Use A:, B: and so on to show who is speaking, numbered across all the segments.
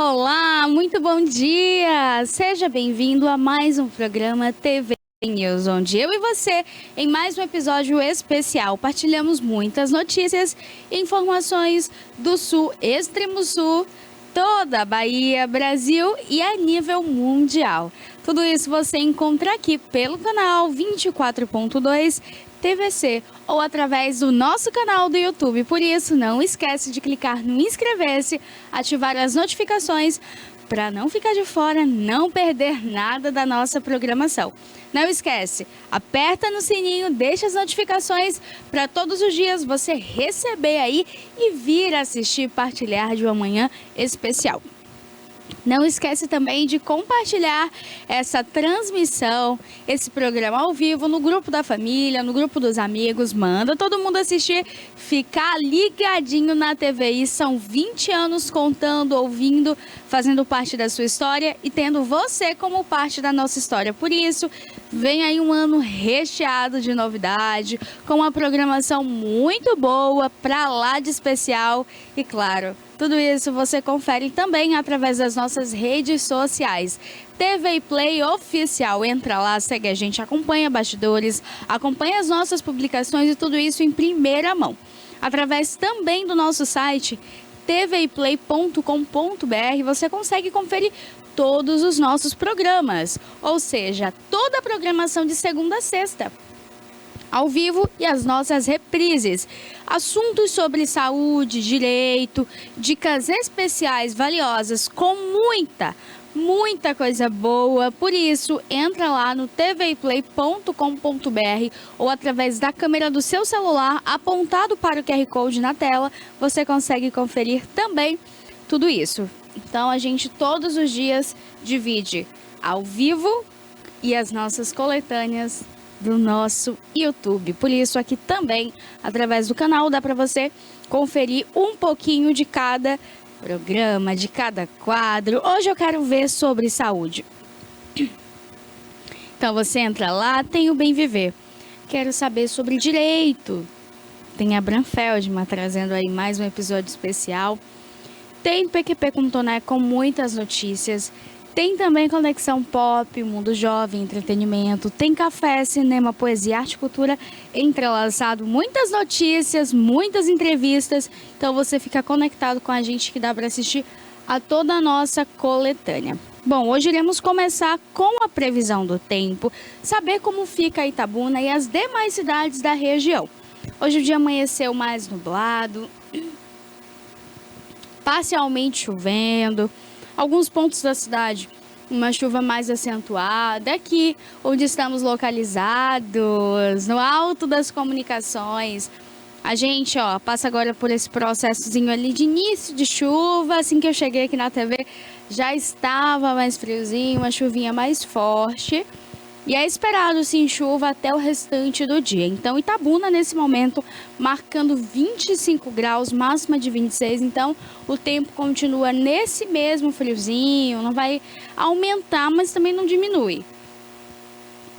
A: Olá, muito bom dia! Seja bem-vindo a mais um programa TV News, onde eu e você, em mais um episódio especial, partilhamos muitas notícias e informações do Sul, Extremo Sul, toda a Bahia, Brasil e a nível mundial. Tudo isso você encontra aqui pelo canal 24.2 TVC ou através do nosso canal do YouTube. Por isso, não esquece de clicar no inscrever-se, ativar as notificações para não ficar de fora, não perder nada da nossa programação. Não esquece, aperta no sininho, deixa as notificações para todos os dias você receber aí e vir assistir e partilhar de uma manhã especial. Não esquece também de compartilhar essa transmissão, esse programa ao vivo no grupo da família, no grupo dos amigos. Manda todo mundo assistir, ficar ligadinho na TVI. São 20 anos contando, ouvindo, fazendo parte da sua história e tendo você como parte da nossa história. Por isso, vem aí um ano recheado de novidade, com uma programação muito boa, pra lá de especial e, claro, tudo isso você confere também através das nossas redes sociais. TV Play Oficial, entra lá, segue a gente, acompanha bastidores, acompanha as nossas publicações e tudo isso em primeira mão. Através também do nosso site tvplay.com.br você consegue conferir todos os nossos programas, ou seja, toda a programação de segunda a sexta, ao vivo e as nossas reprises. Assuntos sobre saúde, direito, dicas especiais valiosas com muita coisa boa. Por isso, entra lá no tvplay.com.br ou através da câmera do seu celular apontado para o QR Code na tela, você consegue conferir também tudo isso. Então, a gente todos os dias divide ao vivo e as nossas coletâneas do nosso YouTube. Por isso, aqui também, através do canal, dá para você conferir um pouquinho de cada programa, de cada quadro. Hoje eu quero ver sobre saúde. Então, você entra lá, tem o Bem Viver. Quero saber sobre direito. Tem a Bran Feldman trazendo aí mais um episódio especial. Tem PQP com Toné com muitas notícias. Tem também Conexão Pop, Mundo Jovem, Entretenimento. Tem café, cinema, poesia, arte e cultura entrelaçado. Muitas notícias, muitas entrevistas. Então você fica conectado com a gente que dá para assistir a toda a nossa coletânea. Bom, hoje iremos começar com a previsão do tempo, saber como fica Itabuna e as demais cidades da região. Hoje o dia amanheceu mais nublado, parcialmente chovendo. Alguns pontos da cidade, uma chuva mais acentuada. Aqui, onde estamos localizados, no alto das comunicações. A gente, passa agora por esse processozinho ali de início de chuva. Assim que eu cheguei aqui na TV, já estava mais friozinho, uma chuvinha mais forte. E é esperado, sim, chuva até o restante do dia. Então, Itabuna, nesse momento, marcando 25 graus, máxima de 26. Então, o tempo continua nesse mesmo friozinho, não vai aumentar, mas também não diminui.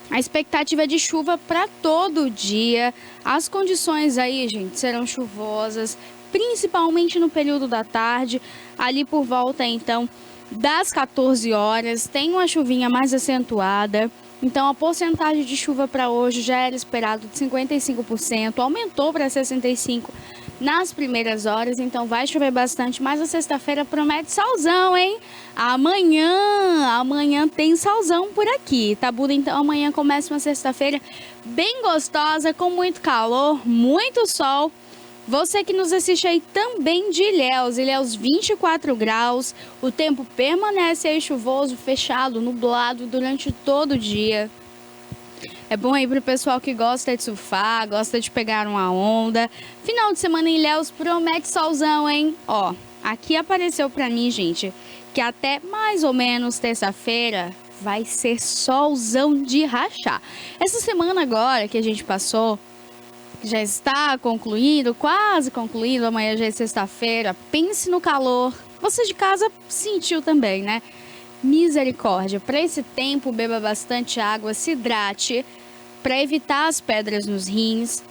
A: A expectativa é de chuva para todo dia. As condições aí, gente, serão chuvosas, principalmente no período da tarde, ali por volta, então, das 14 horas. Tem uma chuvinha mais acentuada. Então, a porcentagem de chuva para hoje já era esperado de 55%, aumentou para 65% nas primeiras horas, então vai chover bastante, mas a sexta-feira promete solzão, hein? Amanhã tem solzão por aqui. Itabuna, então, amanhã começa uma sexta-feira bem gostosa, com muito calor, muito sol. Você que nos assiste aí também de Ilhéus 24 graus, o tempo permanece aí chuvoso, fechado, nublado durante todo o dia. É bom aí pro pessoal que gosta de surfar, gosta de pegar uma onda. Final de semana em Ilhéus promete solzão, hein? Aqui apareceu pra mim, gente, que até mais ou menos terça-feira vai ser solzão de rachar. Essa semana agora que a gente passou, já está concluindo, quase concluindo, amanhã já é sexta-feira, pense no calor. Você de casa sentiu também, né? Misericórdia, para esse tempo beba bastante água, se hidrate, para evitar as pedras nos rins.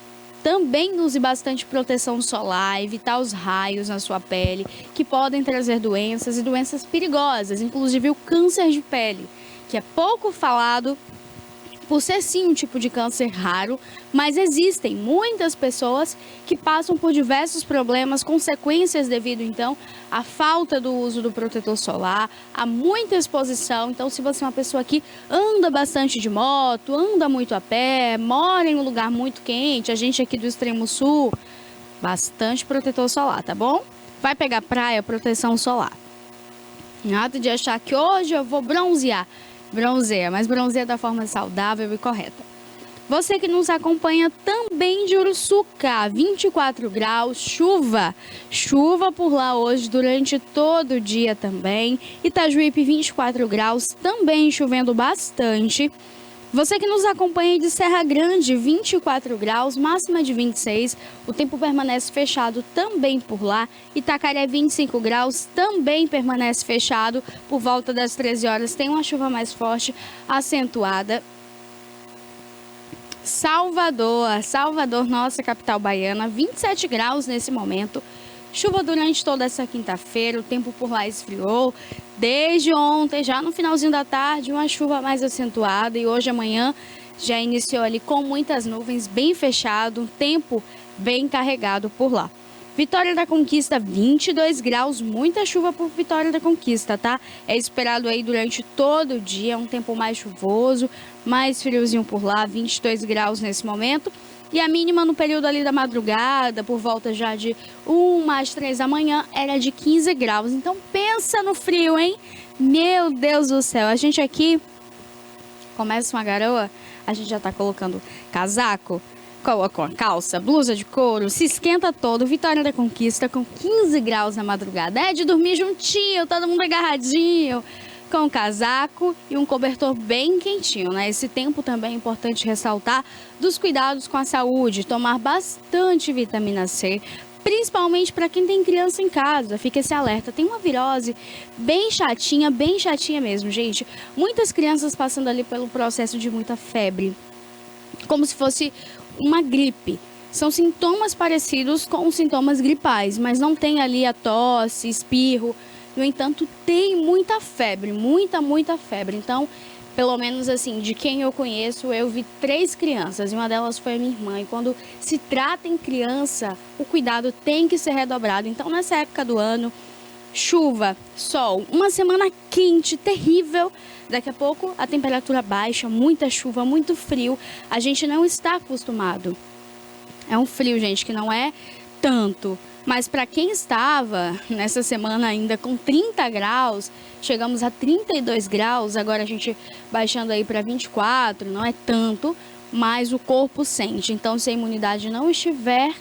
A: Também use bastante proteção solar, evitar os raios na sua pele, que podem trazer doenças e doenças perigosas, inclusive o câncer de pele, que é pouco falado por ser sim um tipo de câncer raro, mas existem muitas pessoas que passam por diversos problemas, consequências devido então à falta do uso do protetor solar, a muita exposição. Então, se você é uma pessoa que anda bastante de moto, anda muito a pé, mora em um lugar muito quente, a gente aqui do extremo sul, bastante protetor solar, tá bom? Vai pegar praia, proteção solar. Nada de achar que hoje eu vou bronzear. Bronzeia, mas bronzeia da forma saudável e correta. Você que nos acompanha também de Uruçuca, 24 graus, chuva. Chuva por lá hoje durante todo o dia também. Itajuípe, 24 graus, também chovendo bastante. Você que nos acompanha de Serra Grande, 24 graus, máxima de 26. O tempo permanece fechado também por lá. Itacaré, 25 graus, também permanece fechado. Por volta das 13 horas tem uma chuva mais forte, acentuada. Salvador, nossa capital baiana, 27 graus nesse momento. Chuva durante toda essa quinta-feira, o tempo por lá esfriou. Desde ontem, já no finalzinho da tarde, uma chuva mais acentuada. E hoje, amanhã, já iniciou ali com muitas nuvens, bem fechado, um tempo bem carregado por lá. Vitória da Conquista, 22 graus, muita chuva por Vitória da Conquista, tá? É esperado aí durante todo o dia, um tempo mais chuvoso, mais friozinho por lá, 22 graus nesse momento. E a mínima no período ali da madrugada, por volta já de 1 às 3 da manhã, era de 15 graus. Então pensa no frio, hein? Meu Deus do céu, a gente aqui começa uma garoa, a gente já tá colocando casaco, coloca uma calça, blusa de couro, se esquenta todo. Vitória da Conquista com 15 graus na madrugada. É de dormir juntinho, todo mundo agarradinho, com casaco e um cobertor bem quentinho, né? Esse tempo também é importante ressaltar dos cuidados com a saúde, tomar bastante vitamina C, principalmente para quem tem criança em casa. Fica esse alerta, tem uma virose bem chatinha mesmo, gente. Muitas crianças passando ali pelo processo de muita febre, como se fosse uma gripe. São sintomas parecidos com os sintomas gripais, mas não tem ali a tosse, espirro. No entanto, tem muita febre, muita febre. Então, pelo menos assim, de quem eu conheço, eu vi 3 crianças e uma delas foi a minha irmã. E quando se trata em criança, o cuidado tem que ser redobrado. Então, nessa época do ano, chuva, sol, uma semana quente, terrível. Daqui a pouco a temperatura baixa, muita chuva, muito frio. A gente não está acostumado. É um frio, gente, que não é tanto. Mas para quem estava nessa semana ainda com 30 graus, chegamos a 32 graus, agora a gente baixando aí para 24, não é tanto, mas o corpo sente. Então, se a imunidade não estiver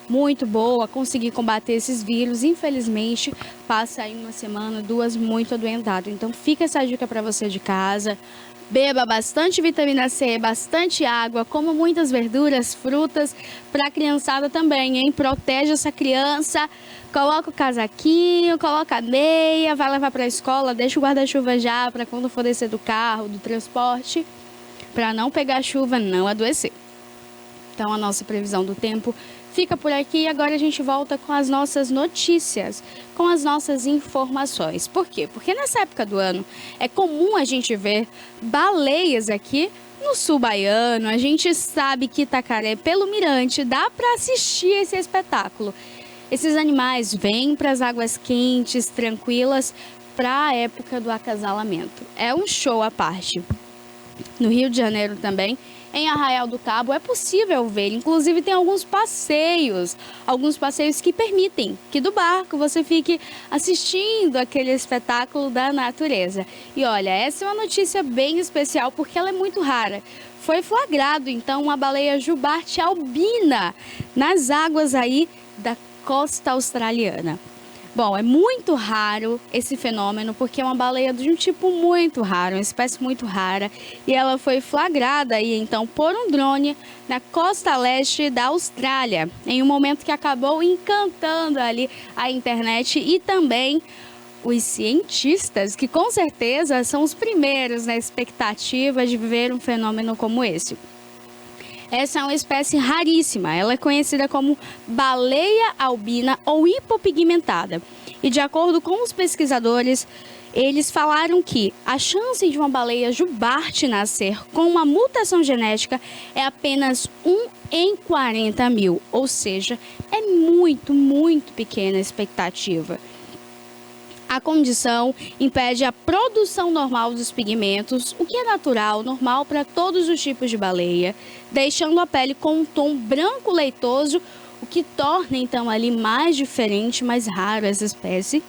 A: muito boa, conseguir combater esses vírus, infelizmente, passa aí uma semana, 2 muito adoentado. Então, fica essa dica para você de casa. Beba bastante vitamina C, bastante água, coma muitas verduras, frutas, para a criançada também, hein? Protege essa criança, coloca o casaquinho, coloca a meia, vai levar para a escola, deixa o guarda-chuva já para quando for descer do carro, do transporte, para não pegar chuva, não adoecer. Então, a nossa previsão do tempo fica por aqui e agora a gente volta com as nossas notícias, com as nossas informações. Por quê? Porque nessa época do ano é comum a gente ver baleias aqui no sul baiano. A gente sabe que Itacaré, pelo Mirante, dá para assistir esse espetáculo. Esses animais vêm para as águas quentes, tranquilas, para a época do acasalamento. É um show à parte. No Rio de Janeiro também, em Arraial do Cabo, é possível ver. Inclusive, tem alguns passeios que permitem que do barco você fique assistindo aquele espetáculo da natureza. E olha, essa é uma notícia bem especial porque ela é muito rara. Foi flagrado, então, uma baleia jubarte albina nas águas aí da costa australiana. Bom, é muito raro esse fenômeno porque é uma baleia de um tipo muito raro, uma espécie muito rara, e ela foi flagrada aí então por um drone na costa leste da Austrália, em um momento que acabou encantando ali a internet e também os cientistas, que com certeza são os primeiros na expectativa de ver um fenômeno como esse. Essa é uma espécie raríssima, ela é conhecida como baleia albina ou hipopigmentada. E de acordo com os pesquisadores, eles falaram que a chance de uma baleia jubarte nascer com uma mutação genética é apenas 1 em 40 mil, ou seja, é muito, muito pequena a expectativa. A condição impede a produção normal dos pigmentos, o que é natural, normal para todos os tipos de baleia, deixando a pele com um tom branco leitoso, o que torna então ali mais diferente, mais raro essa espécie,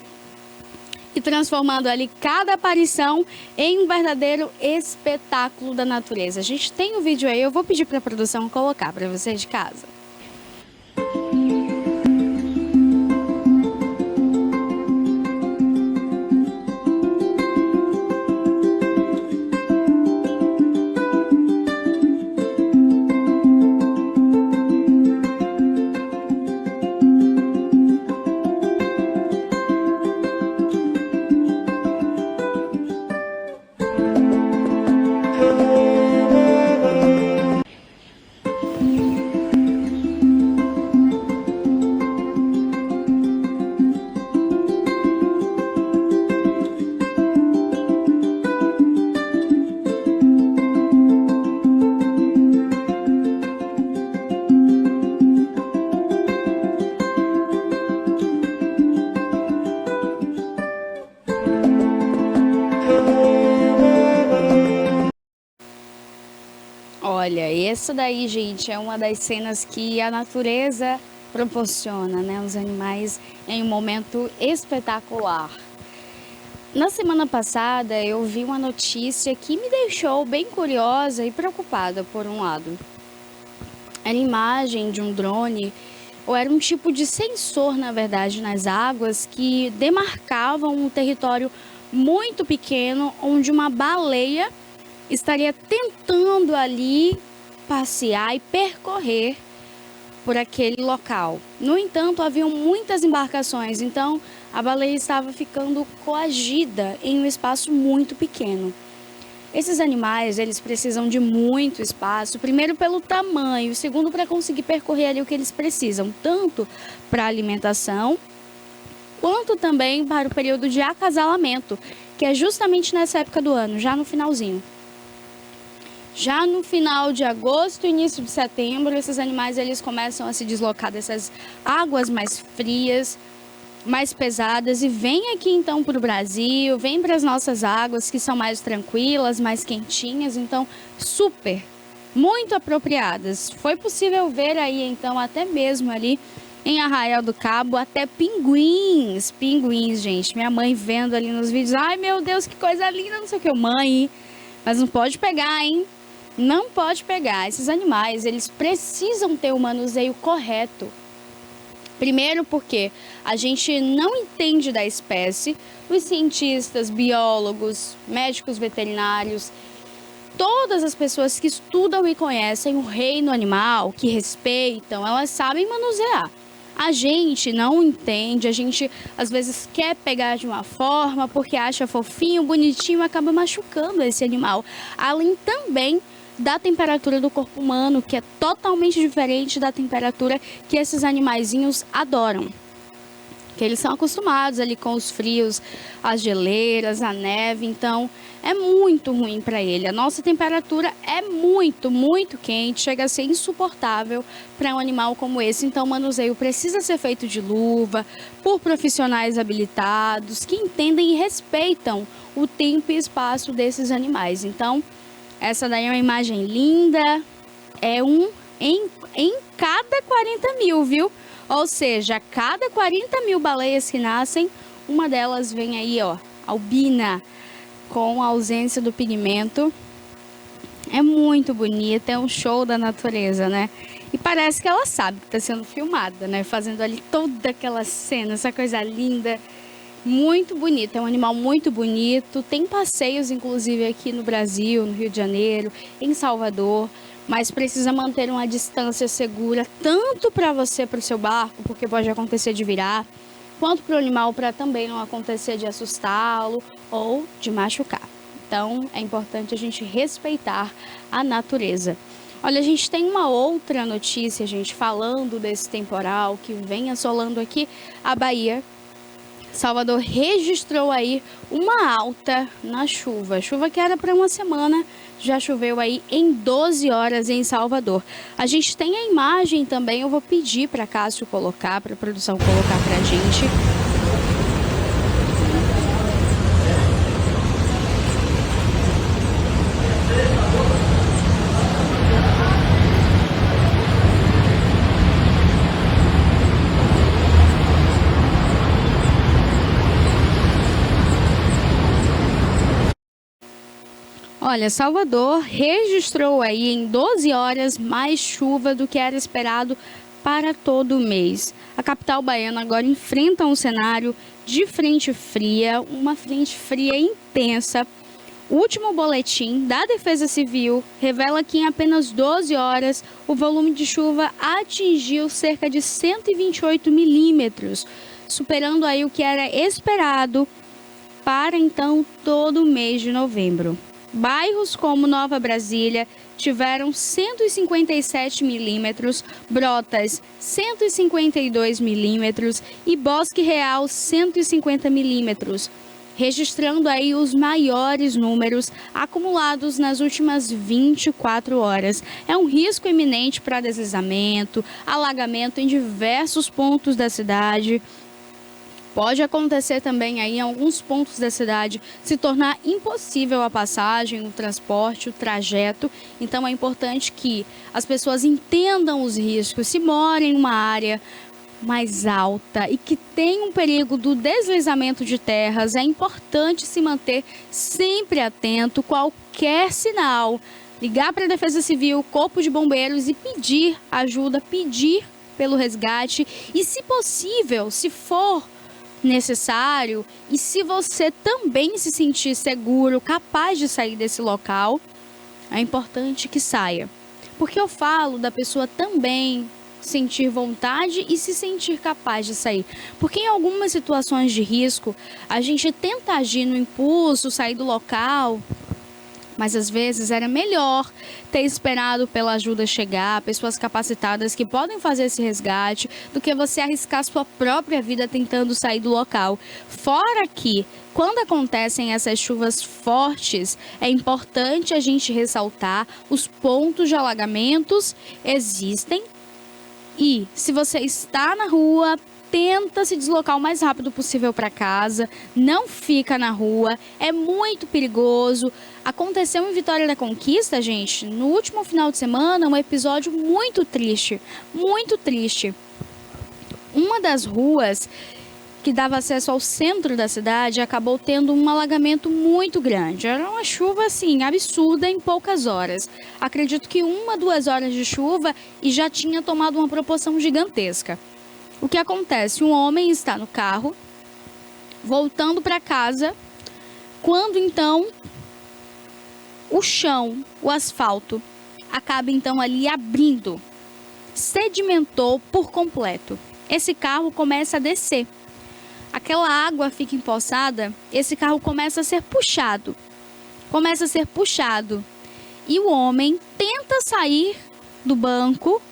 A: e transformando ali cada aparição em um verdadeiro espetáculo da natureza. A gente tem um vídeo aí, eu vou pedir para a produção colocar para você de casa. Olha, essa daí, gente, é uma das cenas que a natureza proporciona, né? Os animais em um momento espetacular. Na semana passada, eu vi uma notícia que me deixou bem curiosa e preocupada, por um lado. Era a imagem de um drone, ou era um tipo de sensor, na verdade, nas águas, que demarcavam um território muito pequeno, onde uma baleia estaria tentando ali passear e percorrer por aquele local. No entanto, haviam muitas embarcações, então a baleia estava ficando coagida em um espaço muito pequeno. Esses animais, eles precisam de muito espaço, primeiro pelo tamanho, segundo para conseguir percorrer ali o que eles precisam, tanto para alimentação, quanto também para o período de acasalamento, que é justamente nessa época do ano, já no finalzinho. Já no final de agosto, início de setembro, esses animais eles começam a se deslocar dessas águas mais frias, mais pesadas, e vêm aqui então para o Brasil, vêm para as nossas águas que são mais tranquilas, mais quentinhas, então super, muito apropriadas. Foi possível ver aí então até mesmo ali em Arraial do Cabo, até pinguins, gente, minha mãe vendo ali nos vídeos, ai meu Deus, que coisa linda, não sei o que, mãe, mas não pode pegar, hein? Não pode pegar. Esses animais, eles precisam ter o manuseio correto. Primeiro porque a gente não entende da espécie, os cientistas, biólogos, médicos veterinários, todas as pessoas que estudam e conhecem o reino animal, que respeitam, elas sabem manusear. A gente não entende, a gente às vezes quer pegar de uma forma porque acha fofinho, bonitinho, acaba machucando esse animal. Além também da temperatura do corpo humano, que é totalmente diferente da temperatura que esses animaizinhos adoram. Que eles são acostumados ali com os frios, as geleiras, a neve, então é muito ruim para ele. A nossa temperatura é muito, muito quente, chega a ser insuportável para um animal como esse. Então o manuseio precisa ser feito de luva, por profissionais habilitados, que entendem e respeitam o tempo e espaço desses animais. Então, essa daí é uma imagem linda, é em cada 40 mil, viu? Ou seja, a cada 40 mil baleias que nascem, uma delas vem aí, ó, albina, com a ausência do pigmento. É muito bonita, é um show da natureza, né? E parece que ela sabe que está sendo filmada, né? Fazendo ali toda aquela cena, essa coisa linda. Muito bonito, é um animal muito bonito, tem passeios inclusive aqui no Brasil, no Rio de Janeiro, em Salvador, mas precisa manter uma distância segura, tanto para você, para o seu barco, porque pode acontecer de virar, quanto para o animal, para também não acontecer de assustá-lo ou de machucar. Então é importante a gente respeitar a natureza. Olha, a gente tem uma outra notícia, gente, falando desse temporal que vem assolando aqui a Bahia. Salvador registrou aí uma alta na chuva. Chuva que era para uma semana, já choveu aí em 12 horas em Salvador. A gente tem a imagem também, eu vou pedir para Cássio colocar, para a produção colocar para a gente. Olha, Salvador registrou aí em 12 horas mais chuva do que era esperado para todo o mês. A capital baiana agora enfrenta um cenário de frente fria, uma frente fria intensa. O último boletim da Defesa Civil revela que em apenas 12 horas o volume de chuva atingiu cerca de 128 milímetros, superando aí o que era esperado para então todo o mês de novembro. Bairros como Nova Brasília tiveram 157 milímetros, Brotas 152 milímetros e Bosque Real 150 milímetros, registrando aí os maiores números acumulados nas últimas 24 horas. É um risco iminente para deslizamento, alagamento em diversos pontos da cidade. Pode acontecer também aí em alguns pontos da cidade se tornar impossível a passagem, o transporte, o trajeto. Então é importante que as pessoas entendam os riscos, se morem em uma área mais alta e que tem um perigo do deslizamento de terras, é importante se manter sempre atento a qualquer sinal. Ligar para a Defesa Civil, Corpo de Bombeiros e pedir ajuda, pedir pelo resgate e, se possível, se for necessário e se você também se sentir seguro, capaz de sair desse local, é importante que saia. Porque eu falo da pessoa também sentir vontade e se sentir capaz de sair. Porque em algumas situações de risco, a gente tenta agir no impulso, sair do local, mas às vezes era melhor ter esperado pela ajuda chegar, pessoas capacitadas que podem fazer esse resgate, do que você arriscar sua própria vida tentando sair do local. Fora que, quando acontecem essas chuvas fortes, é importante a gente ressaltar os pontos de alagamentos existem. E se você está na rua, tenta se deslocar o mais rápido possível para casa, não fica na rua, é muito perigoso. Aconteceu em Vitória da Conquista, gente, no último final de semana, um episódio muito triste, muito triste. Uma das ruas que dava acesso ao centro da cidade acabou tendo um alagamento muito grande. Era uma chuva, assim, absurda em poucas horas. Acredito que 1-2 horas de chuva e já tinha tomado uma proporção gigantesca. O que acontece? Um homem está no carro, voltando para casa, quando então o chão, o asfalto, acaba então ali abrindo, sedimentou por completo. Esse carro começa a descer. Aquela água fica empoçada, esse carro começa a ser puxado. E o homem tenta sair do banco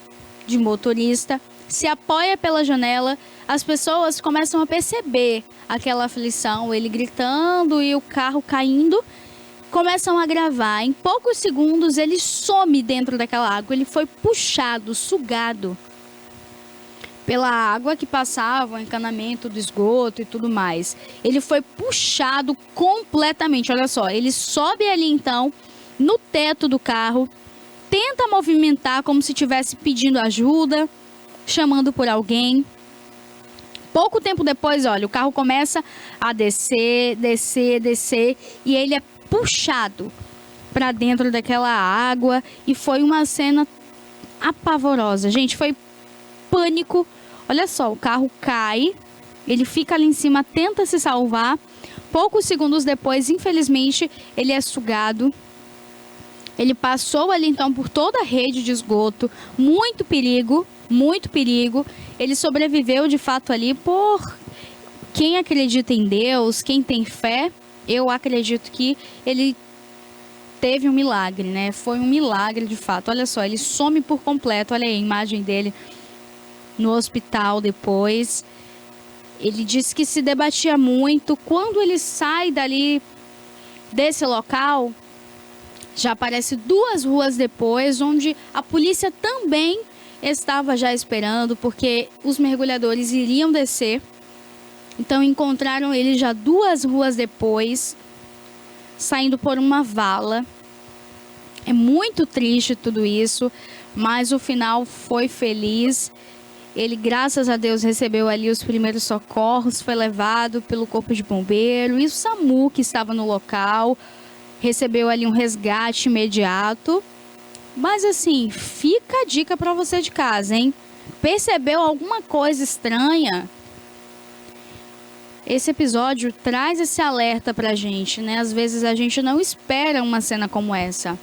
A: de motorista, se apoia pela janela, as pessoas começam a perceber aquela aflição, ele gritando e o carro caindo, começam a gravar. Em poucos segundos ele some dentro daquela água, ele foi puxado, sugado pela água que passava, o encanamento do esgoto e tudo mais. Ele foi puxado completamente, olha só, ele sobe ali então, no teto do carro, tenta movimentar como se estivesse pedindo ajuda, chamando por alguém. Pouco tempo depois, olha, o carro começa a descer, e ele é puxado para dentro daquela água e foi uma cena apavorosa. Gente, foi pânico. Olha só, o carro cai, ele fica ali em cima, tenta se salvar. Poucos segundos depois, infelizmente, ele é sugado. Ele passou ali então por toda a rede de esgoto, muito perigo. Ele sobreviveu de fato ali por quem acredita em Deus, quem tem fé. Eu acredito que ele teve um milagre, né? Foi um milagre de fato. Olha só, ele some por completo. Olha aí a imagem dele no hospital depois. Ele disse que se debatia muito. Quando ele sai dali desse local, já aparece 2 ruas depois, onde a polícia também estava já esperando, porque os mergulhadores iriam descer. Então encontraram ele já 2 ruas depois, saindo por uma vala. É muito triste tudo isso, mas o final foi feliz. Ele, graças a Deus, recebeu ali os primeiros socorros, foi levado pelo corpo de bombeiro, e o SAMU, que estava no local, recebeu ali um resgate imediato. Mas assim, fica a dica para você de casa, hein? Percebeu alguma coisa estranha? Esse episódio traz esse alerta pra gente, né? Às vezes a gente não espera uma cena como essa.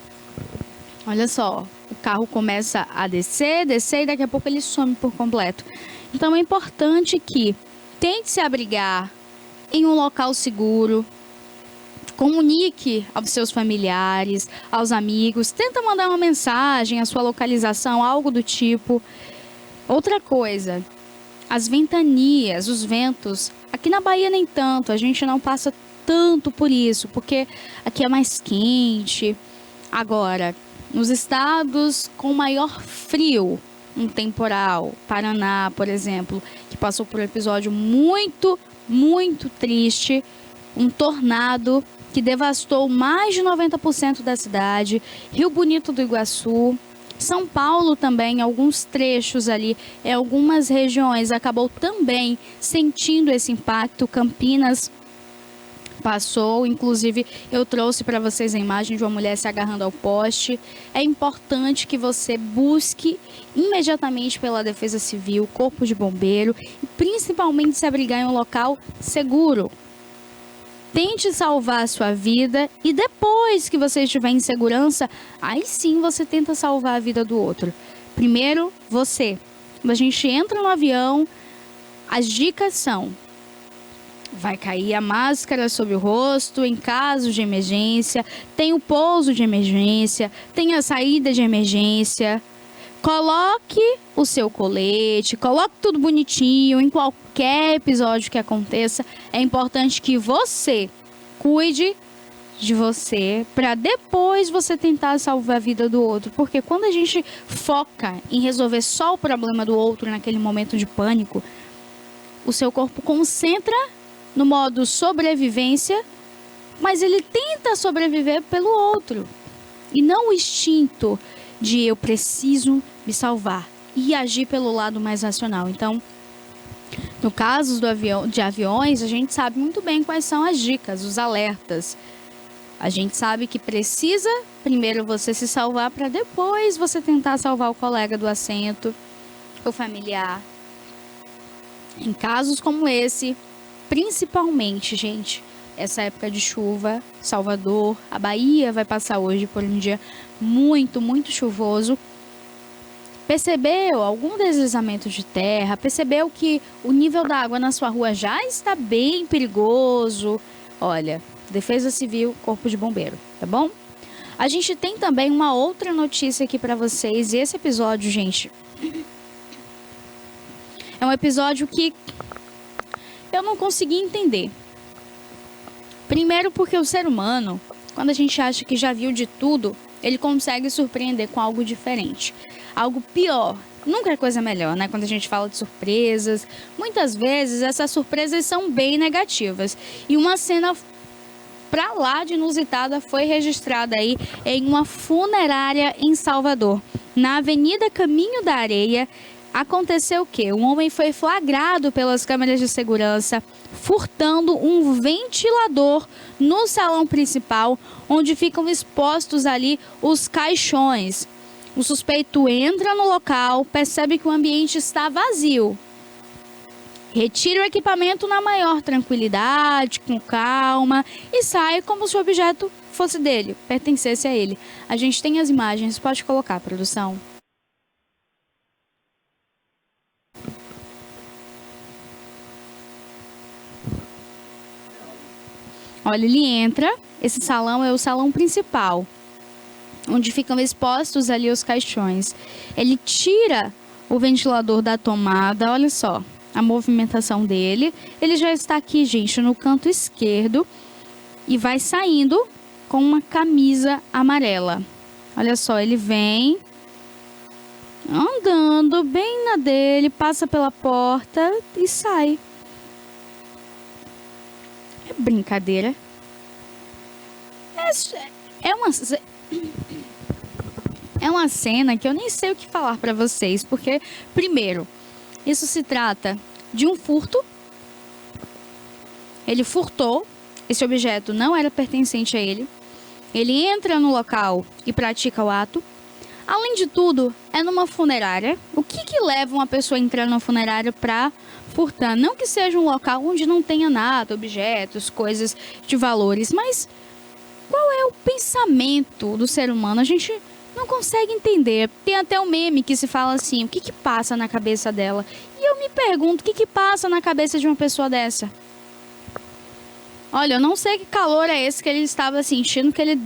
A: Olha só, o carro começa a descer e daqui a pouco ele some por completo. Então é importante que tente se abrigar em um local seguro, comunique aos seus familiares, aos amigos, tenta mandar uma mensagem, a sua localização, algo do tipo. Outra coisa, as ventanias, os ventos, aqui na Bahia nem tanto, a gente não passa tanto por isso, porque aqui é mais quente. Agora, nos estados com maior frio, um temporal, Paraná, por exemplo, que passou por um episódio muito, muito triste, um tornado que devastou mais de 90% da cidade, Rio Bonito do Iguaçu, São Paulo também, alguns trechos ali, em algumas regiões, acabou também sentindo esse impacto. Campinas passou, inclusive eu trouxe para vocês a imagem de uma mulher se agarrando ao poste. É importante que você busque imediatamente pela Defesa Civil, Corpo de Bombeiro, e principalmente se abrigar em um local seguro. Tente salvar a sua vida e depois que você estiver em segurança, aí sim você tenta salvar a vida do outro. Primeiro, você. Quando a gente entra no avião, as dicas são: vai cair a máscara sobre o rosto em caso de emergência, tem o pouso de emergência, tem a saída de emergência. Coloque o seu colete, coloque tudo bonitinho em qualquer episódio que aconteça. É importante que você cuide de você para depois você tentar salvar a vida do outro. Porque quando a gente foca em resolver só o problema do outro naquele momento de pânico, o seu corpo concentra no modo sobrevivência, mas ele tenta sobreviver pelo outro. E não o instinto de eu preciso me salvar e agir pelo lado mais racional. Então, no caso de aviões, a gente sabe muito bem quais são as dicas, os alertas. A gente sabe que precisa primeiro você se salvar para depois você tentar salvar o colega do assento, o familiar. Em casos como esse, principalmente, gente, essa época de chuva, Salvador, a Bahia vai passar hoje por um dia muito, muito chuvoso. Percebeu algum deslizamento de terra? Percebeu que o nível da água na sua rua já está bem perigoso? Olha, Defesa Civil, Corpo de Bombeiro, tá bom? A gente tem também uma outra notícia aqui para vocês. E esse episódio, gente, é um episódio que eu não consegui entender. Primeiro porque o ser humano, quando a gente acha que já viu de tudo, ele consegue surpreender com algo diferente. Algo pior. Nunca é coisa melhor, né? Quando a gente fala de surpresas, muitas vezes essas surpresas são bem negativas. E uma cena pra lá de inusitada foi registrada aí em uma funerária em Salvador. Na Avenida Caminho da Areia, aconteceu o quê? Um homem foi flagrado pelas câmeras de segurança furtando um ventilador no salão principal, onde ficam expostos ali os caixões. O suspeito entra no local, percebe que o ambiente está vazio. Retira o equipamento na maior tranquilidade, com calma, e sai como se o objeto fosse dele, pertencesse a ele. A gente tem as imagens, pode colocar, produção. Olha, ele entra, esse salão é o salão principal. onde ficam expostos ali os caixões. Ele tira o ventilador da tomada, olha só a movimentação dele. Ele já está aqui, gente, no canto esquerdo e vai saindo com uma camisa amarela. Olha só, ele vem andando bem na dele, passa pela porta e sai. É brincadeira. É uma cena que eu nem sei o que falar para vocês, porque, primeiro, isso se trata de um furto. Ele furtou, esse objeto não era pertencente a ele. Ele entra no local e pratica o ato. Além de tudo, é numa funerária. O que leva uma pessoa a entrar numa funerária para furtar? Não que seja um local onde não tenha nada, objetos, coisas de valores, mas qual é o pensamento do ser humano? A gente não consegue entender. Tem até um meme que se fala assim, o que passa na cabeça dela? E eu me pergunto, o que passa na cabeça de uma pessoa dessa? Olha, eu não sei que calor é esse que ele estava sentindo, que ele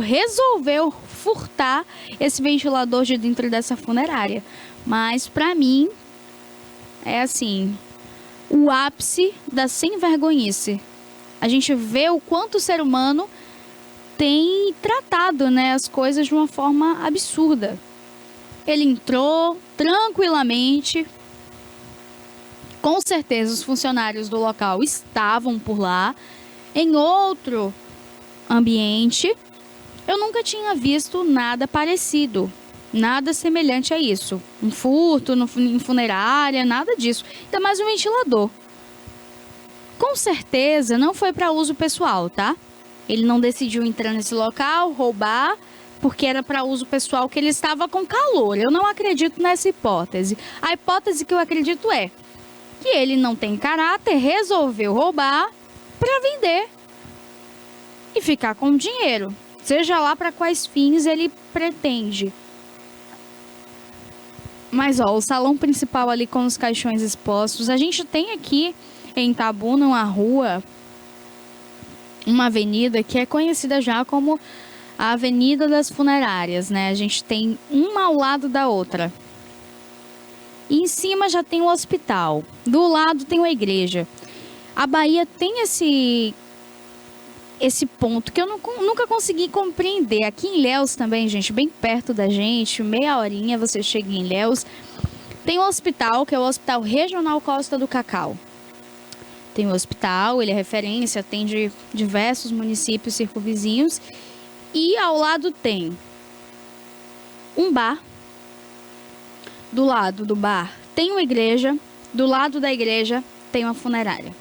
A: resolveu furtar esse ventilador de dentro dessa funerária. Mas, pra mim, é assim, o ápice da sem-vergonhice. A gente vê o quanto o ser humano tem tratado, né, as coisas de uma forma absurda. Ele entrou tranquilamente. Com certeza os funcionários do local estavam por lá, em outro ambiente. Eu nunca tinha visto nada parecido, nada semelhante a isso. Um furto em funerária, nada disso. Ainda mais um ventilador. Com certeza não foi para uso pessoal, tá? Ele não decidiu entrar nesse local, roubar, porque era para uso pessoal, que ele estava com calor. Eu não acredito nessa hipótese. A hipótese que eu acredito é que ele não tem caráter, resolveu roubar para vender e ficar com o dinheiro, seja lá para quais fins ele pretende. Mas ó, o salão principal ali com os caixões expostos, a gente tem aqui em Itabuna uma rua, uma avenida que é conhecida já como a Avenida das Funerárias, né? A gente tem uma ao lado da outra. E em cima já tem o hospital. Do lado tem a igreja. A Bahia tem esse ponto que eu nunca consegui compreender. Aqui em Ilhéus também, gente, bem perto da gente, meia horinha você chega em Ilhéus. Tem o hospital, que é o Hospital Regional Costa do Cacau. Tem o hospital, ele é referência, atende diversos municípios circunvizinhos. E ao lado tem um bar. Do lado do bar tem uma igreja, do lado da igreja tem uma funerária.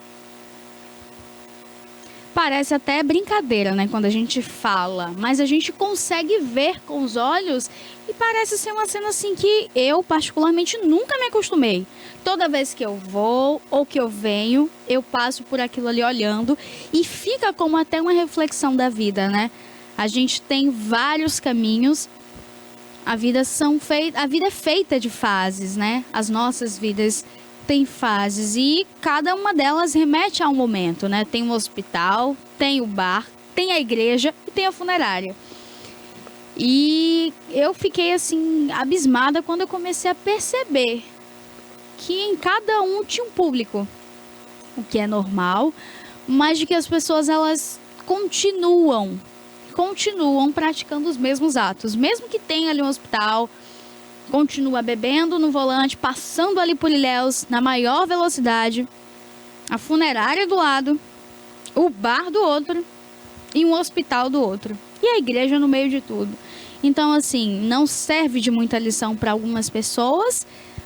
A: Parece até brincadeira, né, quando a gente fala, mas a gente consegue ver com os olhos e parece ser uma cena assim que eu particularmente nunca me acostumei. Toda vez que eu vou ou que eu venho, eu passo por aquilo ali olhando e fica como até uma reflexão da vida, né? A gente tem vários caminhos. A vida é feita de fases, né? As nossas vidas têm fases e cada uma delas remete a um momento, né? Tem o hospital, tem o bar, tem a igreja e tem a funerária. E eu fiquei assim abismada quando eu comecei a perceber que em cada um tinha um público, o que é normal, mas de que as pessoas elas continuam praticando os mesmos atos. Mesmo que tenha ali um hospital, continua bebendo no volante, passando ali por Ilhéus na maior velocidade, a funerária do lado, o bar do outro e um hospital do outro. E a igreja no meio de tudo. Então, assim, não serve de muita lição para algumas pessoas,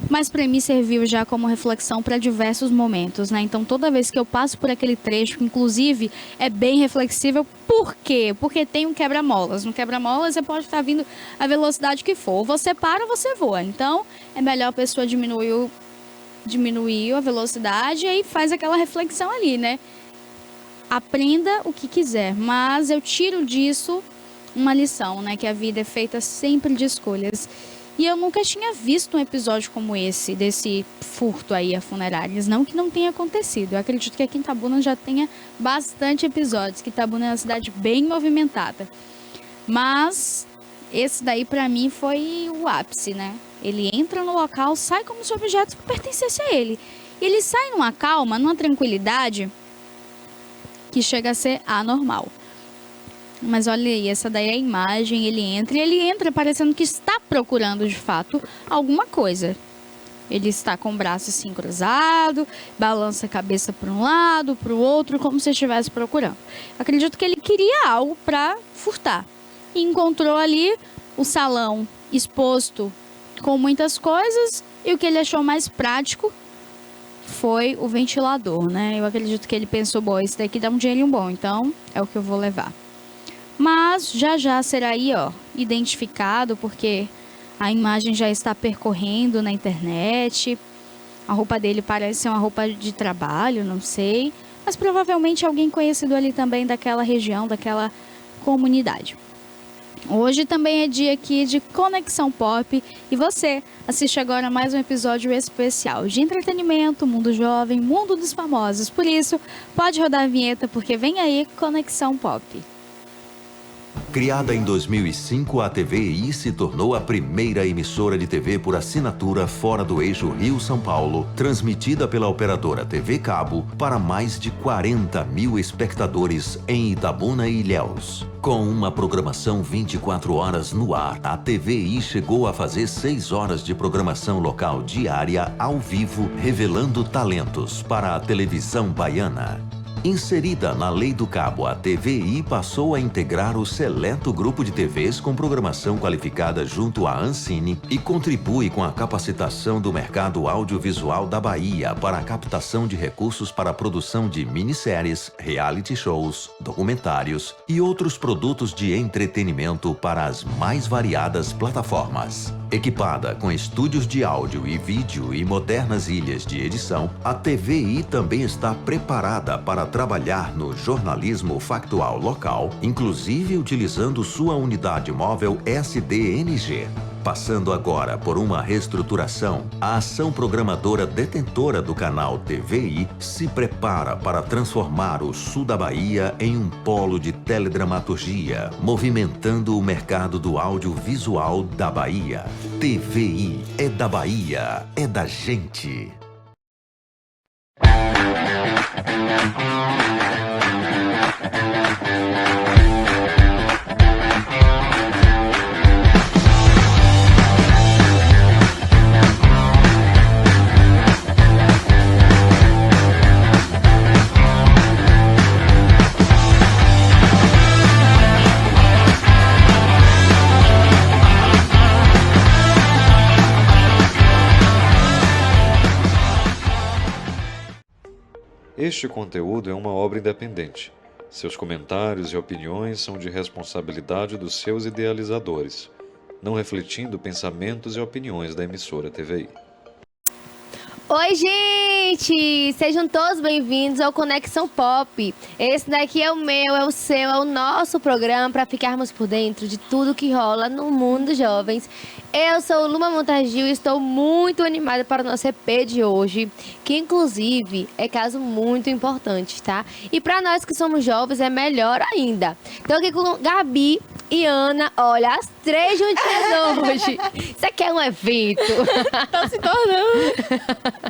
A: mas para mim serviu já como reflexão para diversos momentos, né? Então, toda vez que eu passo por aquele trecho, que inclusive é bem reflexível, por quê? Porque tem um quebra-molas. No quebra-molas você pode estar vindo a velocidade que for. Você para, você voa. Então, é melhor a pessoa diminuir a velocidade e aí faz aquela reflexão ali, né? Aprenda o que quiser, mas eu tiro disso uma lição, né? Que a vida é feita sempre de escolhas. E eu nunca tinha visto um episódio como esse, desse furto aí a funerárias. Não que não tenha acontecido. Eu acredito que aqui em Itabuna já tenha bastante episódios, que Itabuna é uma cidade bem movimentada. Mas esse daí pra mim foi o ápice, né? Ele entra no local, sai como se o objeto pertencesse a ele. E ele sai numa calma, numa tranquilidade que chega a ser anormal. Mas olha aí, essa daí é a imagem, ele entra e ele entra parecendo que está procurando de fato alguma coisa. Ele está com o braço assim cruzado, balança a cabeça para um lado, para o outro, como se estivesse procurando. Acredito que ele queria algo para furtar. E encontrou ali o salão exposto com muitas coisas e o que ele achou mais prático foi o ventilador, né? Eu acredito que ele pensou, bom, esse daqui dá um dinheirinho bom, então é o que eu vou levar. Mas já será aí, ó, identificado, porque a imagem já está percorrendo na internet. A roupa dele parece ser uma roupa de trabalho, não sei. Mas provavelmente alguém conhecido ali também daquela região, daquela comunidade. Hoje também é dia aqui de Conexão Pop e você assiste agora mais um episódio especial de entretenimento, mundo jovem, mundo dos famosos. Por isso, pode rodar a vinheta porque vem aí Conexão Pop.
B: Criada em 2005, a TVI se tornou a primeira emissora de TV por assinatura fora do eixo Rio-São Paulo, transmitida pela operadora TV Cabo para mais de 40 mil espectadores em Itabuna e Ilhéus. Com uma programação 24 horas no ar, a TVI chegou a fazer 6 horas de programação local diária ao vivo, revelando talentos para a televisão baiana. Inserida na Lei do Cabo, a TVI passou a integrar o seleto grupo de TVs com programação qualificada junto à Ancine e contribui com a capacitação do mercado audiovisual da Bahia para a captação de recursos para a produção de minisséries, reality shows, documentários e outros produtos de entretenimento para as mais variadas plataformas. Equipada com estúdios de áudio e vídeo e modernas ilhas de edição, a TVI também está preparada para trabalhar no jornalismo factual local, inclusive utilizando sua unidade móvel SDNG. Passando agora por uma reestruturação, a ação programadora detentora do canal TVI se prepara para transformar o sul da Bahia em um polo de teledramaturgia, movimentando o mercado do audiovisual da Bahia. TVI é da Bahia, é da gente.
C: Este conteúdo é uma obra independente. Seus comentários e opiniões são de responsabilidade dos seus idealizadores, não refletindo pensamentos e opiniões da emissora TVI.
D: Oi, gente! Sejam todos bem-vindos ao Conexão Pop. Esse daqui é o meu, é o seu, é o nosso programa para ficarmos por dentro de tudo que rola no mundo dos jovens. Eu sou Luma Montagil e estou muito animada para o nosso EP de hoje, que inclusive é caso muito importante, tá? E para nós que somos jovens é melhor ainda. Estou aqui com Gabi e Ana, olha, as 3 juntinhas hoje. Isso aqui é um evento.
E: Tá se tornando.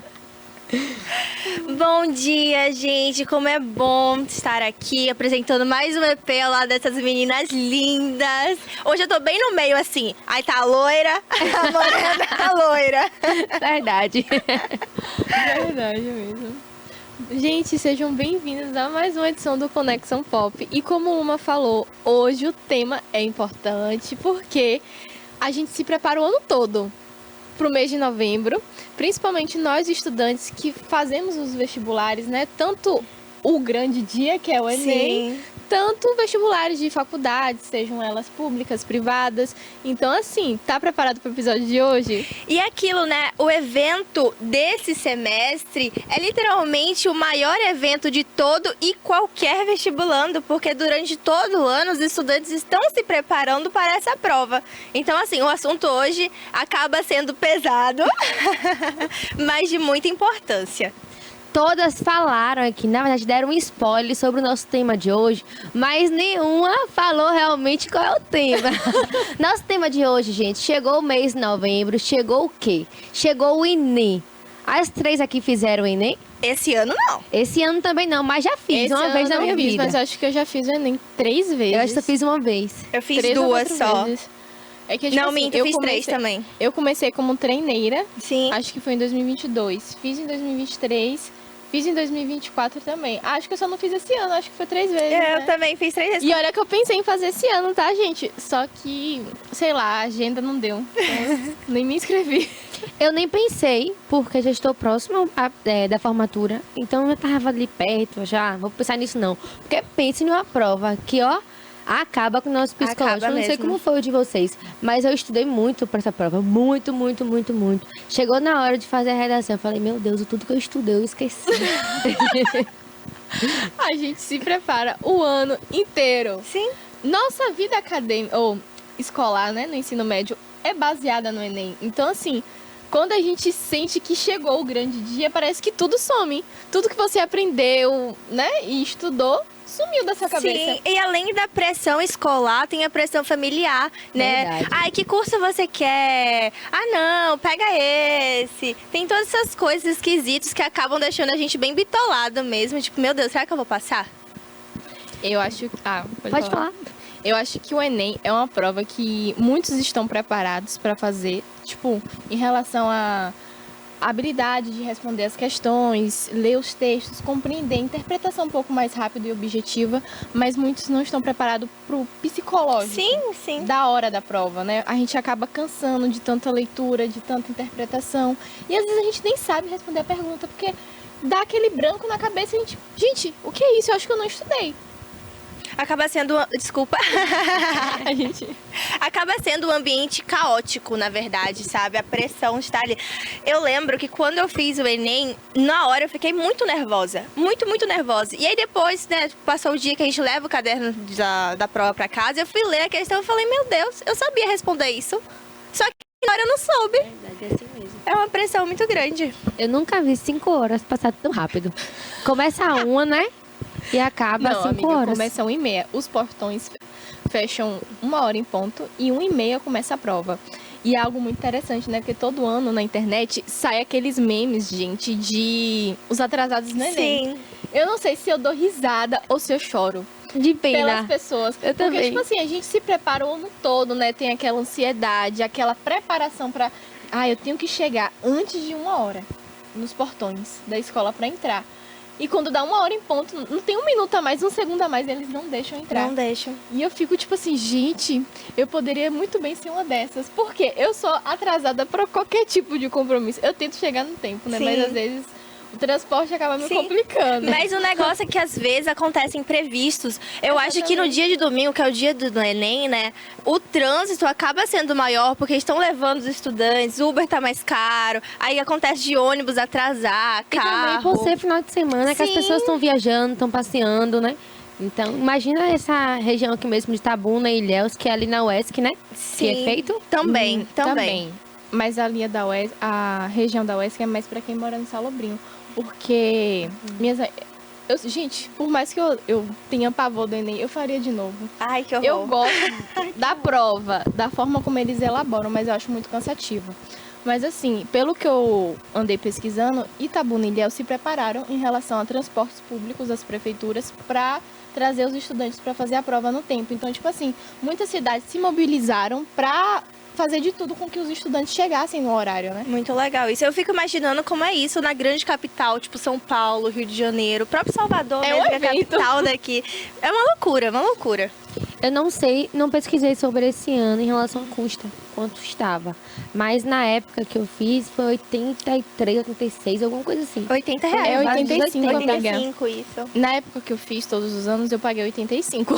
E: Bom dia, gente. Como é bom estar aqui apresentando mais um EP ao lado dessas meninas lindas. Hoje eu tô bem no meio, assim. Aí tá a loira, a morena, a loira.
D: Verdade.
F: Verdade mesmo. Gente, sejam bem-vindos a mais uma edição do Conexão Pop. E como uma falou, hoje o tema é importante porque a gente se prepara o ano todo para o mês de novembro, principalmente nós estudantes que fazemos os vestibulares, né? Tanto o grande dia, que é o Enem, tanto vestibulares de faculdades, sejam elas públicas, privadas. Então, assim, tá preparado para o episódio de hoje?
E: E aquilo, né? O evento desse semestre é literalmente o maior evento de todo e qualquer vestibulando, porque durante todo o ano os estudantes estão se preparando para essa prova. Então, assim, o assunto hoje acaba sendo pesado, mas de muita importância.
D: todas falaram aqui, na verdade deram um spoiler sobre o nosso tema de hoje, mas nenhuma falou realmente qual é o tema. Nosso tema de hoje, gente, chegou o mês de novembro, chegou o quê? Chegou o Enem. As 3 aqui fizeram o Enem?
E: Esse ano não.
D: Esse ano também não, mas já fiz
F: Esse
D: uma
F: ano
D: vez
F: eu
D: na minha
F: não fiz,
D: vida.
F: Mas acho que eu já fiz o Enem 3 vezes.
D: Eu acho que eu fiz uma vez.
E: Eu fiz
F: 3 ou
E: 2
F: 4
E: só.
F: vezes. É que, tipo,
E: Não,
F: assim,
E: minto, eu fiz 3 também.
F: Eu comecei como treineira,
E: Sim.
F: acho que foi em 2022. Fiz em 2023, fiz em 2024 também. Acho que eu só não fiz esse ano, acho que foi 3 vezes,
E: Eu
F: né?
E: também fiz 3 vezes.
F: E olha que eu pensei em fazer esse ano, tá, gente? Só que, sei lá, a agenda não deu. Então, nem me inscrevi.
D: Eu nem pensei, porque já estou próximo da formatura. Então eu tava ali perto, já. Vou pensar nisso não. Porque pense numa prova que, ó, acaba com o nosso psicológico.
E: Acaba
D: Eu não sei
E: mesmo.
D: como foi o de vocês, mas eu estudei muito para essa prova. Muito, muito, muito, muito. Chegou na hora de fazer a redação. Eu falei, meu Deus, tudo que eu estudei eu esqueci.
F: A gente se prepara o ano inteiro.
E: Sim.
F: Nossa vida acadêmica, ou escolar, né, no ensino médio, é baseada no Enem. Então, assim, quando a gente sente que chegou o grande dia, parece que tudo some. Tudo que você aprendeu, né, e estudou, sumiu da sua cabeça.
E: Sim, e além da pressão escolar, tem a pressão familiar, né?
D: Verdade.
E: Ai, que curso você quer? Ah, não, pega esse. Tem todas essas coisas esquisitas que acabam deixando a gente bem bitolado mesmo. Tipo, meu Deus, será que eu vou passar?
F: Eu acho... Ah,
D: Pode falar.
F: Eu acho que o Enem é uma prova que muitos estão preparados para fazer, tipo, em relação à habilidade de responder as questões, ler os textos, compreender, interpretação um pouco mais rápida e objetiva, mas muitos não estão preparados para o psicológico.
E: Sim.
F: Da hora da prova, né? A gente acaba cansando de tanta leitura, de tanta interpretação, e às vezes a gente nem sabe responder a pergunta, porque dá aquele branco na cabeça e a gente, o que é isso? Eu acho que eu não estudei.
E: Acaba sendo... Desculpa.
F: A gente...
E: Acaba sendo um ambiente caótico, na verdade, sabe? A pressão está ali. Eu lembro que quando eu fiz o Enem, na hora eu fiquei muito nervosa. Muito, muito nervosa. E aí depois, né, passou o dia que a gente leva o caderno da prova pra casa, eu fui ler a questão e falei, meu Deus, eu sabia responder isso. Só que na hora eu não soube.
D: Verdade, é assim mesmo.
E: É uma pressão muito grande.
D: Eu nunca vi 5 horas passar tão rápido. Começa a 1, né? E acaba
F: Não,
D: 5
F: amiga,
D: horas.
F: começa 1h30. Os portões fecham 1h em ponto e 1h30 começa a prova. E é algo muito interessante, né? Porque todo ano na internet sai aqueles memes, gente, de os atrasados no Enem.
E: Sim.
F: Eu não sei se eu dou risada ou se eu choro
D: De
F: pelas
D: pena.
F: pessoas.
D: Eu
F: Porque,
D: também.
F: tipo assim, a gente se prepara o ano todo, né? Tem aquela ansiedade, aquela preparação pra... Ah, eu tenho que chegar antes de 1h nos portões da escola pra entrar. E quando dá 1h em ponto, não tem 1 minuto a mais, 1 segundo a mais, eles não deixam entrar.
E: Não deixam.
F: E eu fico tipo assim, gente, eu poderia muito bem ser uma dessas. Porque eu sou atrasada para qualquer tipo de compromisso. Eu tento chegar no tempo, né?
E: Sim.
F: Mas às vezes o transporte acaba me
E: Sim.
F: complicando.
E: Mas o negócio é que às vezes acontecem imprevistos. Eu acho que no dia de domingo, que é o dia do Enem, né? O trânsito acaba sendo maior porque estão levando os estudantes, Uber tá mais caro, aí acontece de ônibus atrasar,
D: E também
E: carro.
D: por ser final de semana, que as
E: Sim.
D: pessoas estão viajando, estão passeando, né? Então, imagina essa região aqui mesmo de Itabuna e Ilhéus, que é ali na UESC, né? Que é
E: Sim.
D: feito.
E: Também, também.
F: Mas a linha da UESC, a região da UESC é mais para quem mora no Salobrinho. Porque gente, por mais que eu tenha pavor do Enem, eu faria de novo.
E: Ai, que horror.
F: Eu gosto da prova, da forma como eles elaboram, mas eu acho muito cansativa. Mas assim, pelo que eu andei pesquisando, Itabuna e Ilhéus se prepararam em relação a transportes públicos das prefeituras para trazer os estudantes para fazer a prova no tempo. Então, tipo assim, muitas cidades se mobilizaram para fazer de tudo com que os estudantes chegassem no horário, né?
E: Muito legal isso. Eu fico imaginando como é isso na grande capital, tipo São Paulo, Rio de Janeiro, o próprio Salvador,
F: É
E: mesmo,
F: um
E: que é a
F: evento.
E: capital daqui. É uma loucura, uma loucura.
D: Eu não sei, não pesquisei sobre esse ano em relação a quanto estava. Mas na época que eu fiz foi 83, 86, alguma coisa assim.
E: R$80.
F: É 85, amiga.
E: 85 isso.
F: Na época que eu fiz todos os anos, eu paguei 85.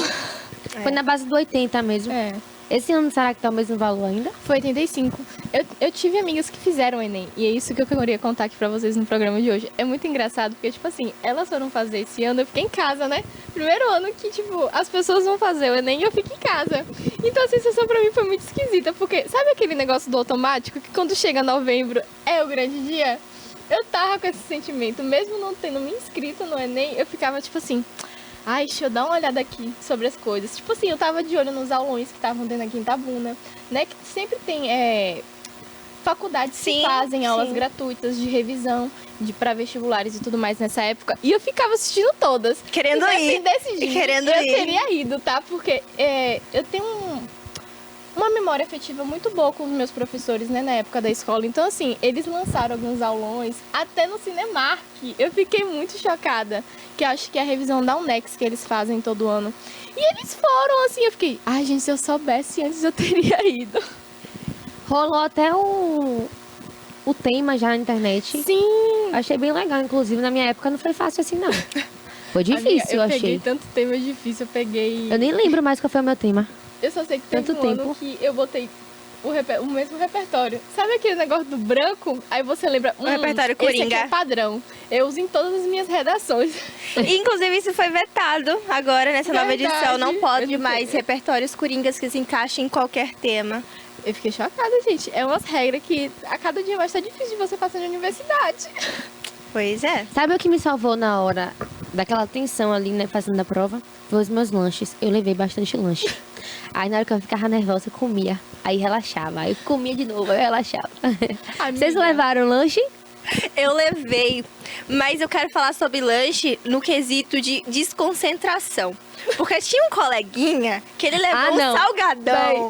D: Foi na base do 80 mesmo.
F: É.
D: Esse ano será que tá o mesmo valor ainda?
F: Foi 85. Eu tive amigas que fizeram o Enem. E é isso que eu queria contar aqui pra vocês no programa de hoje. É muito engraçado, porque, tipo assim, elas foram fazer esse ano, eu fiquei em casa, né? Primeiro ano que, tipo, as pessoas vão fazer o Enem e eu fico em casa. Então a sensação pra mim foi muito esquisita, porque sabe aquele negócio do automático, que quando chega novembro é o grande dia? eu tava com esse sentimento, mesmo não tendo me inscrito no Enem, eu ficava tipo assim, ai, deixa eu dar uma olhada aqui sobre as coisas. Tipo assim, eu tava de olho nos aulões que estavam tendo aqui em Itabuna, né? Que sempre tem faculdades que fazem aulas gratuitas de revisão para vestibulares e tudo mais nessa época. E eu ficava assistindo todas.
E: Querendo ir.
F: Eu teria ido, tá? Porque eu tenho uma memória afetiva muito boa com os meus professores, né, na época da escola. Então, assim, eles lançaram alguns aulões, até no Cinemark. Eu fiquei muito chocada, que eu acho que é a revisão da UNEX que eles fazem todo ano. E eles foram, assim, eu fiquei, ai, gente, se eu soubesse antes, eu teria ido.
D: Rolou até o tema já na internet.
F: Sim!
D: Achei bem legal, inclusive, na minha época não foi fácil assim, não. Foi difícil,
F: Amiga,
D: eu achei.
F: Eu peguei tanto tema difícil, eu peguei...
D: Eu nem lembro mais qual foi o meu tema.
F: Eu só sei que teve
D: Tanto
F: um ano
D: tempo.
F: que eu botei o mesmo repertório. Sabe aquele negócio do branco? Aí você lembra...
E: O repertório
F: esse
E: coringa.
F: aqui é padrão. Eu uso em todas as minhas redações.
E: E, inclusive, isso foi vetado agora nessa nova
F: Verdade.
E: edição. Não pode
F: Eu não
E: mais
F: sei.
E: repertórios coringas que se encaixem em qualquer tema.
F: Eu fiquei chocada, gente. É umas regras que a cada dia mais tá difícil de você passar na universidade.
E: Pois é.
D: Sabe o que me salvou na hora daquela tensão ali, né, fazendo a prova? Foi os meus lanches. Eu levei bastante lanche. Aí na hora que eu ficava nervosa, eu comia. Aí relaxava. Aí eu comia de novo, aí eu relaxava. Vocês levaram lanche?
E: Eu levei, mas eu quero falar sobre lanche no quesito de desconcentração. Porque tinha um coleguinha que ele levou um salgadão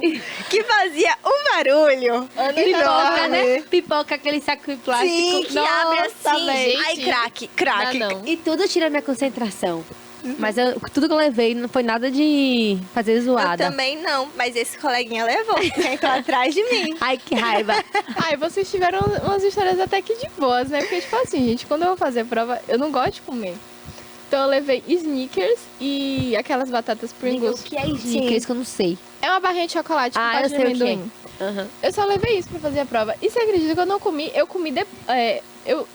E: que fazia um barulho.
D: Pipoca, né? Pipoca, aquele saco de plástico.
E: Sim, que abre assim.
F: véi.
E: Aí craque.
F: Não.
D: E tudo tira minha concentração. Mas tudo que eu levei não foi nada de fazer
E: Eu
D: zoada.
E: também não, mas esse coleguinha levou, entrou atrás de mim.
D: Ai, que raiva.
F: Ai, vocês tiveram umas histórias até que de boas, né? Porque, tipo assim, gente, quando eu vou fazer prova, eu não gosto de comer. Então eu levei Snickers e aquelas batatas Pringles.
D: O que é Snickers que eu não sei?
F: É uma barrinha de chocolate com
D: Ah, eu
F: parte de
D: sei o que é.
F: amendoim.
D: Uhum.
F: Eu só levei isso pra fazer a prova. E você acredita que eu não comi? Eu comi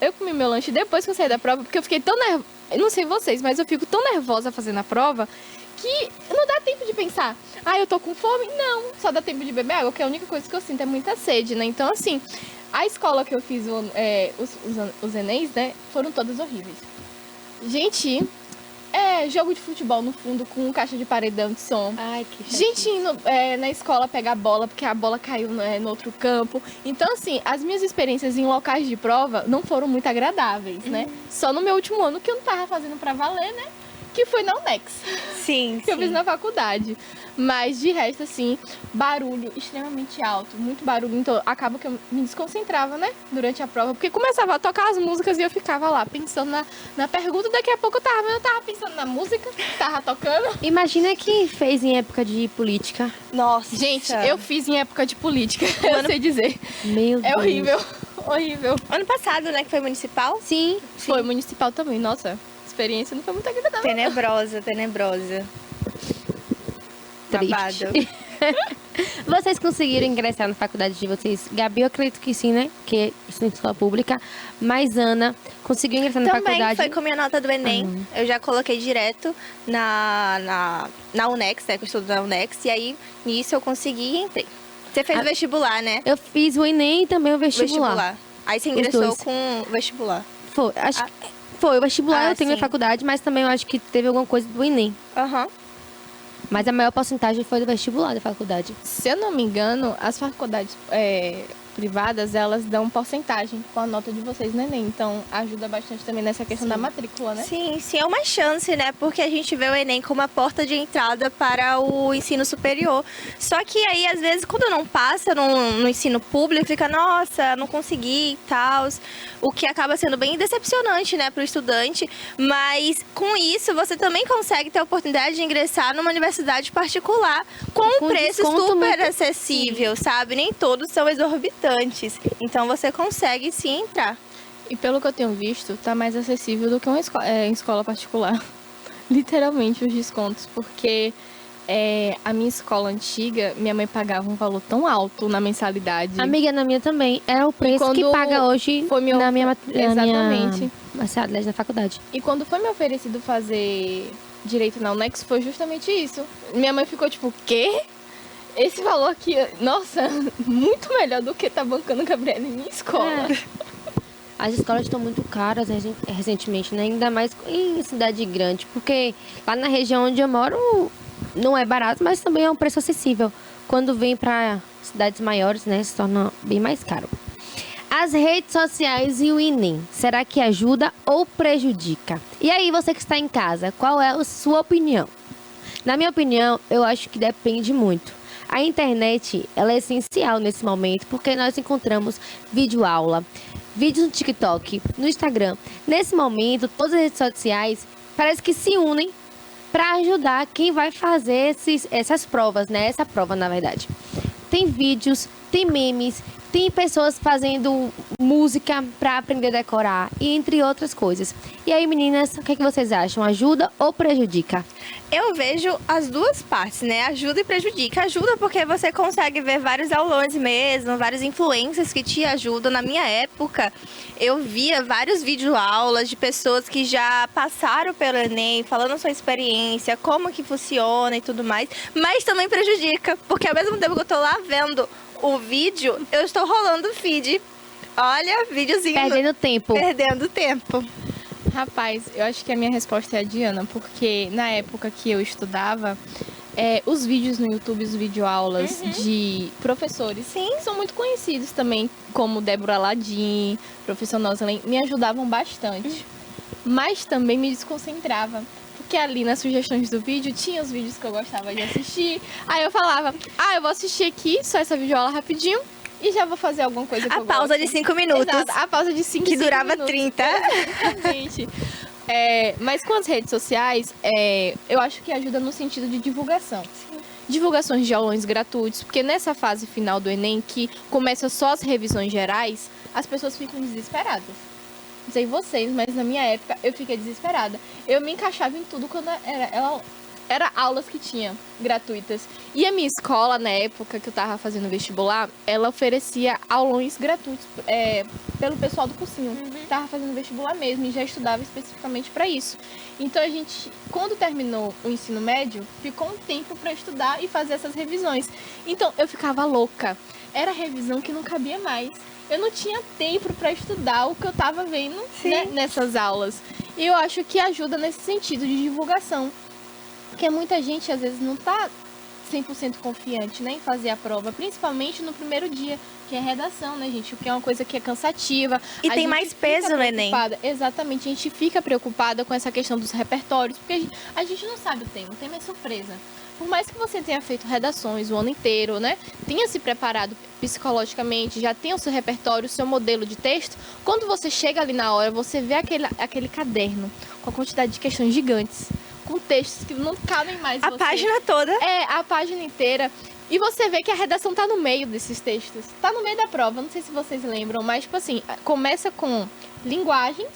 F: eu comi meu lanche depois que eu saí da prova, porque eu fiquei tão nervosa. Não sei vocês, mas eu fico tão nervosa fazendo a prova que não dá tempo de pensar. Ah, eu tô com fome? Não. Só dá tempo de beber água, que a única coisa que eu sinto é muita sede, né? Então, assim, a escola que eu fiz os Enems, né, foram todas horríveis. Gente, jogo de futebol no fundo com caixa de paredão de som.
D: Ai, que chato.
F: Gente indo na escola pegar bola, porque a bola caiu no outro campo. Então, assim, as minhas experiências em locais de prova não foram muito agradáveis, né? Só no meu último ano que eu não tava fazendo pra valer, né? Que foi na UNEX,
E: Sim,
F: que eu fiz na faculdade. Mas, de resto, assim, barulho extremamente alto, muito barulho. Então, acaba que eu me desconcentrava, né? Durante a prova. Porque começava a tocar as músicas e eu ficava lá, pensando na pergunta. Daqui a pouco eu tava pensando na música, tava tocando.
D: Imagina quem fez em época de política.
E: Nossa.
F: Gente, eu fiz em época de política,
E: Ano-
F: eu sei dizer.
D: Meu Deus.
F: É horrível, horrível.
E: Ano passado, né, que foi municipal?
D: Sim.
F: Foi municipal também, nossa. A experiência não foi muito agradável.
E: Tenebrosa.
D: Triste.
E: Babado.
D: Vocês conseguiram ingressar na faculdade de vocês? Gabi, eu acredito que sim, né? Porque isso é escola pública. Mas Ana conseguiu ingressar na
E: Também
D: faculdade.
E: foi com minha nota do Enem. Eu já coloquei direto na UNEX, né? Que eu estudo na UNEX. E aí, nisso, eu consegui e entrei. Você fez vestibular, né?
D: Eu fiz o Enem e também o vestibular.
E: Aí você
D: Os
E: ingressou
D: dois.
E: com o vestibular.
D: Foi, acho que foi. O vestibular eu tenho
E: sim.
D: na faculdade, mas também eu acho que teve alguma coisa do Enem.
E: Aham.
D: Mas a maior porcentagem foi do vestibular da faculdade.
F: Se eu não me engano, as faculdades privadas, elas dão porcentagem com a nota de vocês no Enem. Então, ajuda bastante também nessa questão da matrícula, né?
E: Sim, é uma chance, né? Porque a gente vê o Enem como a porta de entrada para o ensino superior. Só que aí, às vezes, quando não passa no ensino público, fica, nossa, não consegui e tal. O que acaba sendo bem decepcionante, né, para o estudante. Mas, com isso, você também consegue ter a oportunidade de ingressar numa universidade particular com um preço
D: desconto
E: super
D: muito-
E: acessível, sabe? Nem todos são exorbitantes. Então, você consegue sim entrar.
F: E pelo que eu tenho visto, tá mais acessível do que uma em escola particular. Literalmente, os descontos. Porque a minha escola antiga, minha mãe pagava um valor tão alto na mensalidade.
D: Amiga, na minha também. É o preço que
F: quando
D: paga hoje
F: foi meu-
D: na minha
F: Exatamente.
D: mensalidade na faculdade.
F: E quando foi me oferecido fazer direito na UNEX, foi justamente isso. Minha mãe ficou tipo, quê? Esse valor aqui, nossa, muito melhor do que tá bancando Gabriela em minha escola.
D: as escolas estão muito caras recentemente, né? Ainda mais em cidade grande, porque lá na região onde eu moro não é barato, mas também é um preço acessível. Quando vem para cidades maiores, né, se torna bem mais caro. As redes sociais e o Enem, será que ajuda ou prejudica? E aí, você que está em casa, qual é a sua opinião? Na minha opinião, eu acho que depende muito. A internet, ela é essencial nesse momento, porque nós encontramos videoaula, vídeos no TikTok, no Instagram. Nesse momento, todas as redes sociais parece que se unem para ajudar quem vai fazer essas provas, né? Essa prova, na verdade. Tem vídeos, tem memes, tem pessoas fazendo música para aprender a decorar, e entre outras coisas. E aí, meninas, o que vocês acham? Ajuda ou prejudica?
E: Eu vejo as duas partes, né? Ajuda e prejudica. Ajuda porque você consegue ver vários aulões mesmo, vários influencers que te ajudam. Na minha época, eu via vários videoaulas de pessoas que já passaram pelo Enem, falando sua experiência, como que funciona e tudo mais. Mas também prejudica, porque ao mesmo tempo que eu tô lá vendo o vídeo, eu estou rolando o feed. Olha, videozinho.
D: Perdendo tempo.
E: Perdendo tempo.
F: Rapaz, eu acho que a minha resposta é a Diana, porque na época que eu estudava, os vídeos no YouTube, os videoaulas de professores, são muito conhecidos também, como Débora Ladim, professor Noslen, me ajudavam bastante. Mas também me desconcentrava. Porque ali nas sugestões do vídeo, tinha os vídeos que eu gostava de assistir. Aí eu falava, eu vou assistir aqui, só essa videoaula rapidinho, e já vou fazer alguma coisa que eu gosto.
E: A pausa de 5 minutos.
F: Exato, a pausa de 5
E: que durava
F: minutos.
E: 30.
F: Exatamente. Mas com as redes sociais, eu acho que ajuda no sentido de divulgação. Divulgações de aulões gratuitos, porque nessa fase final do Enem, que começa só as revisões gerais, as pessoas ficam desesperadas. Não sei vocês, mas na minha época eu fiquei desesperada. Eu me encaixava em tudo quando era aulas que tinha gratuitas. E a minha escola, na época que eu tava fazendo vestibular, ela oferecia aulões gratuitos pelo pessoal do cursinho. Tava fazendo vestibular mesmo e já estudava especificamente para isso. Então a gente, quando terminou o ensino médio, ficou um tempo para estudar e fazer essas revisões. Então eu ficava louca. Era revisão que não cabia mais. Eu não tinha tempo para estudar o que eu tava vendo, né, nessas aulas. E eu acho que ajuda nesse sentido de divulgação. Porque muita gente, às vezes, não tá 100% confiante, né, em fazer a prova. Principalmente no primeiro dia, que é redação, né, gente? O que é uma coisa que é cansativa.
E: E tem mais peso no Enem.
F: Exatamente. A gente fica preocupada com essa questão dos repertórios. Porque a gente não sabe o tema é surpresa. Por mais que você tenha feito redações o ano inteiro, né? Tenha se preparado psicologicamente, já tenha o seu repertório, o seu modelo de texto, quando você chega ali na hora, você vê aquele caderno com a quantidade de questões gigantes, com textos que não cabem mais.
E: A página toda.
F: A página inteira. E você vê que a redação tá no meio desses textos. Tá no meio da prova, não sei se vocês lembram, mas tipo assim, começa com linguagens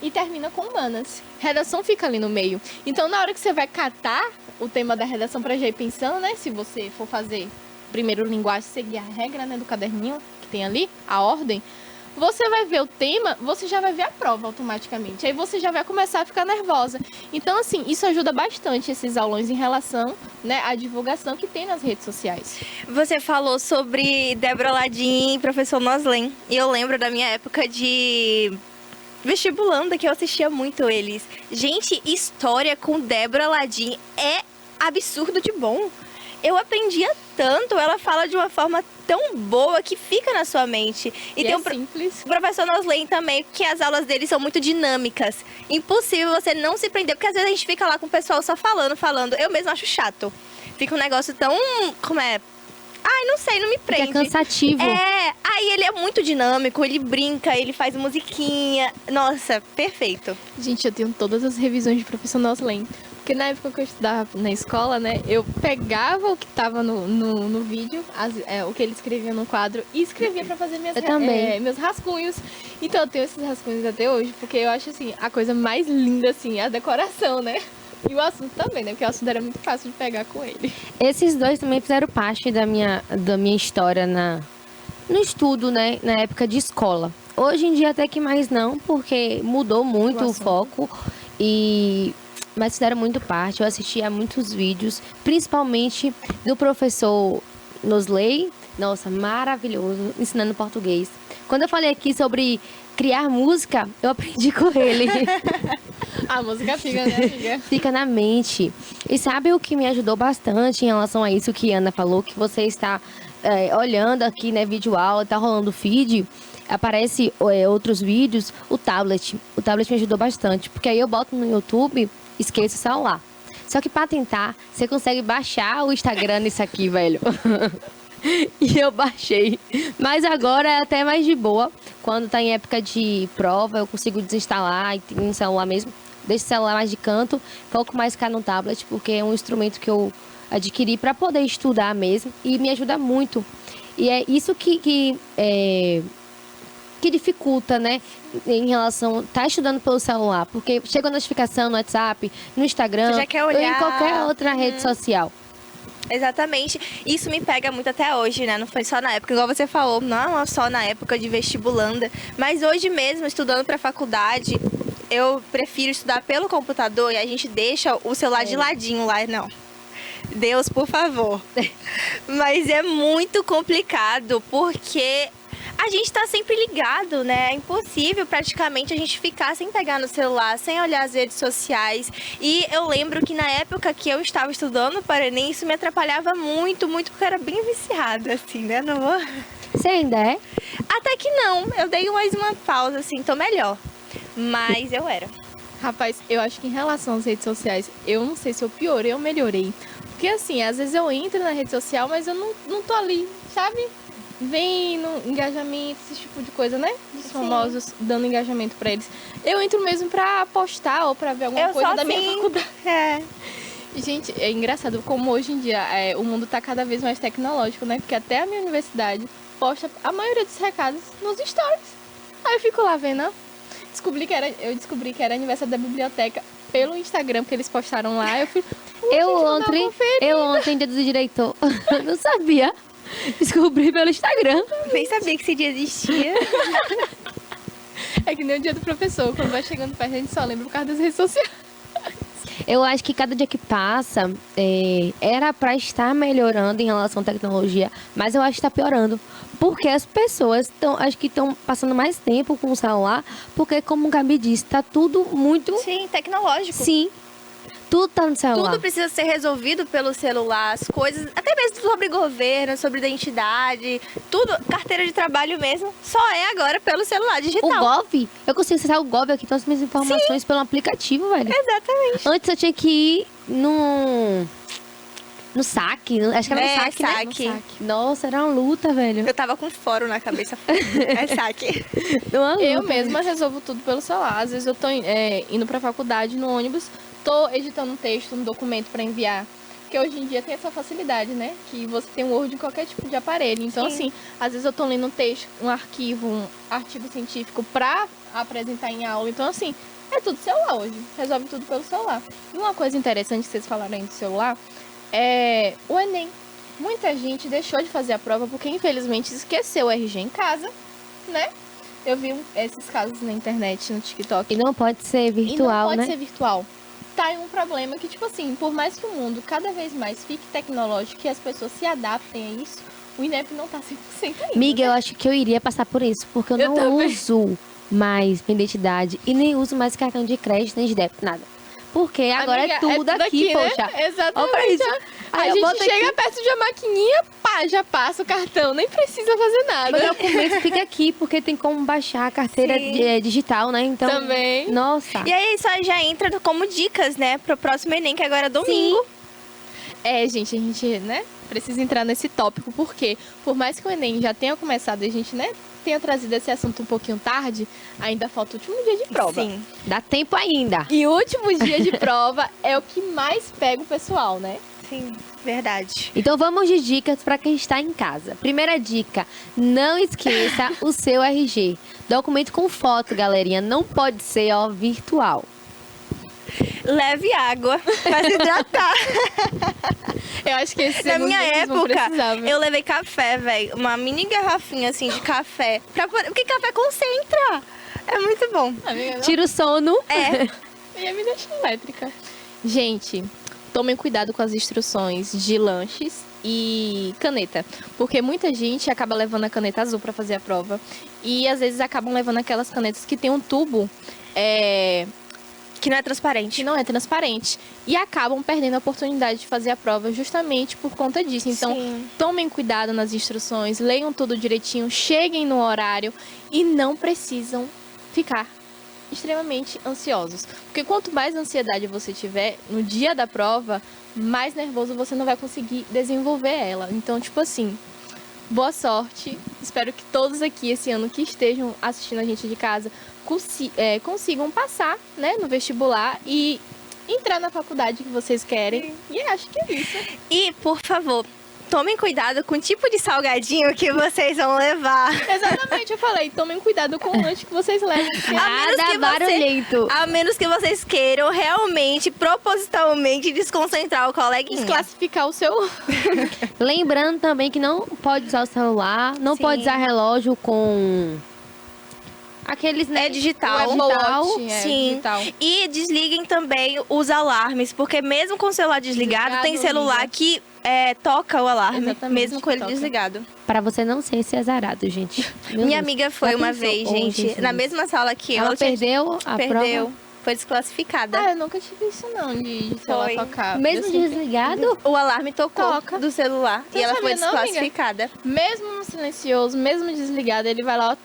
F: e termina com humanas. Redação fica ali no meio. Então, na hora que você vai catar o tema da redação para já ir pensando, né? Se você for fazer primeiro linguagem, seguir a regra, né, do caderninho que tem ali, a ordem, você vai ver o tema, você já vai ver a prova automaticamente. Aí você já vai começar a ficar nervosa. Então, assim, isso ajuda bastante esses aulões em relação, né, à divulgação que tem nas redes sociais.
E: Você falou sobre Débora Ladim e professor Noslen. E eu lembro da minha época de vestibulanda, que eu assistia muito eles. Gente, história com Débora Ladim é absurdo de bom. Eu aprendia tanto, ela fala de uma forma tão boa que fica na sua mente. E tem
F: simples.
E: O professor Noslen também, que as aulas dele são muito dinâmicas. Impossível você não se prender, porque às vezes a gente fica lá com o pessoal só falando. Eu mesmo acho chato. Fica um negócio tão... não sei, não me prende.
D: Fica cansativo.
E: Aí ele é muito dinâmico, ele brinca, ele faz musiquinha. Nossa, perfeito.
F: Gente, eu tenho todas as revisões de professor Noslen. Porque na época que eu estudava na escola, né, eu pegava o que estava no vídeo, o que ele escrevia no quadro, e escrevia para fazer meus rascunhos. Então eu tenho esses rascunhos até hoje, porque eu acho, assim, a coisa mais linda, assim, a decoração, né? E o assunto também, né? Porque o assunto era muito fácil de pegar com ele.
D: Esses dois também fizeram parte da minha história no estudo, né? Na época de escola. Hoje em dia até que mais não, porque mudou muito o foco. Mas fizeram muito parte. Eu assisti a muitos vídeos, principalmente do professor Noslen. Nossa, maravilhoso, ensinando português. Quando eu falei aqui sobre criar música, eu aprendi com ele.
F: A música fica, né, amiga?
D: Fica na mente. E sabe o que me ajudou bastante em relação a isso que a Ana falou, que você está olhando aqui, né, vídeo aula, tá rolando feed, aparece outros vídeos, o tablet. O tablet me ajudou bastante, porque aí eu boto no YouTube, esqueço o celular. Só que pra tentar, você consegue baixar o Instagram nisso aqui, velho. E eu baixei. Mas agora é até mais de boa. Quando tá em época de prova, eu consigo desinstalar e tem um celular mesmo. Deixo o celular mais de canto, foco mais ficar no tablet, porque é um instrumento que eu adquiri para poder estudar mesmo e me ajuda muito. E é isso que dificulta, né, em relação tá estudando pelo celular, porque chega a notificação no WhatsApp, no Instagram,
E: Você já quer
D: ou em
E: olhar.
D: qualquer outra rede social.
E: Exatamente. Isso me pega muito até hoje, né? Não foi só na época, igual você falou, não é só na época de vestibulanda, mas hoje mesmo, estudando para faculdade, eu prefiro estudar pelo computador e a gente deixa o celular de ladinho lá, não. Deus, por favor. Mas é muito complicado, porque a gente tá sempre ligado, né? É impossível praticamente a gente ficar sem pegar no celular, sem olhar as redes sociais. E eu lembro que na época que eu estava estudando para o Enem, isso me atrapalhava muito, muito, porque eu era bem viciada, assim, né? Não vou...
D: Você ainda é?
E: Até que não, eu dei mais uma pausa, assim, tô melhor. Mas eu era.
F: Rapaz, eu acho que em relação às redes sociais, eu não sei se eu piorei ou melhorei. Porque assim, às vezes eu entro na rede social, mas eu não tô ali, sabe? Vem no engajamento, esse tipo de coisa, né? Os famosos dando engajamento pra eles. Eu entro mesmo pra postar ou pra ver alguma coisa da minha faculdade.
E: É.
F: Gente, é engraçado como hoje em dia o mundo tá cada vez mais tecnológico, né? Porque até a minha universidade posta a maioria dos recados nos stories. Aí eu fico lá vendo, ó. Eu descobri que era aniversário da biblioteca pelo Instagram, porque eles postaram lá. Eu fui.
D: Eu ontem, dia do diretor, não sabia. Descobri pelo Instagram.
E: Nem sabia que esse dia existia.
F: É que nem o dia do professor, quando vai chegando perto, a gente só lembra por causa das redes sociais.
D: Eu acho que cada dia que passa era pra estar melhorando em relação à tecnologia, mas eu acho que tá piorando. Porque as pessoas acho que estão passando mais tempo com o celular, porque, como o Gabi disse, tá tudo muito...
E: Sim, tecnológico.
D: Sim. Tudo tá no celular.
E: Tudo precisa ser resolvido pelo celular, as coisas, até mesmo sobre governo, sobre identidade, tudo, carteira de trabalho mesmo, só é agora pelo celular digital.
D: O Gov, eu consigo acessar o Gov aqui, todas as minhas informações pelo aplicativo, velho.
E: Exatamente.
D: Antes eu tinha que ir no saque, acho que era no saque, né?
E: saque.
D: No saque. Nossa, era uma luta, velho.
E: Eu tava com fórum na cabeça. É saque.
D: Uma luta.
F: Eu mesma resolvo tudo pelo celular. Às vezes eu tô indo pra faculdade no ônibus, tô editando um texto, um documento pra enviar. Porque hoje em dia tem essa facilidade, né? Que você tem um Word em qualquer tipo de aparelho. Então,
E: Sim.
F: assim, às vezes eu tô lendo um texto, um arquivo, um artigo científico pra apresentar em aula. Então, assim, é tudo celular hoje. Resolve tudo pelo celular. E uma coisa interessante que vocês falaram aí do celular é o Enem. Muita gente deixou de fazer a prova porque, infelizmente, esqueceu o RG em casa, né? Eu vi esses casos na internet, no TikTok.
D: E não pode ser virtual,
F: e não pode
D: né?
F: ser virtual. Tá aí um problema que, tipo assim, por mais que o mundo cada vez mais fique tecnológico e as pessoas se adaptem a isso, o INEP não tá 100% ainda.
D: Amiga, eu
F: né?
D: acho que eu iria passar por isso, porque eu
F: Eu
D: não
F: também.
D: uso mais minha identidade e nem uso mais cartão de crédito, nem de débito, nada. Porque agora
F: Amiga,
D: é tudo aqui,
F: né?
D: poxa.
F: Exatamente.
D: Olha pra isso.
F: A
D: Aí eu
F: gente
D: boto
F: chega
D: aqui.
F: perto de uma maquininha, pá, já passa o cartão, nem precisa fazer nada.
D: Meu documento fica aqui, porque tem como baixar a carteira
E: Sim.
D: digital, né? Então,
F: Também.
D: nossa.
E: E aí, isso aí já entra como dicas, né? Pro próximo Enem, que agora é domingo.
F: Gente, a gente, né, precisa entrar nesse tópico, porque por mais que o Enem já tenha começado e a gente, né, tenha trazido esse assunto um pouquinho tarde, ainda falta o último dia de prova.
E: Sim.
D: Dá tempo ainda.
F: E o último dia de prova é o que mais pega o pessoal, né?
E: Sim, verdade.
D: Então vamos de dicas para quem está em casa. Primeira dica, não esqueça o seu RG. Documento com foto, galerinha, não pode ser virtual.
E: Leve água pra se hidratar.
F: Eu acho que esse
E: Na minha época,
F: eu...
E: eu levei café, velho. Uma mini garrafinha, assim, de café. Porque café concentra. É muito bom.
D: Tira o sono.
E: É.
F: Ia me deixar elétrica. Gente, tomem cuidado com as instruções de lanches e caneta. Porque muita gente acaba levando a caneta azul para fazer a prova. E às vezes acabam levando aquelas canetas que tem um tubo
E: Que não é transparente.
F: que não é transparente. E acabam perdendo a oportunidade de fazer a prova justamente por conta disso. Então,
E: Sim.
F: tomem cuidado nas instruções, leiam tudo direitinho, cheguem no horário e não precisam ficar extremamente ansiosos. Porque quanto mais ansiedade você tiver no dia da prova, mais nervoso você não vai conseguir desenvolver ela. Então, tipo assim, boa sorte. Espero que todos aqui esse ano que estejam assistindo a gente de casa consigam passar, né, no vestibular e entrar na faculdade que vocês querem. E acho que é isso.
E: E, por favor, tomem cuidado com o tipo de salgadinho que vocês vão levar.
F: Exatamente, eu falei, tomem cuidado com o lanche que vocês levam. Porque
E: A menos
D: Nada
E: que
D: barulhento.
E: A menos que vocês queiram realmente, propositalmente, desconcentrar o coleguinha.
F: desclassificar o seu...
D: Lembrando também que não pode usar o celular, não
E: Sim.
D: pode usar relógio com aqueles, né?
E: É digital. Sim.
F: digital.
E: E desliguem também os alarmes, porque mesmo com o celular desligado,
F: Desligado,
E: tem celular
F: liga.
E: que toca o alarme,
F: Exatamente,
E: mesmo com ele
F: toca.
E: desligado.
D: Pra você não ser esse azarado, gente. Meu
E: Minha
D: Deus.
E: amiga foi
D: Já
E: uma
D: pensou?
E: vez,
D: Oh,
E: gente,
D: Jesus.
E: na mesma sala que eu.
D: Ela perdeu a
E: perdeu.
D: prova?
E: Foi desclassificada.
F: Ah, eu nunca tive isso não, de celular
E: Foi.
F: tocar.
D: Mesmo
F: Eu sempre-
D: desligado?
E: O alarme tocou
F: Toca.
E: do celular
F: Você
E: e ela foi
F: sabia não, amiga?
E: desclassificada.
F: Mesmo no silencioso, mesmo desligado, ele vai lá, ó.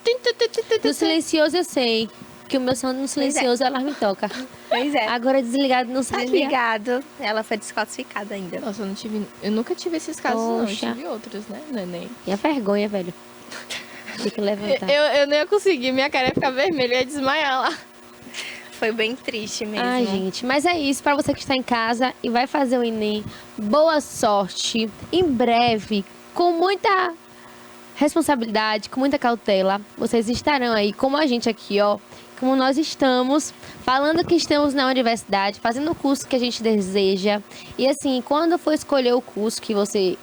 D: No silencioso eu sei. Que o meu som no silencioso, o alarme toca.
E: Pois é.
D: Agora desligado não sabia.
E: Desligado, ela foi desclassificada ainda.
F: Nossa, eu nunca tive esses casos, não. Eu
D: Poxa.
F: tive outros, né, neném?
D: E a vergonha, velho. Tem que levantar.
F: Eu não ia conseguir, minha cara ia ficar vermelha, eu ia desmaiar lá.
E: Foi bem triste mesmo.
D: Ai, gente, mas é isso. Pra você que está em casa e vai fazer o Enem, boa sorte. Em breve, com muita responsabilidade, com muita cautela, vocês estarão aí, como a gente aqui, ó. Como nós estamos, falando que estamos na universidade, fazendo o curso que a gente deseja. E assim, quando for escolher o curso que você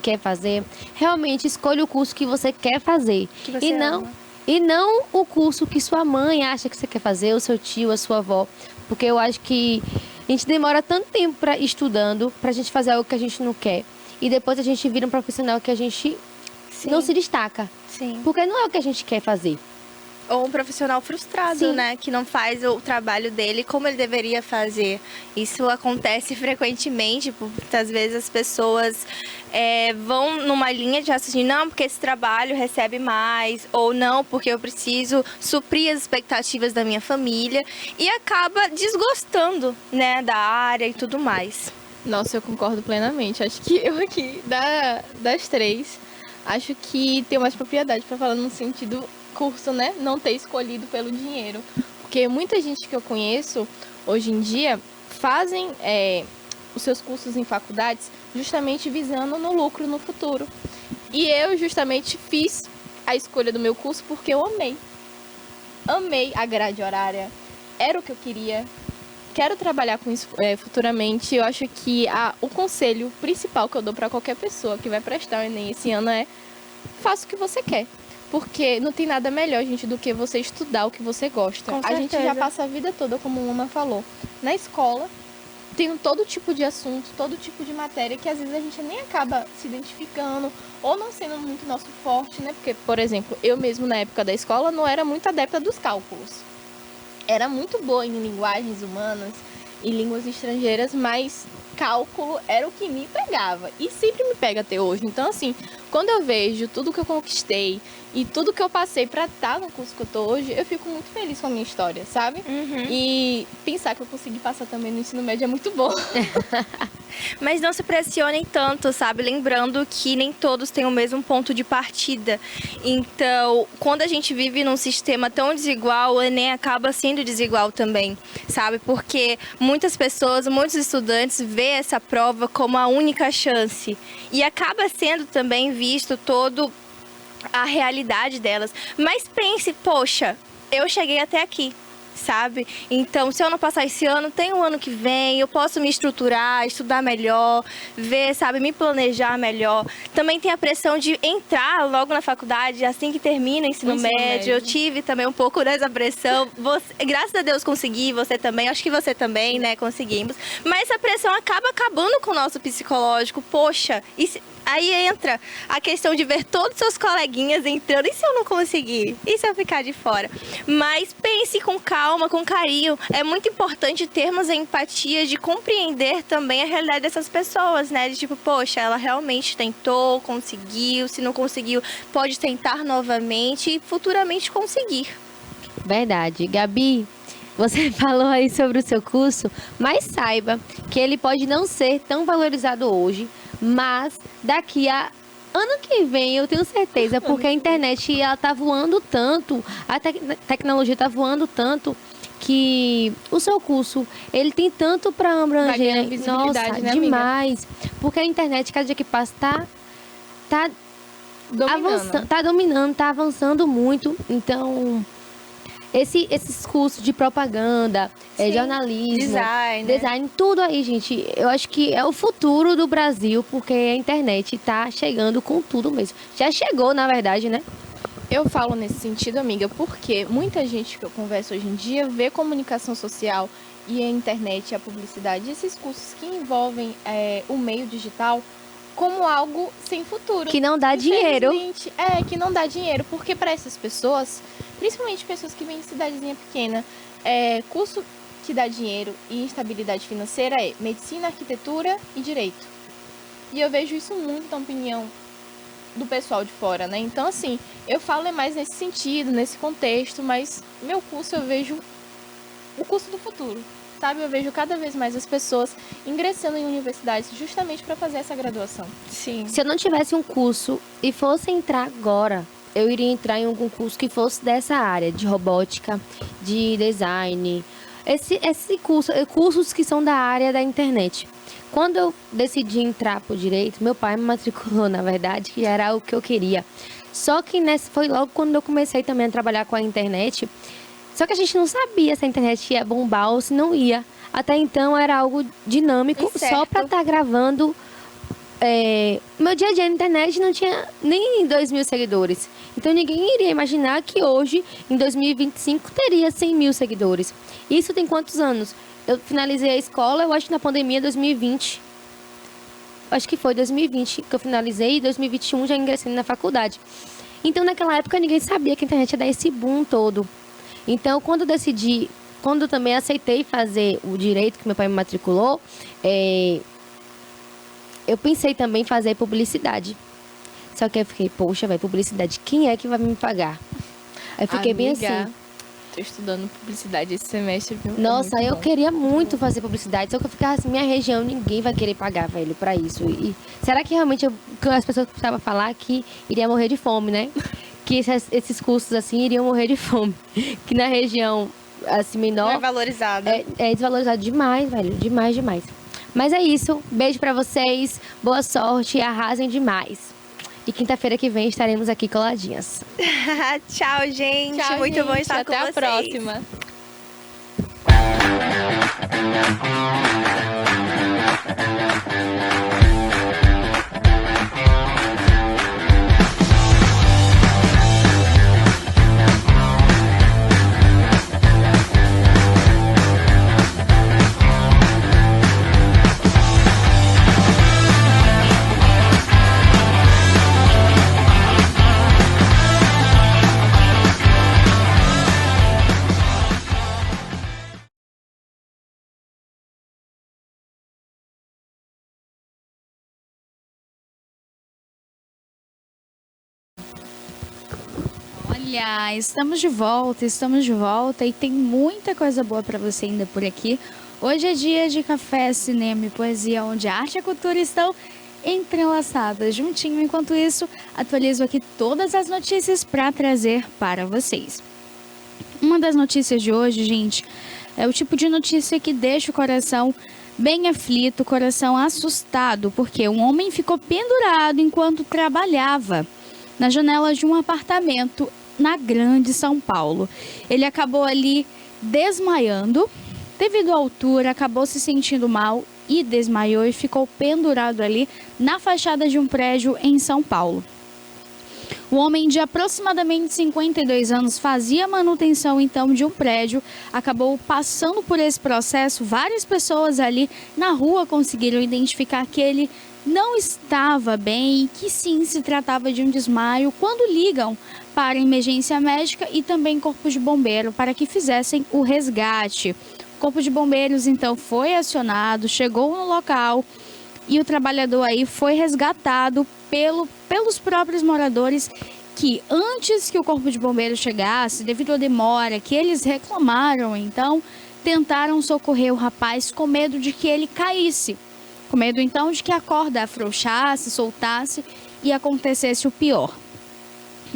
D: quer fazer, realmente escolha o curso que você quer fazer.
E: Que você ama.
D: E não o curso que sua mãe acha que você quer fazer, o seu tio, a sua avó. Porque eu acho que a gente demora tanto tempo estudando pra gente fazer algo que a gente não quer. E depois a gente vira um profissional que a gente
E: Sim.
D: não se destaca.
E: Sim.
D: Porque não é o que a gente quer fazer.
E: Ou um profissional frustrado,
D: Sim.
E: né? Que não faz o trabalho dele como ele deveria fazer. Isso acontece frequentemente, porque muitas vezes as pessoas vão numa linha de raciocínio, não, porque esse trabalho recebe mais, ou não, porque eu preciso suprir as expectativas da minha família, e acaba desgostando, né, da área e tudo mais.
F: Nossa, eu concordo plenamente. Acho que eu aqui, das três, acho que tenho mais propriedade para falar no sentido curso, né? Não ter escolhido pelo dinheiro. Porque muita gente que eu conheço, hoje em dia, fazem os seus cursos em faculdades justamente visando no lucro no futuro. E eu justamente fiz a escolha do meu curso porque eu amei. Amei a grade horária. Era o que eu queria. Quero trabalhar com isso futuramente. Eu acho que o conselho principal que eu dou para qualquer pessoa que vai prestar o Enem esse ano é: faça o que você quer. Porque não tem nada melhor, gente, do que você estudar o que você gosta.
E: Com
F: A gente já
E: certeza.
F: passa a vida toda, como a Uma falou, na escola, tem todo tipo de assunto, todo tipo de matéria que às vezes a gente nem acaba se identificando ou não sendo muito nosso forte, né? Porque, por exemplo, eu mesmo na época da escola não era muito adepta dos cálculos. Era muito boa em linguagens humanas e línguas estrangeiras, mas cálculo era o que me pegava e sempre me pega até hoje. Então, assim, quando eu vejo tudo que eu conquistei e tudo que eu passei pra estar no curso que eu tô hoje, eu fico muito feliz com a minha história, sabe? E pensar que eu consegui passar também no ensino médio é muito bom.
E: Mas não se pressionem tanto, sabe? Lembrando que nem todos têm o mesmo ponto de partida. Então, quando a gente vive num sistema tão desigual, o Enem acaba sendo desigual também, sabe? Porque muitas pessoas, muitos estudantes vê essa prova como a única chance. E acaba sendo também visto todo a realidade delas. Mas pense, poxa, eu cheguei até aqui, sabe? Então, se eu não passar esse ano, tem um ano que vem, eu posso me estruturar, estudar melhor, ver, sabe, me planejar melhor. Também tem a pressão de entrar logo na faculdade, assim que termina o ensino médio. Eu tive também um pouco dessa pressão. Graças a Deus consegui, você também, acho que você também, né, conseguimos. Mas essa pressão acaba acabando com o nosso psicológico. Poxa, Aí entra a questão de ver todos os seus coleguinhas entrando. E se eu não conseguir? E se eu ficar de fora? Mas pense com calma, com carinho. É muito importante termos a empatia de compreender também a realidade dessas pessoas, né? De tipo, poxa, ela realmente tentou, conseguiu. Se não conseguiu, pode tentar novamente e futuramente conseguir.
D: Verdade. Gabi, você falou aí sobre o seu curso, mas saiba que ele pode não ser tão valorizado hoje, mas daqui a ano que vem eu tenho certeza, porque a internet ela tá voando tanto, a tecnologia tá voando tanto, que o seu curso, ele tem tanto para
F: Vai
D: abranger.
F: ganhando visibilidade,
D: Nossa,
F: né, amiga?
D: demais. Porque a internet, cada dia que passa, tá
F: Dominando.
D: tá dominando, tá avançando muito. Então, esses cursos de propaganda,
E: Sim,
D: jornalismo,
E: design, né?
D: design, tudo aí, gente. Eu acho que é o futuro do Brasil, porque a internet tá chegando com tudo mesmo. Já chegou, na verdade, né?
F: Eu falo nesse sentido, amiga, porque muita gente que eu converso hoje em dia vê comunicação social e a internet, a publicidade, esses cursos que envolvem o meio digital como algo sem futuro.
D: Que não dá dinheiro.
F: Infelizmente, que não dá dinheiro, porque para essas pessoas, principalmente pessoas que vêm de cidadezinha pequena, curso que dá dinheiro e estabilidade financeira é medicina, arquitetura e direito. E eu vejo isso muito na opinião do pessoal de fora, né? Então, assim, eu falo mais nesse sentido, nesse contexto, mas meu curso eu vejo o curso do futuro, sabe? Eu vejo cada vez mais as pessoas ingressando em universidades justamente para fazer essa graduação.
E: Sim.
D: Se eu não tivesse um curso e fosse entrar agora, eu iria entrar em algum curso que fosse dessa área, de robótica, de design. Esse curso, cursos que são da área da internet. Quando eu decidi entrar pro direito, meu pai me matriculou, na verdade, que era o que eu queria. Só que foi logo quando eu comecei também a trabalhar com a internet. Só que a gente não sabia se a internet ia bombar ou se não ia. Até então era algo dinâmico,
E: Incerto.
D: só para estar gravando. Meu dia a dia na internet não tinha nem 2.000 seguidores. Então ninguém iria imaginar que hoje, em 2025, teria 100 mil seguidores. Isso tem quantos anos? Eu finalizei a escola, eu acho que na pandemia 2020. Acho que foi 2020 que eu finalizei e 2021 já ingressei na faculdade. Então naquela época ninguém sabia que a internet ia dar esse boom todo. Então quando eu também aceitei fazer o direito que meu pai me matriculou, eu pensei também em fazer publicidade. Só que eu fiquei, poxa, publicidade, quem é que vai me pagar? Aí eu fiquei bem
F: Amiga,
D: assim.
F: tô estudando publicidade esse semestre, viu? É
D: Nossa,
F: muito
D: eu
F: bom.
D: queria muito fazer publicidade, só que eu ficava assim, minha região, ninguém vai querer pagar, velho, pra isso. E será que realmente as pessoas precisavam falar que iria morrer de fome, né? Que esses cursos, assim, iriam morrer de fome. Que na região, assim,
E: Não é
D: menor,
E: valorizado.
D: é desvalorizado demais, velho, demais, demais. Mas é isso, beijo pra vocês, boa sorte, arrasem demais. E quinta-feira que vem estaremos aqui coladinhas.
E: Tchau, gente.
F: Tchau,
E: Muito bom
F: gente.
E: estar
F: Até
E: com
F: a
E: vocês.
F: próxima.
A: Olha, estamos de volta e tem muita coisa boa para você ainda por aqui. Hoje é dia de café, cinema e poesia, onde a arte e a cultura estão entrelaçadas juntinho. Enquanto isso, atualizo aqui todas as notícias para trazer para vocês. Uma das notícias de hoje, gente, é o tipo de notícia que deixa o coração bem aflito, o coração assustado, porque um homem ficou pendurado enquanto trabalhava na janela de um apartamento na Grande São Paulo. Ele acabou ali desmaiando, devido à altura, acabou se sentindo mal e desmaiou e ficou pendurado ali na fachada de um prédio em São Paulo. O homem de aproximadamente 52 anos fazia manutenção então de um prédio, acabou passando por esse processo. Várias pessoas ali na rua conseguiram identificar que ele não estava bem e que sim se tratava de um desmaio quando ligam para a emergência médica e também corpo de bombeiro para que fizessem o resgate. O corpo de bombeiros então foi acionado, chegou no local e o trabalhador aí foi resgatado pelos próprios moradores que antes que o corpo de bombeiros chegasse, devido à demora que eles reclamaram, então tentaram socorrer o rapaz com medo de que ele caísse. Com medo, então, de que a corda afrouxasse, soltasse e acontecesse o pior.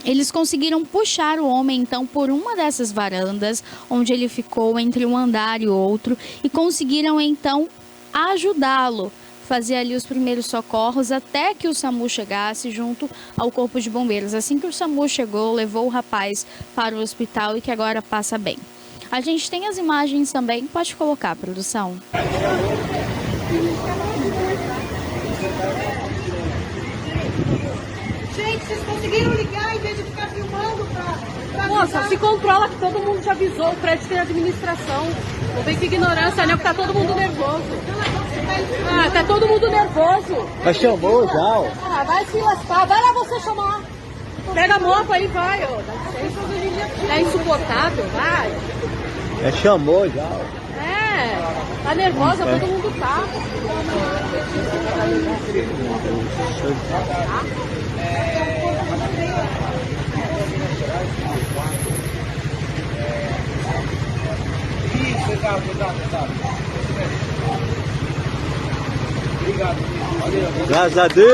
A: Eles conseguiram puxar o homem, então, por uma dessas varandas, onde ele ficou entre um andar e outro, e conseguiram, então, ajudá-lo, fazer ali os primeiros socorros, até que o SAMU chegasse junto ao corpo de bombeiros. Assim que o SAMU chegou, levou o rapaz para o hospital e que agora passa bem. A gente tem as imagens também, pode colocar, produção.
G: Gente, vocês conseguiram ligar em vez de ficar filmando pra
H: Moça,
G: avisar?
H: se controla que todo mundo já avisou, o prédio tem administração. Não vem com ignorância, né? Porque tá todo mundo nervoso. Ah, tá todo mundo nervoso.
I: Mas chamou já, ó.
H: Ah, vai se lascar, vai lá você chamar. Pega a moto aí, vai, ó. É insuportável, vai.
I: Chamou já, ó.
H: Tá nervosa, todo mundo tá.
I: Graças a Deus!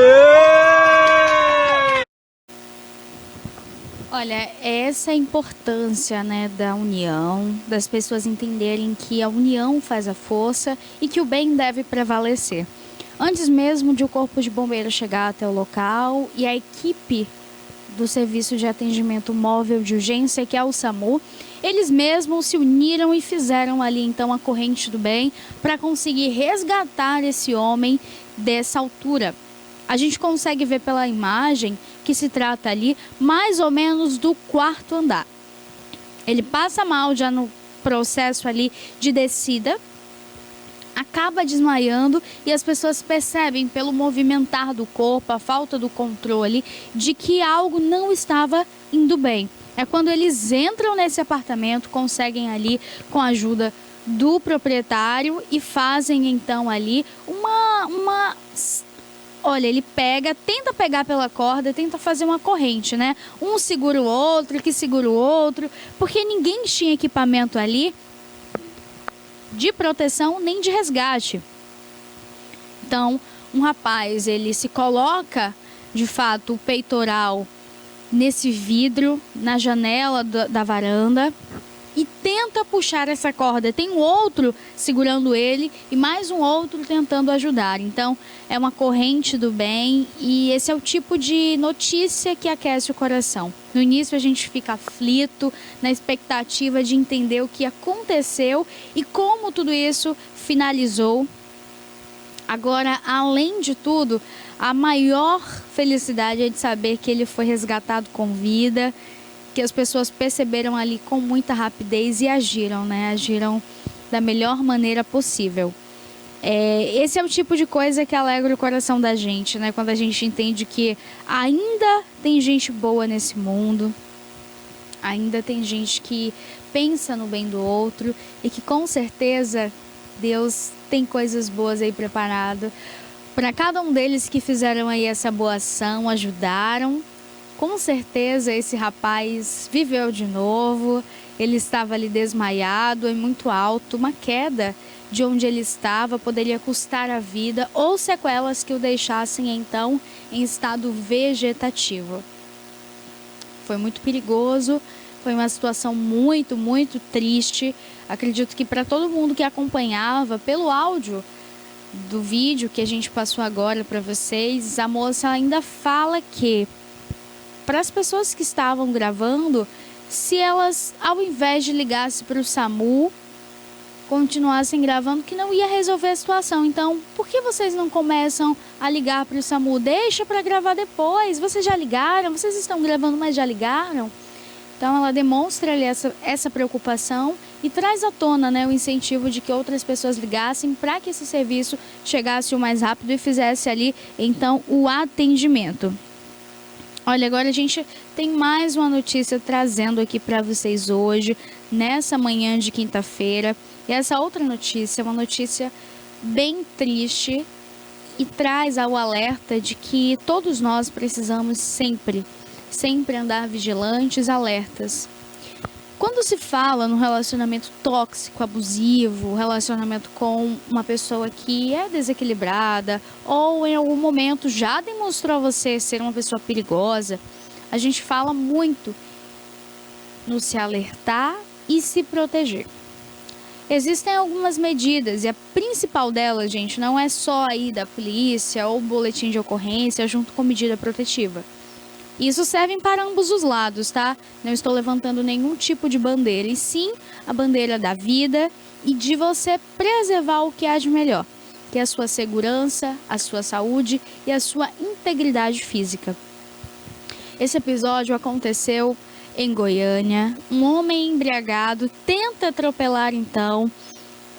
A: Olha, essa é a importância, né, da união, das pessoas entenderem que a união faz a força e que o bem deve prevalecer. Antes mesmo de o corpo de bombeiro chegar até o local e a equipe do Serviço de Atendimento Móvel de Urgência, que é o SAMU, eles mesmos se uniram e fizeram ali então a corrente do bem para conseguir resgatar esse homem dessa altura. A gente consegue ver pela imagem que se trata ali mais ou menos do 4º andar. Ele passa mal já no processo ali de descida, acaba desmaiando e as pessoas percebem pelo movimentar do corpo, a falta do controle, de que algo não estava indo bem. É quando eles entram nesse apartamento, conseguem ali com a ajuda do proprietário e fazem então ali uma... Olha, ele tenta pegar pela corda, tenta fazer uma corrente, né? Um segura o outro, que segura o outro, porque ninguém tinha equipamento ali de proteção nem de resgate. Então, um rapaz, ele se coloca, de fato, o peitoral nesse vidro, na janela da varanda, e tenta puxar essa corda. Tem um outro segurando ele e mais um outro tentando ajudar. Então, é uma corrente do bem e esse é o tipo de notícia que aquece o coração. No início a gente fica aflito, na expectativa de entender o que aconteceu e como tudo isso finalizou. Agora, além de tudo, a maior felicidade é de saber que ele foi resgatado com vida, que as pessoas perceberam ali com muita rapidez e agiram, né? Agiram da melhor maneira possível. Esse é o tipo de coisa que alegra o coração da gente, né? Quando a gente entende que ainda tem gente boa nesse mundo, ainda tem gente que pensa no bem do outro e que com certeza Deus tem coisas boas aí preparado para cada um deles que fizeram aí essa boa ação, ajudaram. Com certeza esse rapaz viveu de novo, ele estava ali desmaiado, muito alto, uma queda de onde ele estava poderia custar a vida ou sequelas que o deixassem então em estado vegetativo. Foi muito perigoso, foi uma situação muito, muito triste. Acredito que para todo mundo que acompanhava pelo áudio do vídeo que a gente passou agora para vocês, a moça ainda fala que para as pessoas que estavam gravando, se elas, ao invés de ligassem para o SAMU, continuassem gravando, que não ia resolver a situação. Então, por que vocês não começam a ligar para o SAMU? Deixa para gravar depois. Vocês já ligaram? Vocês estão gravando, mas já ligaram? Então ela demonstra ali essa preocupação e traz à tona, né, o incentivo de que outras pessoas ligassem para que esse serviço chegasse o mais rápido e fizesse ali então o atendimento. Olha, agora a gente tem mais uma notícia trazendo aqui para vocês hoje, nessa manhã de quinta-feira. E essa outra notícia é uma notícia bem triste e traz ao alerta de que todos nós precisamos sempre andar vigilantes, alertas. Quando se fala no relacionamento tóxico, abusivo, relacionamento com uma pessoa que é desequilibrada ou em algum momento já demonstrou a você ser uma pessoa perigosa, a gente fala muito no se alertar e se proteger. Existem algumas medidas e a principal delas, gente, não é só aí da polícia ou boletim de ocorrência junto com medida protetiva. Isso serve para ambos os lados, tá? Não estou levantando nenhum tipo de bandeira, e sim a bandeira da vida e de você preservar o que há de melhor, que é a sua segurança, a sua saúde e a sua integridade física. Esse episódio aconteceu em Goiânia. Um homem embriagado tenta atropelar, então,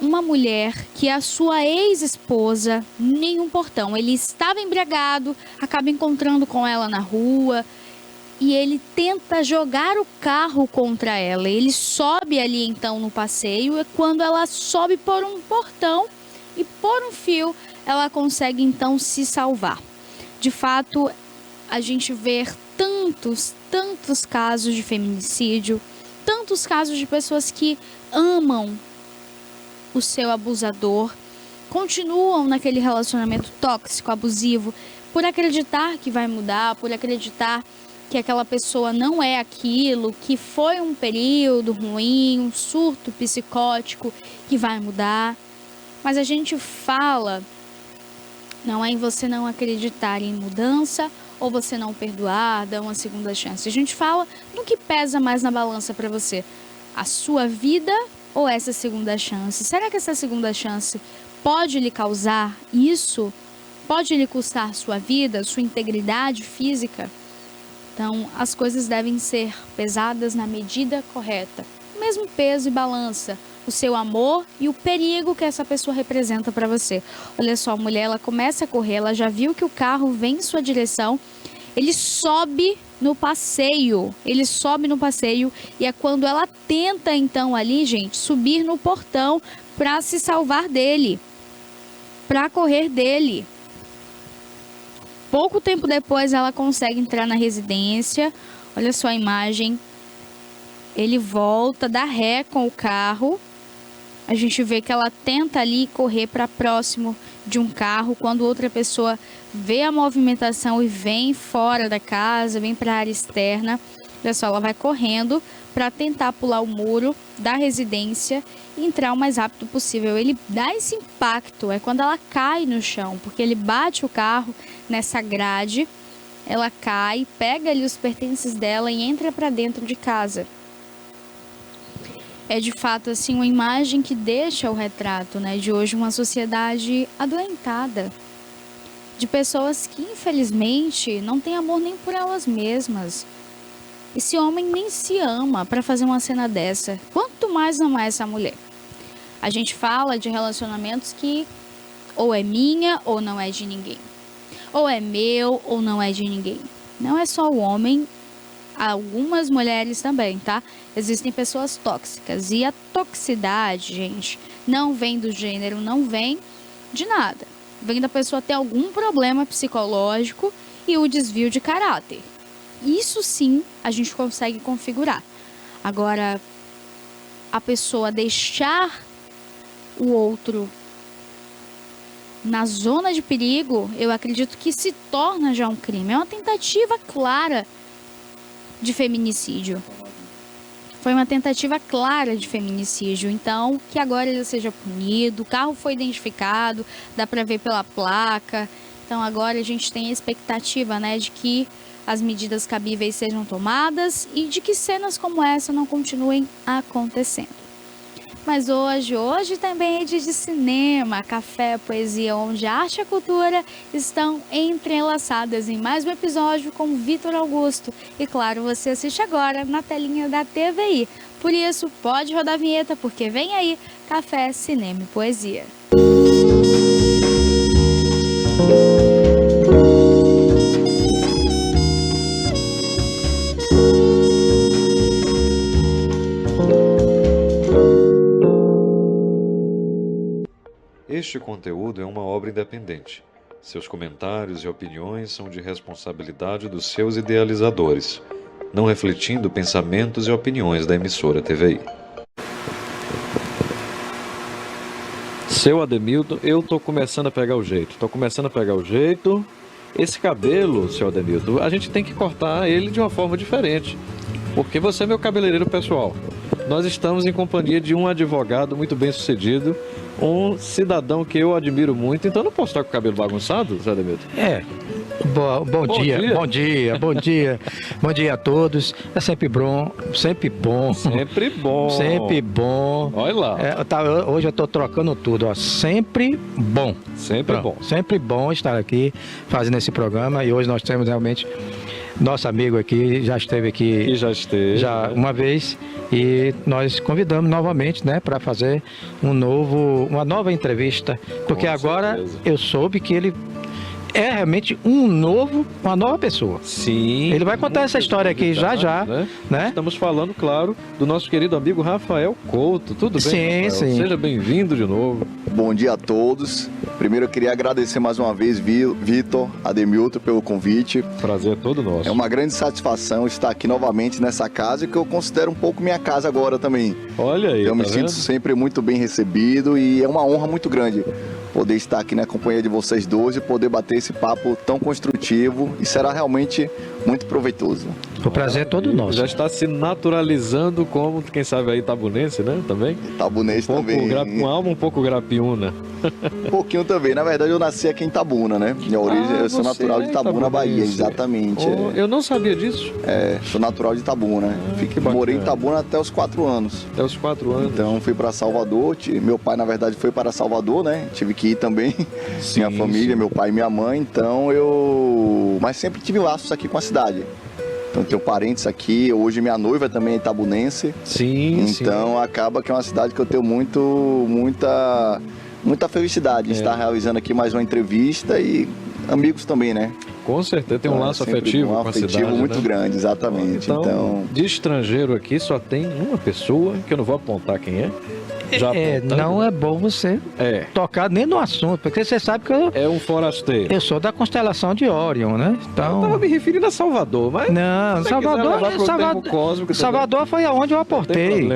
A: uma mulher que é a sua ex-esposa em um portão. Ele estava embriagado, acaba encontrando com ela na rua e ele tenta jogar o carro contra ela. Ele sobe ali então no passeio e quando ela sobe por um portão e por um fio, ela consegue então se salvar. De fato, a gente vê tantos casos de feminicídio, tantos casos de pessoas que amam o seu abusador, continuam naquele relacionamento tóxico, abusivo, por acreditar que vai mudar, por acreditar que aquela pessoa não é aquilo, que foi um período ruim, um surto psicótico que vai mudar. Mas a gente fala, não é em você não acreditar em mudança ou você não perdoar, dar uma segunda chance. A gente fala no que pesa mais na balança para você, a sua vida ou essa segunda chance? Será que essa segunda chance pode lhe causar isso? Pode lhe custar sua vida, sua integridade física? Então, as coisas devem ser pesadas na medida correta. O mesmo peso e balança, o seu amor e o perigo que essa pessoa representa para você. Olha só, a mulher, ela começa a correr, ela já viu que o carro vem em sua direção, ele sobe no passeio e é quando ela tenta então ali, gente, subir no portão para se salvar dele, para correr dele. Pouco tempo depois ela consegue entrar na residência, olha só a imagem, ele volta, dá ré com o carro, a gente vê que ela tenta ali correr para próximo de um carro, quando outra pessoa vê a movimentação e vem fora da casa, vem para a área externa. Olha só, ela vai correndo para tentar pular o muro da residência e entrar o mais rápido possível. Ele dá esse impacto, é quando ela cai no chão, porque ele bate o carro nessa grade, ela cai, pega ali os pertences dela e entra para dentro de casa. É de fato assim uma imagem que deixa o retrato, né, de hoje, uma sociedade adoentada, de pessoas que infelizmente não têm amor nem por elas mesmas. Esse homem nem se ama para fazer uma cena dessa, quanto mais amar essa mulher. A gente fala de relacionamentos que ou é minha ou não é de ninguém, ou é meu ou não é de ninguém. Não é só o homem, algumas mulheres também, tá? Existem pessoas tóxicas e a toxicidade, gente, não vem do gênero, não vem de nada. Vem da pessoa ter algum problema psicológico e o desvio de caráter. Isso sim a gente consegue configurar. Agora, a pessoa deixar o outro na zona de perigo, eu acredito que se torna já um crime. É uma tentativa clara de feminicídio. Foi uma tentativa clara de feminicídio, então que agora ele seja punido. O carro foi identificado, dá para ver pela placa. Então agora a gente tem a expectativa, né, de que as medidas cabíveis sejam tomadas e de que cenas como essa não continuem acontecendo. Mas hoje também é dia de cinema, café, poesia, onde a arte e a cultura estão entrelaçadas em mais um episódio com Vitor Augusto. E claro, você assiste agora na telinha da TVI. Por isso, pode rodar a vinheta, porque vem aí Café, Cinema e Poesia.
C: Este conteúdo é uma obra independente. Seus comentários e opiniões são de responsabilidade dos seus idealizadores, não refletindo pensamentos e opiniões da emissora TVI. Seu Ademilton, eu tô começando a pegar o jeito. Esse cabelo, seu Ademilton, a gente tem que cortar ele de uma forma diferente, porque você é meu cabeleireiro pessoal. Nós estamos em companhia de um advogado muito bem sucedido, um cidadão que eu admiro muito, então eu não posso estar com o cabelo bagunçado, seu Ademilton?
J: Bom dia a todos. É sempre bom.
C: Olha lá.
J: Hoje eu estou trocando tudo, ó. Sempre bom. Sempre bom estar aqui fazendo esse programa, e hoje nós temos realmente nosso amigo aqui, já esteve aqui uma vez, e nós convidamos novamente, né, para fazer uma nova entrevista, porque agora eu soube que ele é realmente uma nova pessoa.
C: Sim.
J: Ele vai contar essa história aqui já, né?
C: Estamos falando, claro, do nosso querido amigo Rafael Couto. Tudo bem, Rafael?
J: Sim.
C: Seja bem-vindo de novo.
K: Bom dia a todos. Primeiro eu queria agradecer mais uma vez, Vitor, Ademilton, pelo convite.
C: Prazer é todo nosso.
K: É uma grande satisfação estar aqui novamente nessa casa, que eu considero um pouco minha casa agora também.
C: Olha aí,
K: eu me sinto sempre muito bem recebido, e é uma honra muito grande poder estar aqui na companhia de vocês dois e poder bater esse papo tão construtivo, e será realmente muito proveitoso.
J: O prazer é todo nosso.
C: Já está se naturalizando como, quem sabe aí, itabunense, né? Também?
K: Itabunense também.
C: Com alma um pouco grapiúna.
K: Um pouquinho também. Na verdade, eu nasci aqui em Itabuna, né? Minha origem, eu sou natural de Itabuna, Bahia, exatamente.
C: Eu não sabia disso.
K: Sou natural de Itabuna. Morei em Itabuna até os 4 anos.
C: Até os 4 anos.
K: Então, fui para Salvador. Meu pai, na verdade, foi para Salvador, né? Tive que ir também.
C: Sim,
K: minha família, meu pai e minha mãe. Então, Mas sempre tive laços aqui com a cidade. Então, tenho parentes aqui. Hoje, minha noiva também é itabunense.
C: Sim,
K: então, acaba que é uma cidade que eu tenho muita felicidade de estar realizando aqui mais uma entrevista, e amigos também, né?
C: Com certeza, tem um laço afetivo com a cidade. Um afetivo
K: muito grande, exatamente.
C: Então, de estrangeiro aqui só tem uma pessoa, que eu não vou apontar quem é.
J: Não é bom você tocar nem no assunto, porque você sabe que
C: é um forasteiro.
J: Eu sou da constelação de Órion, né? Então...
C: Eu tava me referindo a Salvador, mas...
J: Não, Salvador foi aonde eu aportei.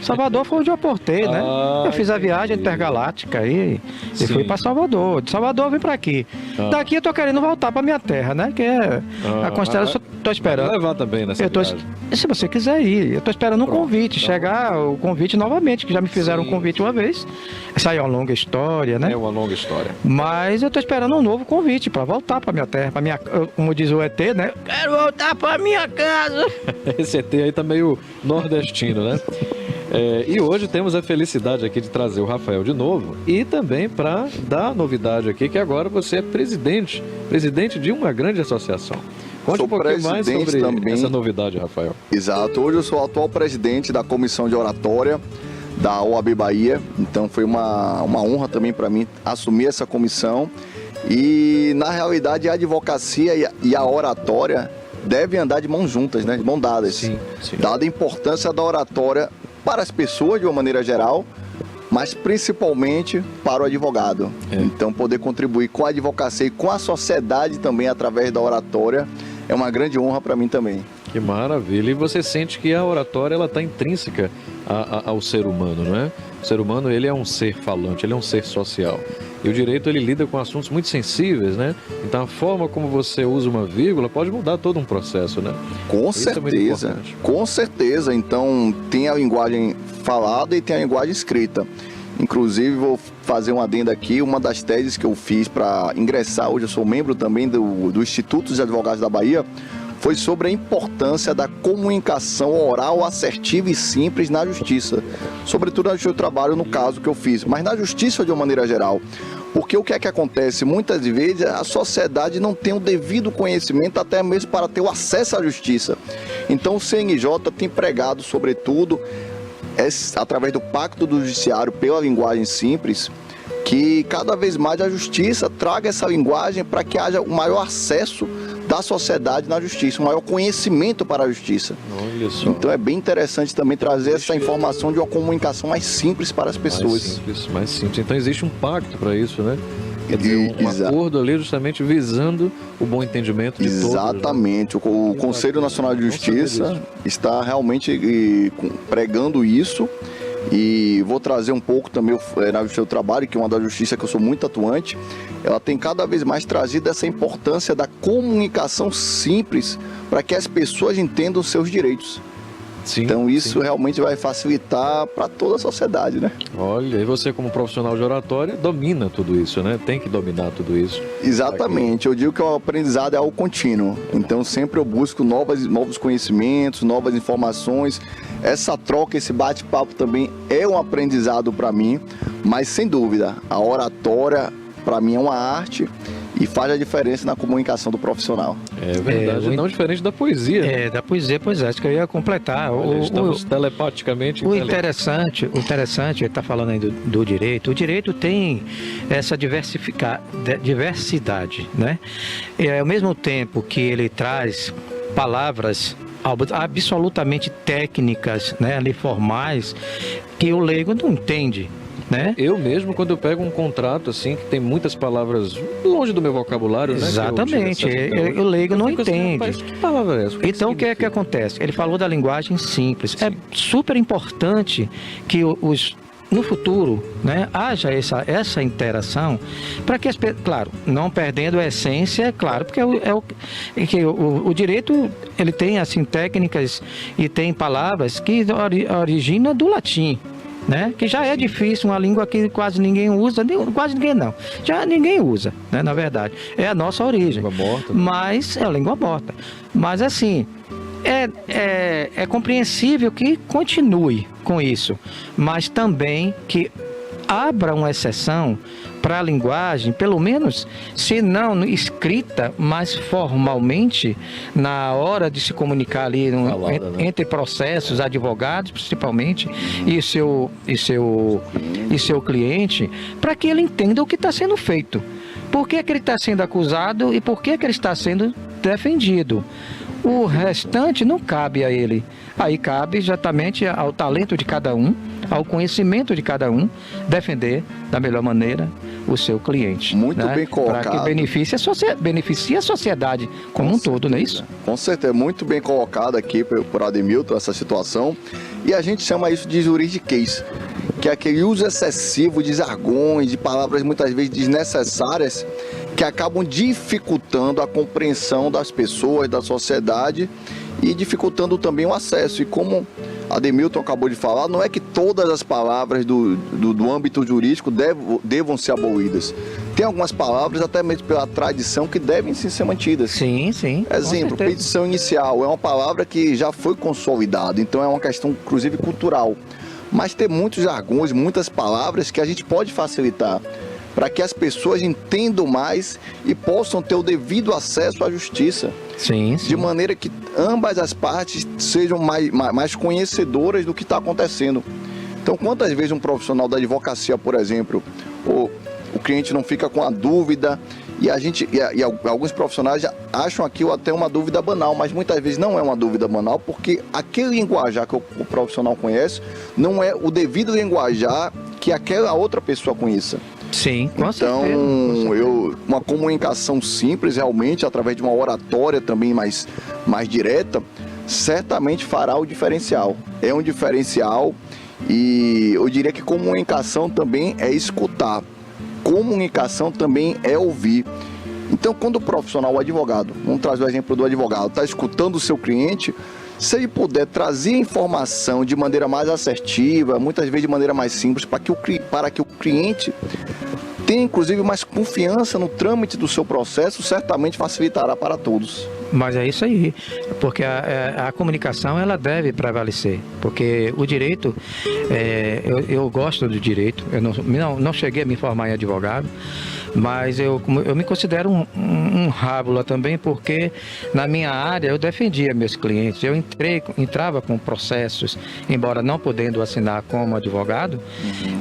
J: Salvador foi onde eu aportei, né? Eu fiz a viagem intergaláctica aí e fui para Salvador. De Salvador eu vim para aqui. Daqui eu tô querendo voltar para minha terra, né? Que é a constelação. Tô esperando.
C: Vai levar também nessa viagem.
J: Se você quiser ir, eu tô esperando um convite, chegar o convite novamente, que já me fizeram um convite uma vez. Essa aí é uma longa história, né?
C: É uma longa história.
J: Mas eu tô esperando um novo convite para voltar para minha terra, como diz o ET, né? Quero voltar para minha casa.
C: Esse ET aí tá meio nordestino, né? E hoje temos a felicidade aqui de trazer o Rafael de novo, e também para dar novidade aqui, que agora você é presidente de uma grande associação. Conte um pouquinho mais sobre essa novidade, Rafael.
K: Exato, hoje eu sou o atual presidente da Comissão de Oratória da OAB Bahia, então foi uma honra também para mim assumir essa comissão, e na realidade a advocacia e a oratória devem andar de mãos juntas, né? De mão dadas.
C: Sim.
K: Dada a importância da oratória para as pessoas de uma maneira geral, mas principalmente para o advogado. Então, poder contribuir com a advocacia e com a sociedade também através da oratória é uma grande honra para mim também.
C: Que maravilha! E você sente que a oratória ela está intrínseca ao ser humano, não é? O ser humano, ele é um ser falante, ele é um ser social. E o direito, ele lida com assuntos muito sensíveis, né? Então, a forma como você usa uma vírgula pode mudar todo um processo, né?
K: Com certeza, com certeza. Então, tem a linguagem falada e tem a linguagem escrita. Inclusive, vou fazer um adendo aqui, uma das teses que eu fiz para ingressar, hoje eu sou membro também do Instituto dos Advogados da Bahia, foi sobre a importância da comunicação oral assertiva e simples na justiça. Sobretudo no seu trabalho, no caso que eu fiz, mas na justiça de uma maneira geral. Porque o que é que acontece? Muitas vezes a sociedade não tem o devido conhecimento até mesmo para ter o acesso à justiça. Então o CNJ tem pregado, sobretudo, através do Pacto do Judiciário pela linguagem simples, que cada vez mais a justiça traga essa linguagem para que haja o maior acesso da sociedade na justiça, um maior conhecimento para a justiça.
C: Olha só.
K: Então é bem interessante também trazer essa informação de uma comunicação mais simples para as pessoas.
C: Mais simples. Então existe um pacto para isso, né? Quer dizer, um acordo ali justamente visando o bom entendimento de todos.
K: Exatamente. O Conselho Nacional de Justiça está realmente pregando isso. E vou trazer um pouco também na Justiça do Trabalho, que é uma da justiça que eu sou muito atuante. Ela tem cada vez mais trazido essa importância da comunicação simples para que as pessoas entendam os seus direitos.
C: Sim,
K: então isso realmente vai facilitar para toda a sociedade, né?
C: Olha, e você como profissional de oratória domina tudo isso, né? Tem que dominar tudo isso.
K: Exatamente, eu digo que o aprendizado é algo contínuo. Então sempre eu busco novos conhecimentos, novas informações. Essa troca, esse bate-papo também é um aprendizado para mim, mas sem dúvida, a oratória para mim é uma arte e faz a diferença na comunicação do profissional.
C: É verdade, não diferente da poesia.
J: Da poesia, pois é, isso que eu ia completar.
C: Estamos telepaticamente...
J: O interessante, ele está falando aí do direito, o direito tem essa diversidade, né? E ao mesmo tempo que ele traz palavras absolutamente técnicas, né, ali formais, que o leigo não entende. Né?
C: Eu mesmo, quando eu pego um contrato assim, que tem muitas palavras longe do meu vocabulário, né?
J: Exatamente, o leigo não entende.
C: Assim, que palavra é essa?
J: Então o que é que acontece? Ele falou da linguagem simples. Sim. É super importante que no futuro, né, haja essa interação para que claro, não perdendo a essência, claro, porque o direito ele tem assim técnicas e tem palavras que originam do latim. Né? Que já é difícil, uma língua que quase ninguém usa, quase ninguém não, já ninguém usa, né? Na verdade, é a nossa origem,
C: língua morta,
J: mas é a língua morta, mas assim, é compreensível que continue com isso, mas também que abra uma exceção para a linguagem, pelo menos, se não escrita, mas formalmente, na hora de se comunicar ali entre processos, advogados principalmente, e seu cliente, para que ele entenda o que está sendo feito. Por que ele está sendo acusado e por que ele está sendo defendido. O restante não cabe a ele. Aí cabe exatamente ao talento de cada um, ao conhecimento de cada um, defender da melhor maneira o seu cliente.
K: Muito bem colocado.
J: Para que beneficie a sociedade como um todo, não é isso?
K: Com certeza, muito bem colocado aqui por Ademilton essa situação. E a gente chama isso de juridiquês, que é aquele uso excessivo de jargões, de palavras muitas vezes desnecessárias, que acabam dificultando a compreensão das pessoas, da sociedade e dificultando também o acesso. E como Ademilton acabou de falar, não é que todas as palavras do âmbito jurídico devam ser abolidas. Tem algumas palavras, até mesmo pela tradição, que devem sim ser mantidas.
J: Sim, sim.
K: Exemplo, petição inicial é uma palavra que já foi consolidada, então é uma questão, inclusive, cultural. Mas tem muitos jargões, muitas palavras que a gente pode facilitar para que as pessoas entendam mais e possam ter o devido acesso à justiça.
J: Sim, sim.
K: De maneira que ambas as partes sejam mais conhecedoras do que está acontecendo. Então, quantas vezes um profissional da advocacia, por exemplo, o cliente não fica com a dúvida e alguns profissionais já acham aquilo até uma dúvida banal, mas muitas vezes não é uma dúvida banal, porque aquele linguajar que o profissional conhece não é o devido linguajar que aquela outra pessoa conheça.
J: Sim, com certeza.
K: Então, uma comunicação simples, realmente, através de uma oratória também mais direta, certamente fará o diferencial. É um diferencial e eu diria que comunicação também é escutar. Comunicação também é ouvir. Então, quando o profissional, o advogado, vamos trazer o exemplo do advogado, está escutando o seu cliente, se ele puder trazer informação de maneira mais assertiva, muitas vezes de maneira mais simples, para que o cliente tenha, inclusive, mais confiança no trâmite do seu processo, certamente facilitará para todos.
J: Mas é isso aí, porque a comunicação ela deve prevalecer, porque o direito, eu gosto do direito, eu não cheguei a me formar em advogado, mas eu me considero um rábula também, porque na minha área eu defendia meus clientes, eu entrava com processos, embora não podendo assinar como advogado,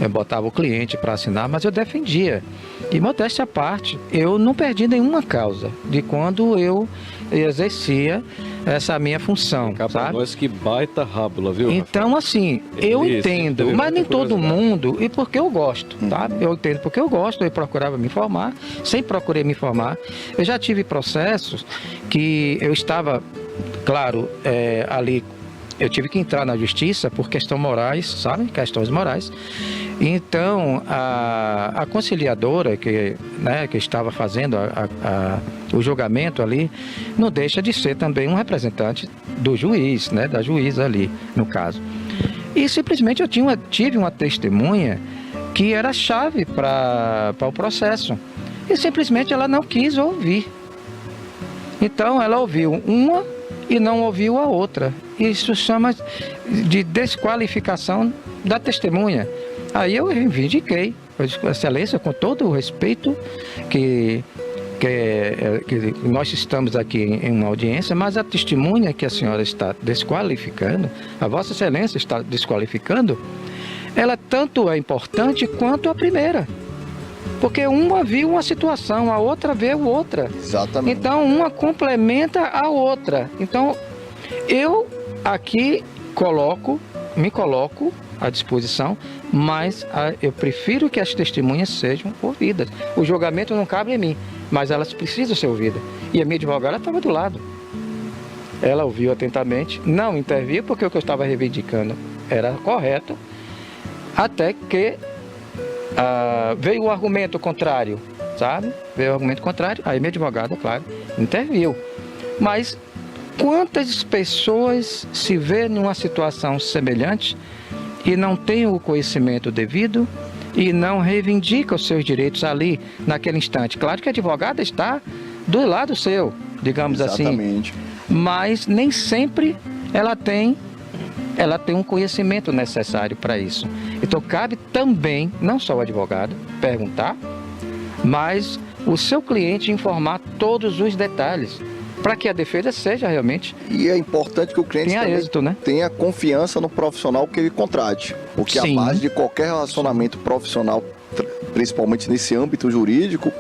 J: eu botava o cliente para assinar, mas eu defendia. E modéstia à parte, eu não perdi nenhuma causa de quando eu exercia essa minha função, sabe?
L: Nós que baita rábula, viu?
J: Então, assim, eu entendo, mas nem todo mundo, e porque eu gosto, tá? Eu entendo porque eu gosto, eu procurava me informar, sempre procurei me informar. Eu já tive processos que eu estava, claro, ali, eu tive que entrar na justiça por questões morais, sabe? Questões morais. Então, a conciliadora que estava fazendo o julgamento ali, não deixa de ser também um representante do juiz, né? Da juíza ali, no caso. E simplesmente eu tive uma testemunha que era chave para o processo. E simplesmente ela não quis ouvir. Então, ela ouviu uma e não ouviu a outra. Isso chama de desqualificação da testemunha. Aí eu reivindiquei, Excelência, com todo o respeito que nós estamos aqui em uma audiência, mas a testemunha que a senhora está desqualificando, a Vossa Excelência está desqualificando, ela tanto é importante quanto a primeira. Porque uma viu uma situação, a outra viu outra.
K: Exatamente.
J: Então, uma complementa a outra. Então, eu aqui me coloco à disposição, mas eu prefiro que as testemunhas sejam ouvidas. O julgamento não cabe a mim, mas elas precisam ser ouvidas. E a minha advogada estava do lado. Ela ouviu atentamente, não interviu porque o que eu estava reivindicando era correto, até que veio o argumento contrário, sabe? Veio o argumento contrário, aí minha advogada, claro, interviu. Mas quantas pessoas se vê numa situação semelhante e não tem o conhecimento devido e não reivindica os seus direitos ali, naquele instante? Claro que a advogada está do lado seu, digamos
K: Exatamente.
J: assim. Mas nem sempre ela tem um conhecimento necessário para isso. Então cabe também, não só o advogado, perguntar, mas o seu cliente informar todos os detalhes, para que a defesa seja realmente...
K: E é importante que o cliente
J: tenha êxito, né?
K: Tenha confiança no profissional que ele contrate. Porque
J: Sim.
K: a base de qualquer relacionamento profissional, principalmente nesse âmbito jurídico,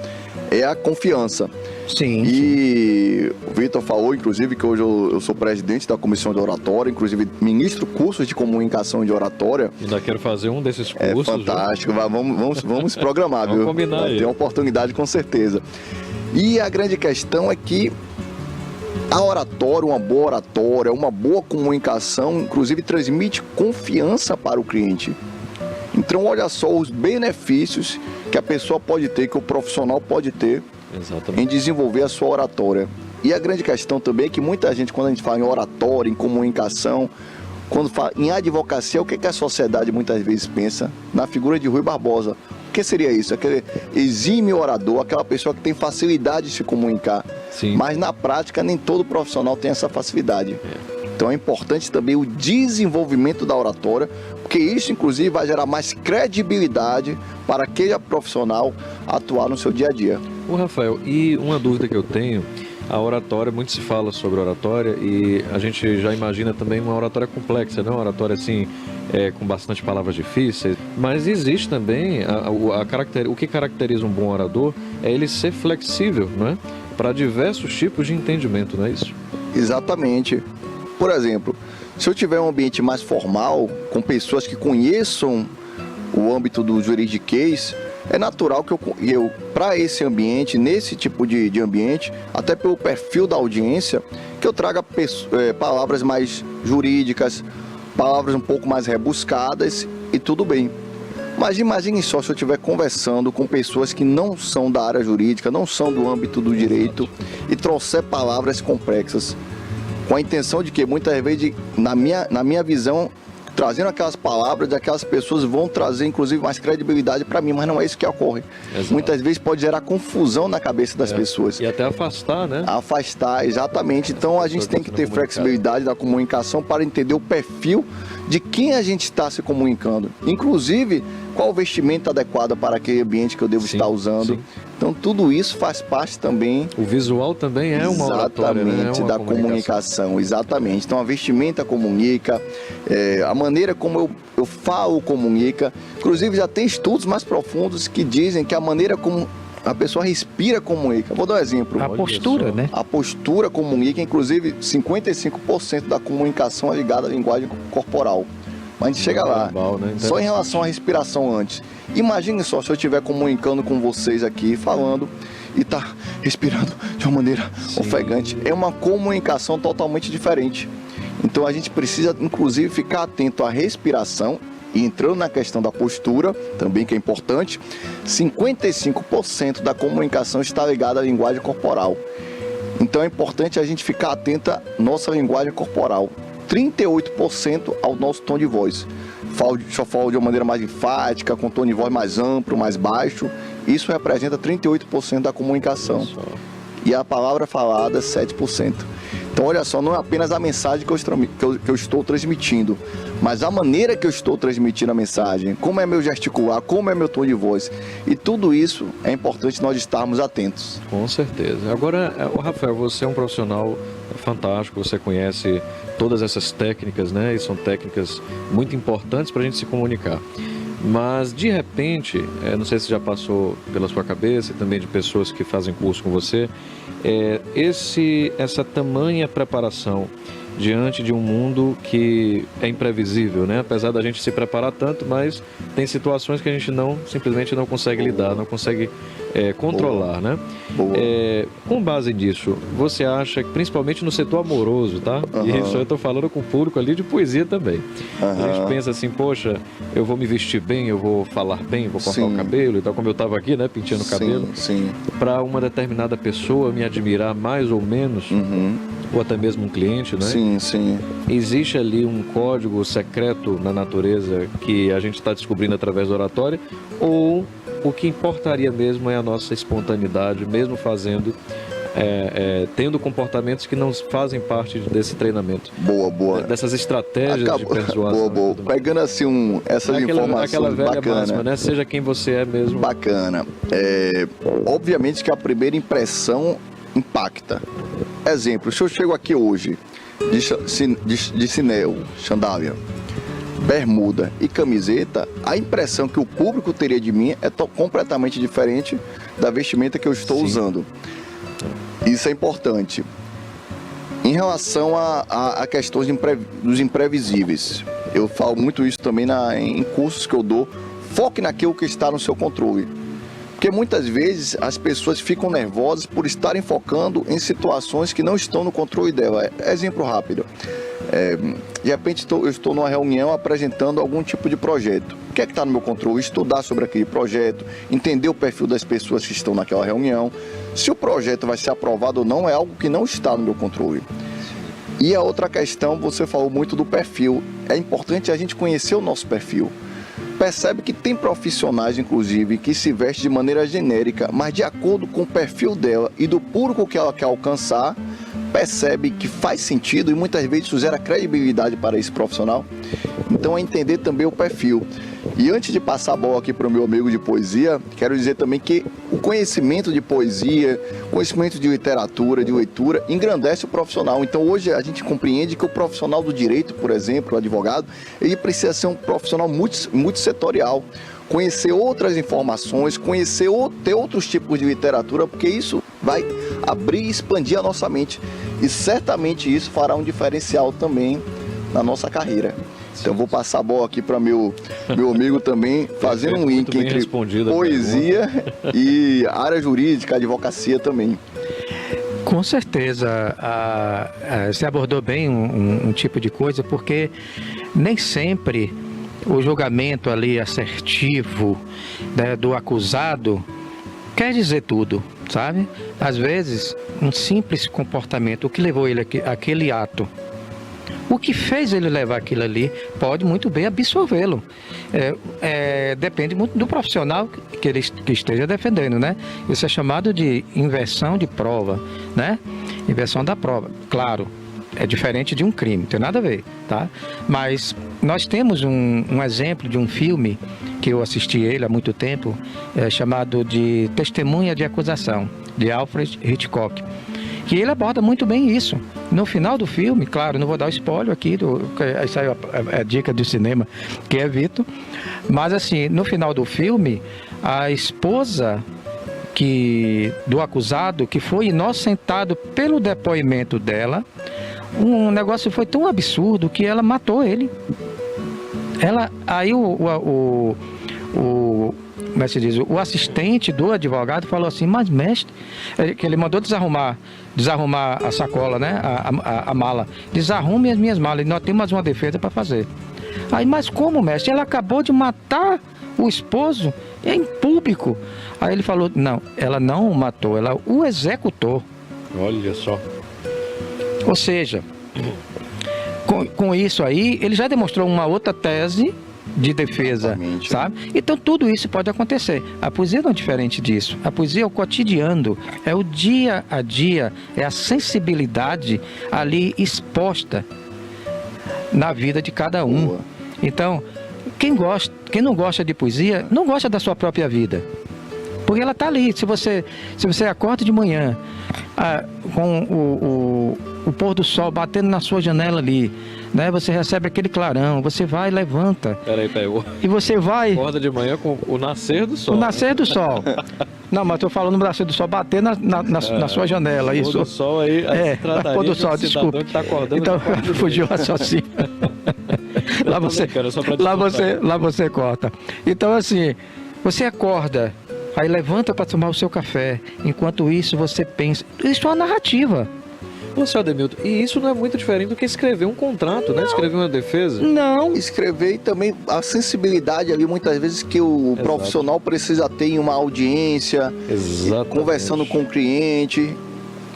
K: é a confiança.
J: Sim.
K: E o Vitor falou, inclusive, que hoje eu sou presidente da comissão de oratória, inclusive ministro cursos de comunicação de oratória.
L: Ainda quero fazer um desses cursos.
K: É fantástico, vamos programar,
L: viu? Vamos combinar aí.
K: Tem oportunidade com certeza. E a grande questão é que a oratória, uma boa comunicação, inclusive transmite confiança para o cliente. Então, olha só os benefícios que a pessoa pode ter, que o profissional pode ter,
L: exatamente,
K: em desenvolver a sua oratória. E a grande questão também é que muita gente, quando a gente fala em oratória, em comunicação, quando fala em advocacia, o que a sociedade muitas vezes pensa? Na figura de Rui Barbosa. O que seria isso? Aquele exímio orador, aquela pessoa que tem facilidade de se comunicar.
L: Sim.
K: Mas na prática nem todo profissional tem essa facilidade. Então é importante também o desenvolvimento da oratória, porque isso inclusive vai gerar mais credibilidade para aquele profissional atuar no seu dia a dia.
L: Ô Rafael, e uma dúvida que eu tenho, a oratória, muito se fala sobre oratória e a gente já imagina também uma oratória complexa, não? Uma oratória assim, com bastante palavras difíceis, mas existe também, o que caracteriza um bom orador é ele ser flexível, não é? Para diversos tipos de entendimento, não é isso?
K: Exatamente. Por exemplo, se eu tiver um ambiente mais formal, com pessoas que conheçam o âmbito do juridiquês, é natural que eu para esse ambiente, nesse tipo de ambiente, até pelo perfil da audiência, que eu traga palavras mais jurídicas, palavras um pouco mais rebuscadas e tudo bem. Mas imagine só se eu estiver conversando com pessoas que não são da área jurídica, não são do âmbito do direito e trouxer palavras complexas. Com a intenção de que muitas vezes, na minha visão, trazendo aquelas palavras, aquelas pessoas vão trazer, inclusive, mais credibilidade para mim, mas não é isso que ocorre.
L: Exato.
K: Muitas vezes pode gerar confusão na cabeça das pessoas.
L: E até afastar, né?
K: Afastar, exatamente. Então a gente tem que ter flexibilidade da comunicação para entender o perfil de quem a gente está se comunicando. Inclusive, qual o vestimento adequado para aquele ambiente que eu devo estar usando. Então tudo isso faz parte também...
L: O visual também é uma oratória, né?
K: Exatamente, da comunicação. Exatamente. Então a vestimenta comunica, a maneira como eu falo comunica. Inclusive já tem estudos mais profundos que dizem que a maneira como a pessoa respira comunica. Vou dar um exemplo.
J: A postura, né?
K: A postura comunica, inclusive 55% da comunicação é ligada à linguagem corporal. Mas a gente chega lá.
L: Né?
K: Só em relação à respiração antes. Imagine só se eu estiver comunicando com vocês aqui, falando e tá respirando de uma maneira ofegante. É uma comunicação totalmente diferente. Então a gente precisa, inclusive, ficar atento à respiração. E entrando na questão da postura, também que é importante, 55% da comunicação está ligada à linguagem corporal. Então é importante a gente ficar atento à nossa linguagem corporal. 38% ao nosso tom de voz. Só falo de uma maneira mais enfática, com tom de voz mais amplo, mais baixo. Isso representa 38% da comunicação. E a palavra falada, 7%. Então, olha só, não é apenas a mensagem que eu estou transmitindo, mas a maneira que eu estou transmitindo a mensagem, como é meu gesticular, como é meu tom de voz. E tudo isso é importante nós estarmos atentos.
L: Com certeza. Agora, Rafael, você é um profissional fantástico, você conhece todas essas técnicas, né? E são técnicas muito importantes para a gente se comunicar. Mas, de repente, não sei se já passou pela sua cabeça e também de pessoas que fazem curso com você, essa tamanha preparação diante de um mundo que é imprevisível, né? Apesar da gente se preparar tanto, mas tem situações que a gente simplesmente não consegue lidar, não consegue controlar, né? Com base nisso, você acha que, principalmente no setor amoroso, tá? E isso eu estou falando com o público ali de poesia também. A gente pensa assim, poxa, eu vou me vestir bem, eu vou falar bem, vou cortar o cabelo e tal, como eu estava aqui, né? Penteando o cabelo. Para uma determinada pessoa me admirar mais ou menos, ou até mesmo um cliente, né? Existe ali um código secreto na natureza que a gente está descobrindo através da oratória, ou o que importaria mesmo é a nossa espontaneidade, mesmo tendo comportamentos que não fazem parte desse treinamento.
K: Boa.
L: Dessas estratégias de persuasão.
K: Boa. Pegando assim essas informações,
L: aquela velha
K: bacana.
L: máxima, né? Seja quem você é mesmo.
K: Bacana. Obviamente que a primeira impressão impacta. Exemplo, se eu chego aqui hoje de chinelo, sandália, bermuda e camiseta, a impressão que o público teria de mim é completamente diferente da vestimenta que eu estou usando. Isso é importante. Em relação a questões dos imprevisíveis, eu falo muito isso também em cursos que eu dou. Foque naquilo que está no seu controle. Porque muitas vezes as pessoas ficam nervosas por estarem focando em situações que não estão no controle dela. Exemplo rápido. De repente eu estou numa reunião apresentando algum tipo de projeto. O que é que está no meu controle? Estudar sobre aquele projeto, entender o perfil das pessoas que estão naquela reunião. Se o projeto vai ser aprovado ou não é algo que não está no meu controle. E a outra questão, você falou muito do perfil. É importante a gente conhecer o nosso perfil. Percebe que tem profissionais, inclusive, que se vestem de maneira genérica, mas de acordo com o perfil dela e do público que ela quer alcançar, percebe que faz sentido e muitas vezes isso gera credibilidade para esse profissional. Então é entender também o perfil. E antes de passar a bola aqui para o meu amigo de poesia, quero dizer também que o conhecimento de poesia, conhecimento de literatura, de leitura, engrandece o profissional. Então hoje a gente compreende que o profissional do direito, por exemplo, o advogado, ele precisa ser um profissional multissetorial. Conhecer outras informações, ter outros tipos de literatura, porque isso vai abrir e expandir a nossa mente. E certamente isso fará um diferencial também na nossa carreira. Então eu vou passar a bola aqui para meu amigo também, fazendo um link entre poesia e área jurídica, advocacia também.
J: Com certeza, você abordou bem um tipo de coisa, porque nem sempre o julgamento ali assertivo, né, do acusado quer dizer tudo, sabe? Às vezes, um simples comportamento, o que levou ele àquele ato, O que fez ele levar aquilo ali pode muito bem absorvê-lo. Depende muito do profissional que esteja defendendo, né? Isso é chamado de inversão de prova, né? Inversão da prova. Claro, é diferente de um crime, não tem nada a ver, tá? Mas nós temos um exemplo de um filme que eu assisti ele há muito tempo, chamado de Testemunha de Acusação, de Alfred Hitchcock, que ele aborda muito bem isso. No final do filme, claro, não vou dar o spoiler aqui, isso aí é a dica do cinema, que é Vitor, mas assim, no final do filme, a esposa do acusado, que foi inocentado pelo depoimento dela, um negócio foi tão absurdo que ela matou ele. Aí como é que se diz? O assistente do advogado falou assim, mas mestre, que ele mandou desarrumar a sacola, né? A mala. Desarrume as minhas malas, nós temos mais uma defesa para fazer. Aí, mas como, mestre? Ela acabou de matar o esposo em público. Aí ele falou, não, ela não o matou, ela o executou.
L: Olha só.
J: Ou seja, com isso aí, ele já demonstrou uma outra tese de defesa, exatamente, sabe? Então tudo isso pode acontecer. A poesia não é diferente disso. A poesia é o cotidiano, é o dia a dia, é a sensibilidade ali exposta na vida de cada um. Boa. Então, quem não gosta de poesia, não gosta da sua própria vida. Porque ela está ali. Se você acorda de manhã com o pôr do sol batendo na sua janela ali, né? Você recebe aquele clarão, você vai e levanta.
L: Peraí.
J: E você vai...
L: Acorda de manhã com o nascer do sol.
J: O nascer do sol. Não, mas estou falando do nascer do sol bater na sua janela.
L: O
J: isso.
L: pôr do sol aí...
J: Pôr do sol, desculpa.
L: Que tá acordando
J: então, fugiu o raciocínio. Lá você corta. Então, assim, você acorda, aí levanta para tomar o seu café. Enquanto isso, você pensa... Isso é uma narrativa.
L: Ô, seu Ademilton, e isso não é muito diferente do que escrever um contrato, né? Escrever uma defesa?
K: Não. Escrever e também a sensibilidade ali, muitas vezes, que o profissional precisa ter em uma audiência, conversando com o cliente,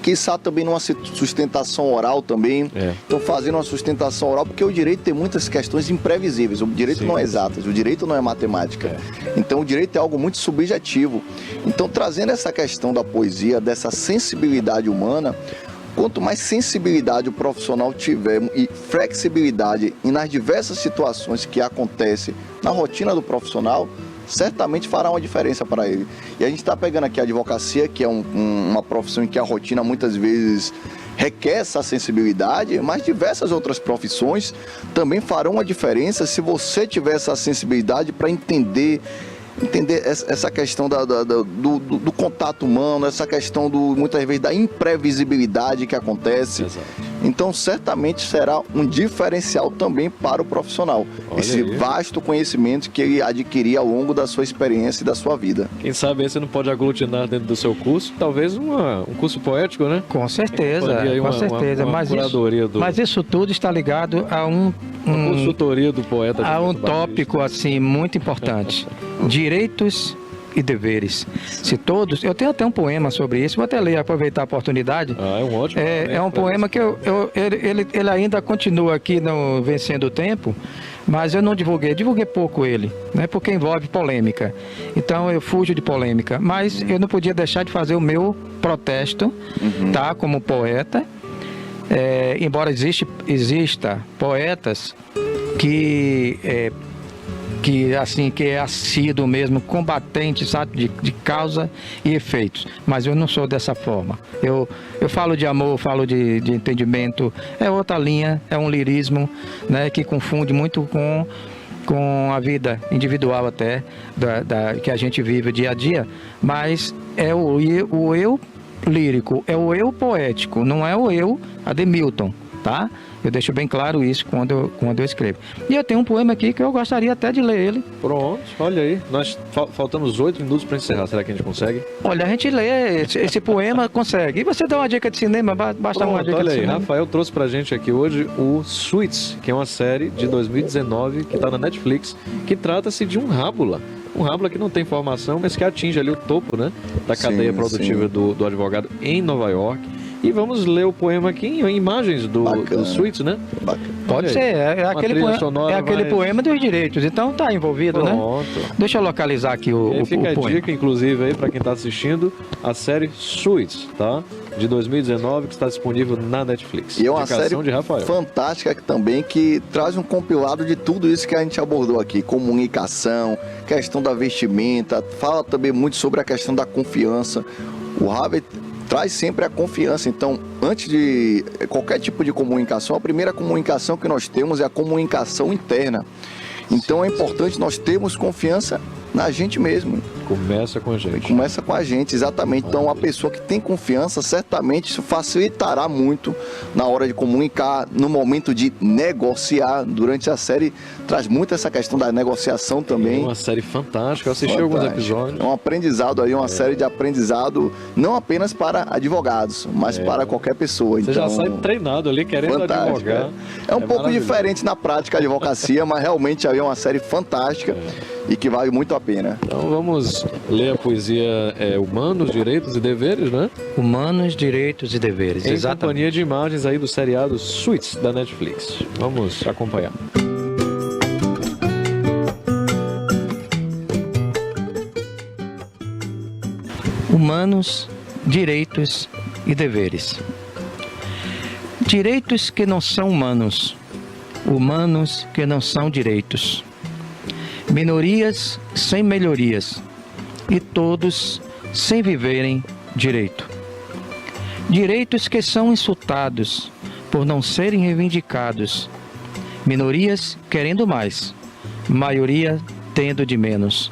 K: quiçá também numa sustentação oral também. Então, fazendo uma sustentação oral, porque o direito tem muitas questões imprevisíveis. O direito não é exato, o direito não é matemática. Então, o direito é algo muito subjetivo. Então, trazendo essa questão da poesia, dessa sensibilidade humana, quanto mais sensibilidade o profissional tiver e flexibilidade e nas diversas situações que acontecem na rotina do profissional, certamente fará uma diferença para ele. E a gente está pegando aqui a advocacia, que é uma profissão em que a rotina muitas vezes requer essa sensibilidade, mas diversas outras profissões também farão uma diferença se você tiver essa sensibilidade para entender essa questão do contato humano, essa questão muitas vezes da imprevisibilidade que acontece. Exato. Então, certamente será um diferencial também para o profissional. Olha esse aí. Vasto conhecimento que ele adquirir ao longo da sua experiência e da sua vida.
L: Quem sabe aí você não pode aglutinar dentro do seu curso, talvez um curso poético, né?
J: Com certeza, com certeza. Mas isso tudo está ligado a uma
L: consultoria do poeta.
J: A um tópico assim muito importante. Direitos e deveres. Se todos... Eu tenho até um poema sobre isso, vou até ler, aproveitar a oportunidade.
L: É um ótimo poema.
J: É um poema que ele ainda continua aqui no Vencendo o Tempo, mas eu não divulguei pouco ele, né, porque envolve polêmica. Então eu fujo de polêmica, mas eu não podia deixar de fazer o meu protesto, tá, como poeta. Embora exista poetas que é assíduo mesmo, combatente, sabe, de causa e efeitos. Mas eu não sou dessa forma. Eu falo de amor, falo de entendimento. É outra linha, é um lirismo, né, que confunde muito com a vida individual até, que a gente vive dia a dia. Mas é o eu lírico, é o eu poético, não é o eu Ademilton, tá? Eu deixo bem claro isso quando eu escrevo. E eu tenho um poema aqui que eu gostaria até de ler ele.
L: Pronto, olha aí. Nós faltamos 8 minutos para encerrar. Será que a gente consegue?
J: Olha, a gente lê esse poema, consegue. E você dá uma dica de cinema, basta uma dica de cinema.
L: Rafael trouxe pra gente aqui hoje o Suits, que é uma série de 2019 que está na Netflix, que trata-se de um rábula. Um rábula que não tem formação, mas que atinge ali o topo, né, da cadeia produtiva do advogado em Nova York. E vamos ler o poema aqui em imagens do Suítes, né?
J: Pode ser, é aquele poema dos direitos, então tá envolvido,
L: Pronto.
J: né? Deixa eu localizar aqui o
L: fica a
J: poema.
L: dica, inclusive, aí para quem está assistindo, a série Suítes, tá? De 2019, que está disponível na Netflix.
K: E é uma
L: Indicação
K: série
L: de Rafael.
K: fantástica também, que traz um compilado de tudo isso que a gente abordou aqui. Comunicação, questão da vestimenta, fala também muito sobre a questão da confiança. O Harvey traz sempre a confiança. Então, antes de qualquer tipo de comunicação, a primeira comunicação que nós temos é a comunicação interna. Então, é importante nós termos confiança na gente mesmo.
L: Começa com a gente.
K: Começa com a gente, exatamente. Então, a pessoa que tem confiança, certamente isso facilitará muito na hora de comunicar, no momento de negociar. Durante a série, traz muito essa questão da negociação também.
L: É uma série fantástica, eu assisti alguns episódios.
K: É um aprendizado aí, uma série de aprendizado, não apenas para advogados, mas para qualquer pessoa.
L: Você
K: então,
L: já sai treinado ali, querendo advogar.
K: É um pouco diferente na prática a advocacia, mas realmente aí é uma série fantástica e que vale muito a pena.
L: Então vamos ler a poesia Humanos, Direitos e Deveres, né?
J: Humanos, Direitos e Deveres,
L: em
J: exatamente.
L: companhia de imagens aí do seriado Suítes da Netflix. Vamos acompanhar.
J: Humanos, Direitos e Deveres. Direitos que não são humanos, humanos que não são direitos. Minorias sem melhorias e todos sem viverem direito. Direitos que são insultados por não serem reivindicados. Minorias querendo mais, maioria tendo de menos.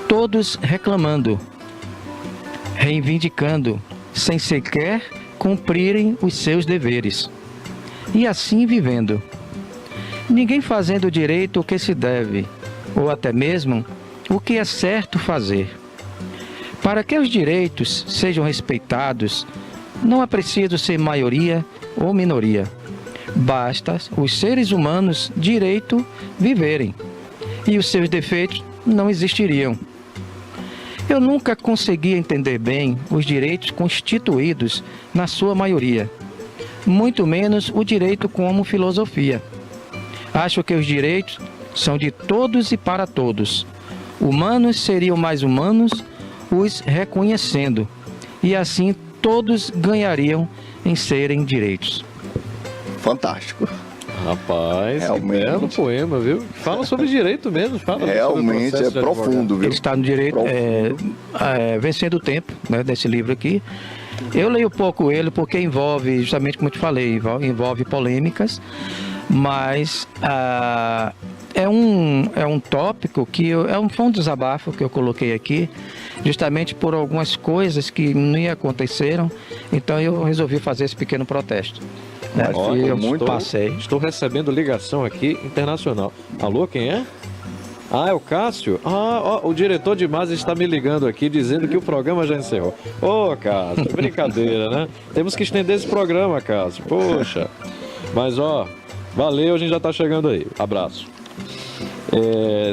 J: Todos reclamando, reivindicando, sem sequer cumprirem os seus deveres. E assim vivendo. Ninguém fazendo direito o que se deve, ou até mesmo o que é certo fazer. Para que os direitos sejam respeitados, não é preciso ser maioria ou minoria. Basta os seres humanos direito viverem, e os seus defeitos não existiriam. Eu nunca consegui entender bem os direitos constituídos na sua maioria, muito menos o direito como filosofia. Acho que os direitos são de todos e para todos. Humanos seriam mais humanos os reconhecendo, e assim todos ganhariam em serem direitos.
K: Fantástico.
L: Rapaz, que belo poema, viu? Fala sobre direito mesmo. Fala
K: realmente
L: sobre o processo
K: é profundo, viu?
J: Ele está no direito, Vencendo o Tempo, né, desse livro aqui. Eu leio pouco ele porque envolve, justamente como eu te falei, envolve polêmicas, mas é um tópico que foi um desabafo que eu coloquei aqui, justamente por algumas coisas que não aconteceram, então eu resolvi fazer esse pequeno protesto. Né?
L: Estou recebendo ligação aqui internacional. Alô, quem é? Ah, é o Cássio? O diretor de imagens está me ligando aqui, dizendo que o programa já encerrou. Cássio, brincadeira, né? Temos que estender esse programa, Cássio. Poxa. Mas, valeu, a gente já está chegando aí. Abraço.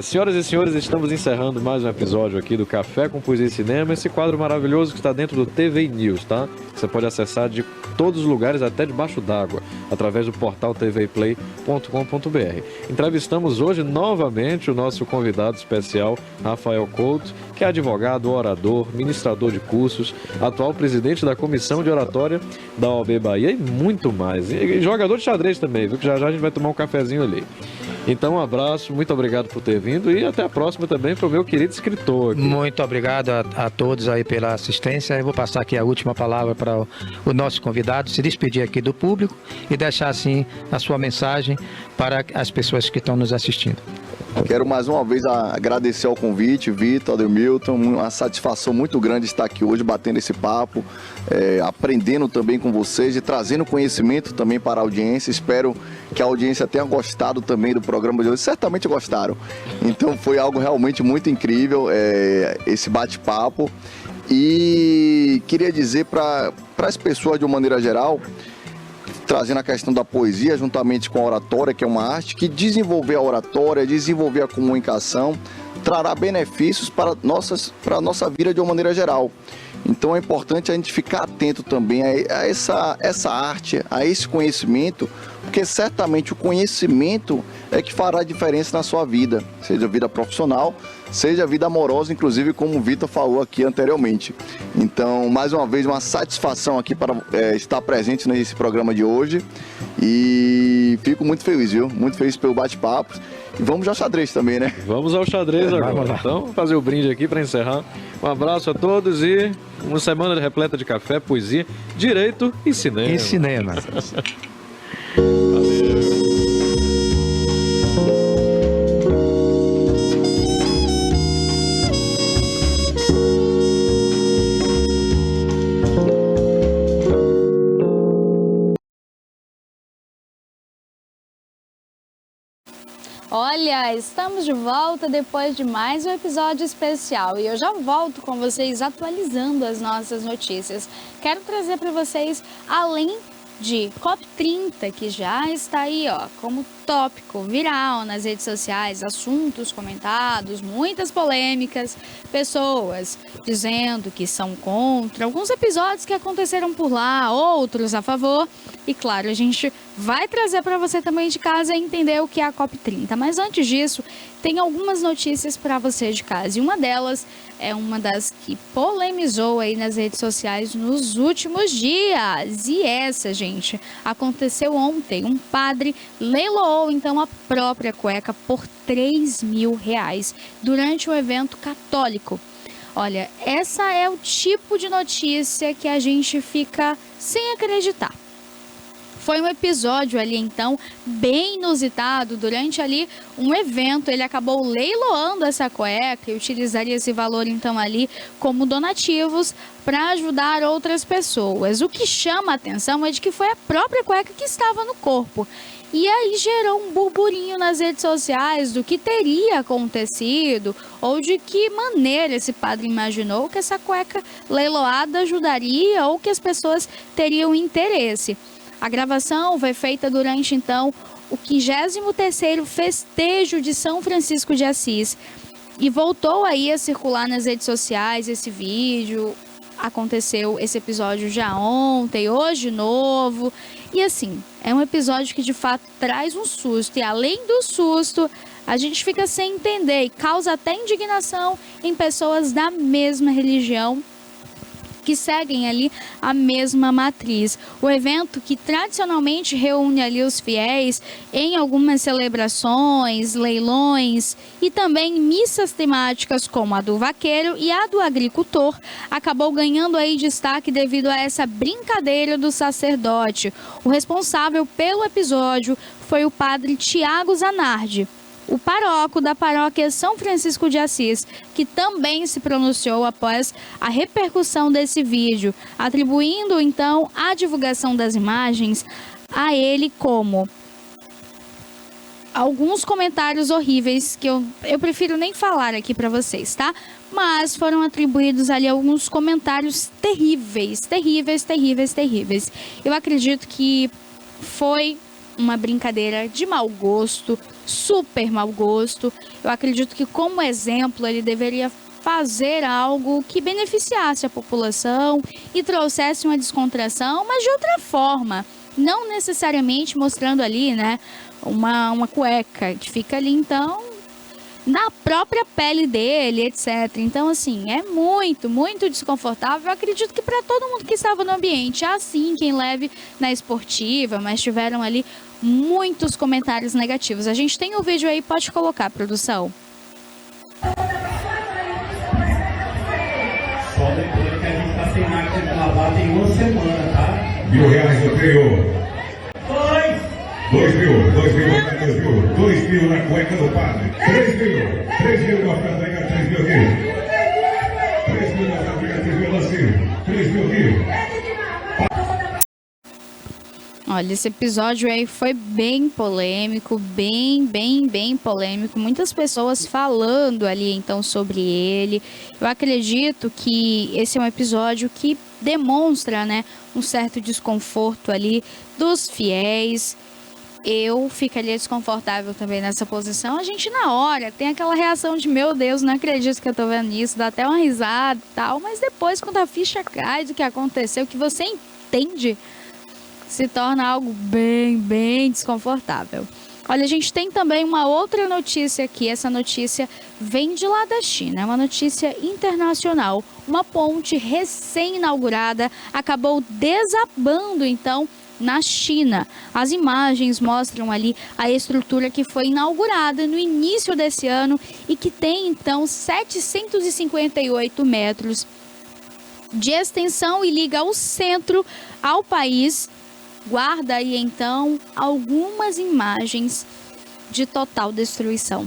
L: Senhoras e senhores, estamos encerrando mais um episódio aqui do Café com Poesia e Cinema, esse quadro maravilhoso que está dentro do TV News, tá? Você pode acessar de todos os lugares, até debaixo d'água, através do portal tvplay.com.br. Entrevistamos hoje novamente o nosso convidado especial, Rafael Couto, que é advogado, orador, ministrador de cursos, atual presidente da Comissão de Oratória da OAB Bahia e muito mais. E jogador de xadrez também, viu? Que já a gente vai tomar um cafezinho ali. Então, um abraço, muito obrigado por ter vindo e até a próxima também para o meu querido escritor aqui.
J: Muito obrigado a todos aí pela assistência. Eu vou passar aqui a última palavra para o nosso convidado, se despedir aqui do público e deixar assim a sua mensagem para as pessoas que estão nos assistindo.
K: Quero mais uma vez agradecer ao convite, Vitor, Ademilton, uma satisfação muito grande estar aqui hoje batendo esse papo, aprendendo também com vocês e trazendo conhecimento também para a audiência. Espero que a audiência tenha gostado também do programa de hoje, certamente gostaram. Então foi algo realmente muito incrível esse bate-papo e queria dizer para as pessoas de uma maneira geral, trazendo a questão da poesia juntamente com a oratória, que é uma arte, que desenvolver a oratória, desenvolver a comunicação, trará benefícios para a nossa vida de uma maneira geral. Então é importante a gente ficar atento também a essa arte, a esse conhecimento, porque certamente o conhecimento é que fará a diferença na sua vida, seja vida profissional, seja vida amorosa, inclusive como o Vitor falou aqui anteriormente. Então, mais uma vez, uma satisfação aqui para estar presente nesse programa de hoje e fico muito feliz, viu? Muito feliz pelo bate-papo. E vamos ao xadrez também, né?
L: Vamos ao xadrez agora. Então, vamos fazer o brinde aqui para encerrar. Um abraço a todos e uma semana repleta de café, poesia, direito e cinema.
J: E cinema.
A: Olha, estamos de volta depois de mais um episódio especial e eu já volto com vocês atualizando as nossas notícias. Quero trazer para vocês, além de COP30, que já está aí, ó, como tópico viral nas redes sociais, assuntos comentados, muitas polêmicas, pessoas dizendo que são contra, alguns episódios que aconteceram por lá, outros a favor. E claro, a gente vai trazer para você também de casa entender o que é a COP30. Mas antes disso, tem algumas notícias para você de casa. E uma delas é uma das que polemizou aí nas redes sociais nos últimos dias. E essa, gente, aconteceu ontem. Um padre leiloou, então, a própria cueca por R$3.000 durante um evento católico. Olha, essa é o tipo de notícia que a gente fica sem acreditar. Foi um episódio ali, então, bem inusitado. Durante ali um evento, ele acabou leiloando essa cueca e utilizaria esse valor, então, ali como donativos para ajudar outras pessoas. O que chama a atenção é de que foi a própria cueca que estava no corpo. E aí gerou um burburinho nas redes sociais do que teria acontecido ou de que maneira esse padre imaginou que essa cueca leiloada ajudaria ou que as pessoas teriam interesse. A gravação foi feita durante, então, o 53º festejo de São Francisco de Assis. E voltou aí a circular nas redes sociais esse vídeo. Aconteceu esse episódio já ontem, hoje novo. E assim, é um episódio que de fato traz um susto. E além do susto, a gente fica sem entender e causa até indignação em pessoas da mesma religião que seguem ali a mesma matriz. O evento que tradicionalmente reúne ali os fiéis em algumas celebrações, leilões e também missas temáticas como a do vaqueiro e a do agricultor, acabou ganhando aí destaque devido a essa brincadeira do sacerdote. O responsável pelo episódio foi o padre Tiago Zanardi, o paróquio da paróquia São Francisco de Assis, que também se pronunciou após a repercussão desse vídeo, atribuindo então a divulgação das imagens a ele como alguns comentários horríveis que eu prefiro nem falar aqui para vocês, tá? Mas foram atribuídos ali alguns comentários terríveis. Eu acredito que foi uma brincadeira de mau gosto, super mau gosto. Eu acredito que, como exemplo, ele deveria fazer algo que beneficiasse a população e trouxesse uma descontração, mas de outra forma, não necessariamente mostrando ali, né, uma cueca que fica ali, então, na própria pele dele, etc. Então, assim, é muito desconfortável. Eu acredito que para todo mundo que estava no ambiente, assim, quem leve na esportiva, mas tiveram ali muitos comentários negativos. A gente tem o vídeo aí, pode colocar, produção.
M: Só lembrando que a gente está sem máquina de lavar tem uma semana, tá? R$1.000 eu creio. 2.000 na cueca do padre. 3.000 na oferta aí, 3.000 aqui. 3.000 na oferta, 3.000 assim. 3.000 aqui.
A: Olha, esse episódio aí foi bem polêmico, bem polêmico. Muitas pessoas falando ali, então, sobre ele. Eu acredito que esse é um episódio que demonstra, né, um certo desconforto ali dos fiéis. eu ficaria desconfortável também nessa posição. A gente na hora tem aquela reação de meu Deus, não acredito que eu tô vendo isso, dá até uma risada e tal, mas depois quando a ficha cai do que aconteceu, que você entende, se torna algo bem desconfortável. Olha, a gente tem também uma outra notícia aqui, essa notícia vem de lá da China, é uma notícia internacional. Uma ponte recém-inaugurada acabou desabando, então, na China. As imagens mostram ali a estrutura que foi inaugurada no início desse ano e que tem, então, 758 metros de extensão e liga o centro ao país. Guarda aí, então, algumas imagens de total destruição.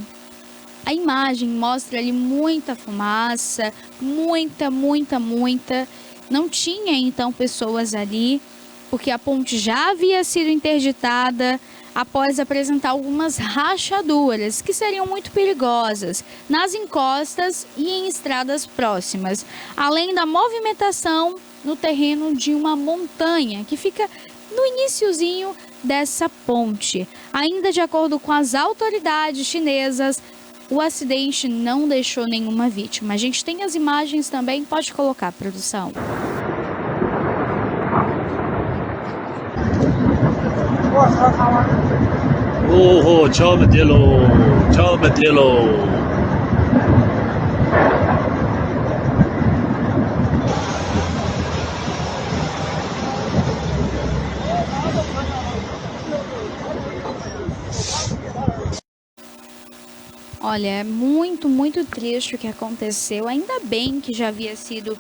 A: A imagem mostra ali muita fumaça, muita. Não tinha, então, pessoas ali, porque a ponte já havia sido interditada após apresentar algumas rachaduras, que seriam muito perigosas, nas encostas e em estradas próximas, além da movimentação no terreno de uma montanha, que fica no iniciozinho dessa ponte. Ainda de acordo com as autoridades chinesas, o acidente não deixou nenhuma vítima. A gente tem as imagens também, pode colocar, produção.
I: Oh, tchau, Medelo. Tchau, Medelo.
A: Olha, é muito triste o que aconteceu. Ainda bem que já havia sido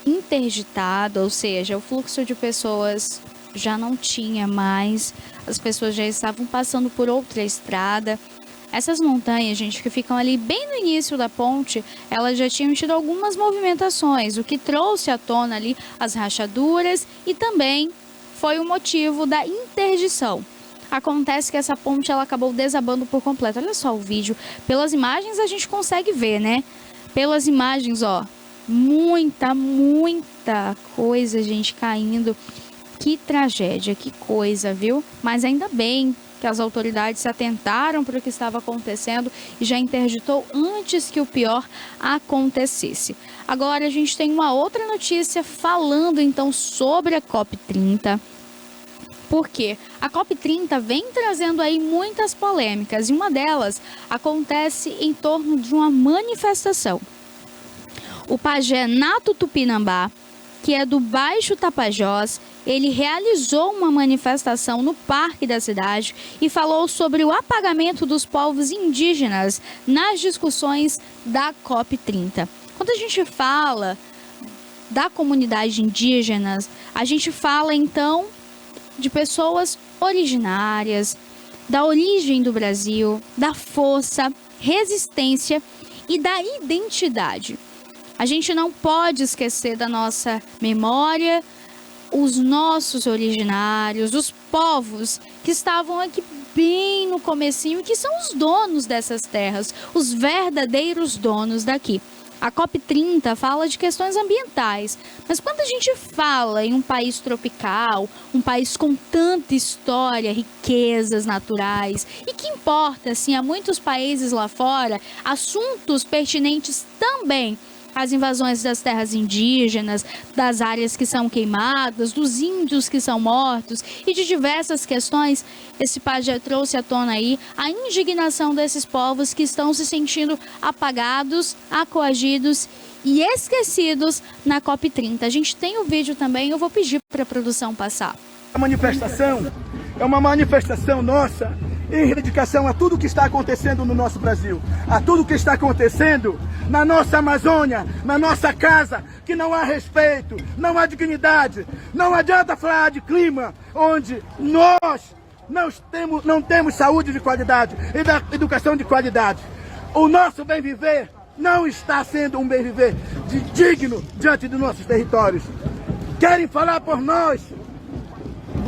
A: interditado, ou seja, o fluxo de pessoas já não tinha mais, as pessoas já estavam passando por outra estrada. Essas montanhas, gente, que ficam ali bem no início da ponte, elas já tinham tido algumas movimentações, o que trouxe à tona ali as rachaduras e também foi o motivo da interdição. Acontece que essa ponte ela acabou desabando por completo. Olha só o vídeo. Pelas imagens a gente consegue ver, né? Pelas imagens, ó. Muita coisa, gente, caindo. Que tragédia, que coisa, viu? Mas ainda bem que as autoridades se atentaram para o que estava acontecendo e já interditou antes que o pior acontecesse. Agora a gente tem uma outra notícia falando então sobre a COP30. Porque a COP30 vem trazendo aí muitas polêmicas e uma delas acontece em torno de uma manifestação. O pajé Nato Tupinambá, que é do Baixo Tapajós, ele realizou uma manifestação no parque da cidade e falou sobre o apagamento dos povos indígenas nas discussões da COP30. Quando a gente fala da comunidade indígena, a gente fala então de pessoas originárias, da origem do Brasil, da força, resistência e da identidade. A gente não pode esquecer da nossa memória, os nossos originários, os povos que estavam aqui bem no comecinho, que são os donos dessas terras, os verdadeiros donos daqui. A COP30 fala de questões ambientais, mas quando a gente fala em um país tropical, um país com tanta história, riquezas naturais, e que importa, assim, a muitos países lá fora, assuntos pertinentes também às invasões das terras indígenas, das áreas que são queimadas, dos índios que são mortos e de diversas questões, esse pajé trouxe à tona aí a indignação desses povos que estão se sentindo apagados, acoagidos e esquecidos na COP30. A gente tem o vídeo também, eu vou pedir para a produção passar.
N: A manifestação é uma manifestação nossa em dedicação a tudo que está acontecendo no nosso Brasil, a tudo que está acontecendo na nossa Amazônia, na nossa casa, que não há respeito, não há dignidade. Não adianta falar de clima onde nós não temos saúde de qualidade e educação de qualidade. O nosso bem viver não está sendo um bem viver digno diante dos nossos territórios. Querem falar por nós.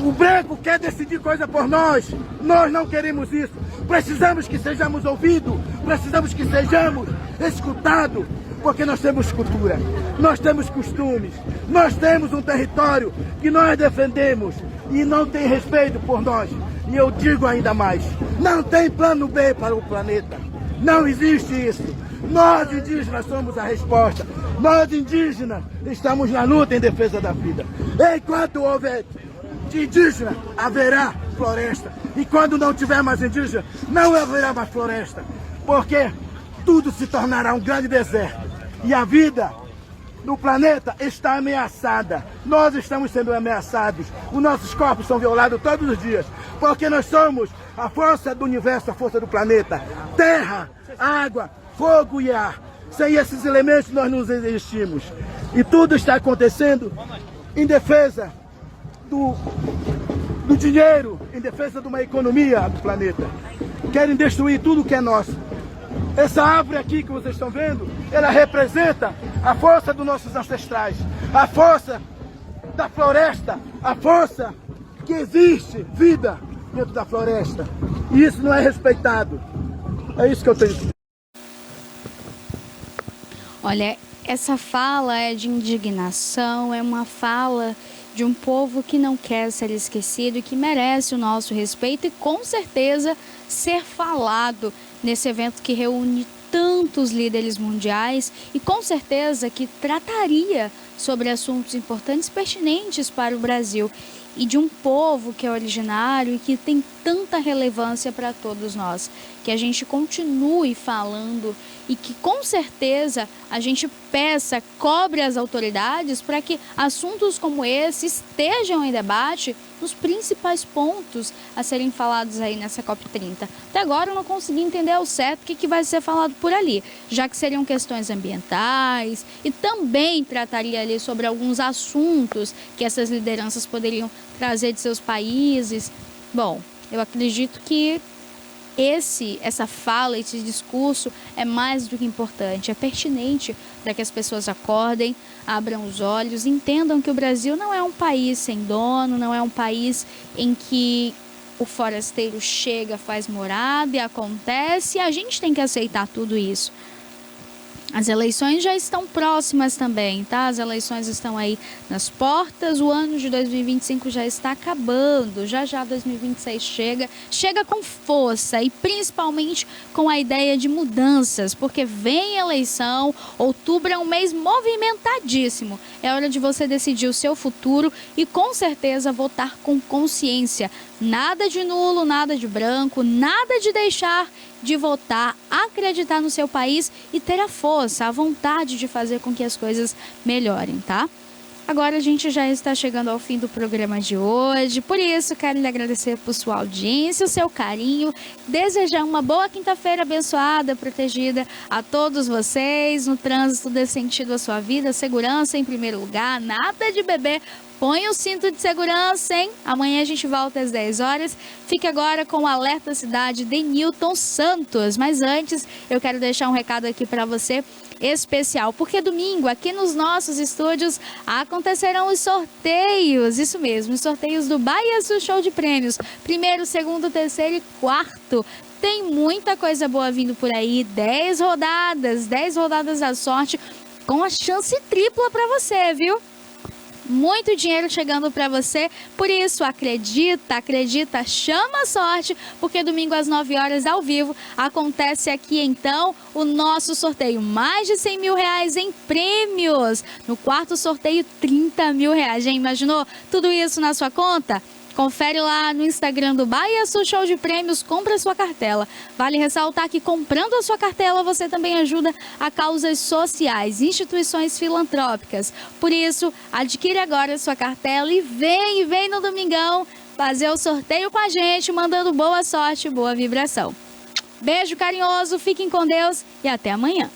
N: O branco quer decidir coisa por nós. Nós não queremos isso. Precisamos que sejamos ouvidos. Precisamos que sejamos escutados. Porque nós temos cultura. Nós temos costumes. Nós temos um território que nós defendemos. E não tem respeito por nós. E eu digo ainda mais, não tem plano B para o planeta. Não existe isso. Nós indígenas somos a resposta. Nós indígenas estamos na luta em defesa da vida. Enquanto houver indígena, haverá floresta. E quando não tiver mais indígena, não haverá mais floresta. Porque tudo se tornará um grande deserto. E a vida no planeta está ameaçada. Nós estamos sendo ameaçados. Os nossos corpos são violados todos os dias. Porque nós somos a força do universo, a força do planeta. Terra, água, fogo e ar. Sem esses elementos nós não existimos. E tudo está acontecendo em defesa do dinheiro, em defesa de uma economia do planeta. Querem destruir tudo que é nosso. Essa árvore aqui que vocês estão vendo, ela representa a força dos nossos ancestrais, a força da floresta, a força que existe vida dentro da floresta. E isso não é respeitado. É isso que eu tenho.
A: Olha, essa fala é de indignação, é uma fala de um povo que não quer ser esquecido e que merece o nosso respeito e com certeza ser falado nesse evento que reúne tantos líderes mundiais e com certeza que trataria sobre assuntos importantes e pertinentes para o Brasil e de um povo que é originário e que tem tanta relevância para todos nós. Que a gente continue falando e que com certeza a gente peça, cobre as autoridades para que assuntos como esse estejam em debate nos principais pontos a serem falados aí nessa COP30. Até agora eu não consegui entender ao certo o que vai ser falado por ali, já que seriam questões ambientais e também trataria ali sobre alguns assuntos que essas lideranças poderiam trazer de seus países. Bom, eu acredito que essa fala, esse discurso é mais do que importante, é pertinente para que as pessoas acordem, abram os olhos, entendam que o Brasil não é um país sem dono, não é um país em que o forasteiro chega, faz morada e acontece, e a gente tem que aceitar tudo isso. As eleições já estão próximas também, tá? As eleições estão aí nas portas, o ano de 2025 já está acabando, já 2026 chega com força e principalmente com a ideia de mudanças, porque vem eleição, outubro é um mês movimentadíssimo, é hora de você decidir o seu futuro e com certeza votar com consciência, nada de nulo, nada de branco, nada de deixar de votar, acreditar no seu país e ter a força, a vontade de fazer com que as coisas melhorem, tá? Agora a gente já está chegando ao fim do programa de hoje, por isso quero lhe agradecer por sua audiência, o seu carinho, desejar uma boa quinta-feira abençoada, protegida a todos vocês, no trânsito dê sentido à sua vida, segurança em primeiro lugar, nada de beber. Põe o cinto de segurança, hein? Amanhã a gente volta às 10 horas. Fique agora com o Alerta Cidade de Newton Santos. Mas antes, eu quero deixar um recado aqui para você especial. Porque domingo, aqui nos nossos estúdios, acontecerão os sorteios. Isso mesmo, os sorteios do Bahia Sul Show de Prêmios. 1º, 2º, 3º e 4º. Tem muita coisa boa vindo por aí. 10 rodadas da sorte com a chance tripla para você, viu? Muito dinheiro chegando para você, por isso acredita, chama a sorte, porque domingo às 9 horas ao vivo acontece aqui então o nosso sorteio, mais de 100 mil reais em prêmios, no 4º sorteio 30 mil reais, já imaginou tudo isso na sua conta? Confere lá no Instagram do Bahia Sul Show de Prêmios, compra a sua cartela. Vale ressaltar que comprando a sua cartela você também ajuda a causas sociais, instituições filantrópicas. Por isso, adquire agora a sua cartela e vem no domingão fazer o sorteio com a gente, mandando boa sorte, boa vibração. Beijo carinhoso, fiquem com Deus e até amanhã.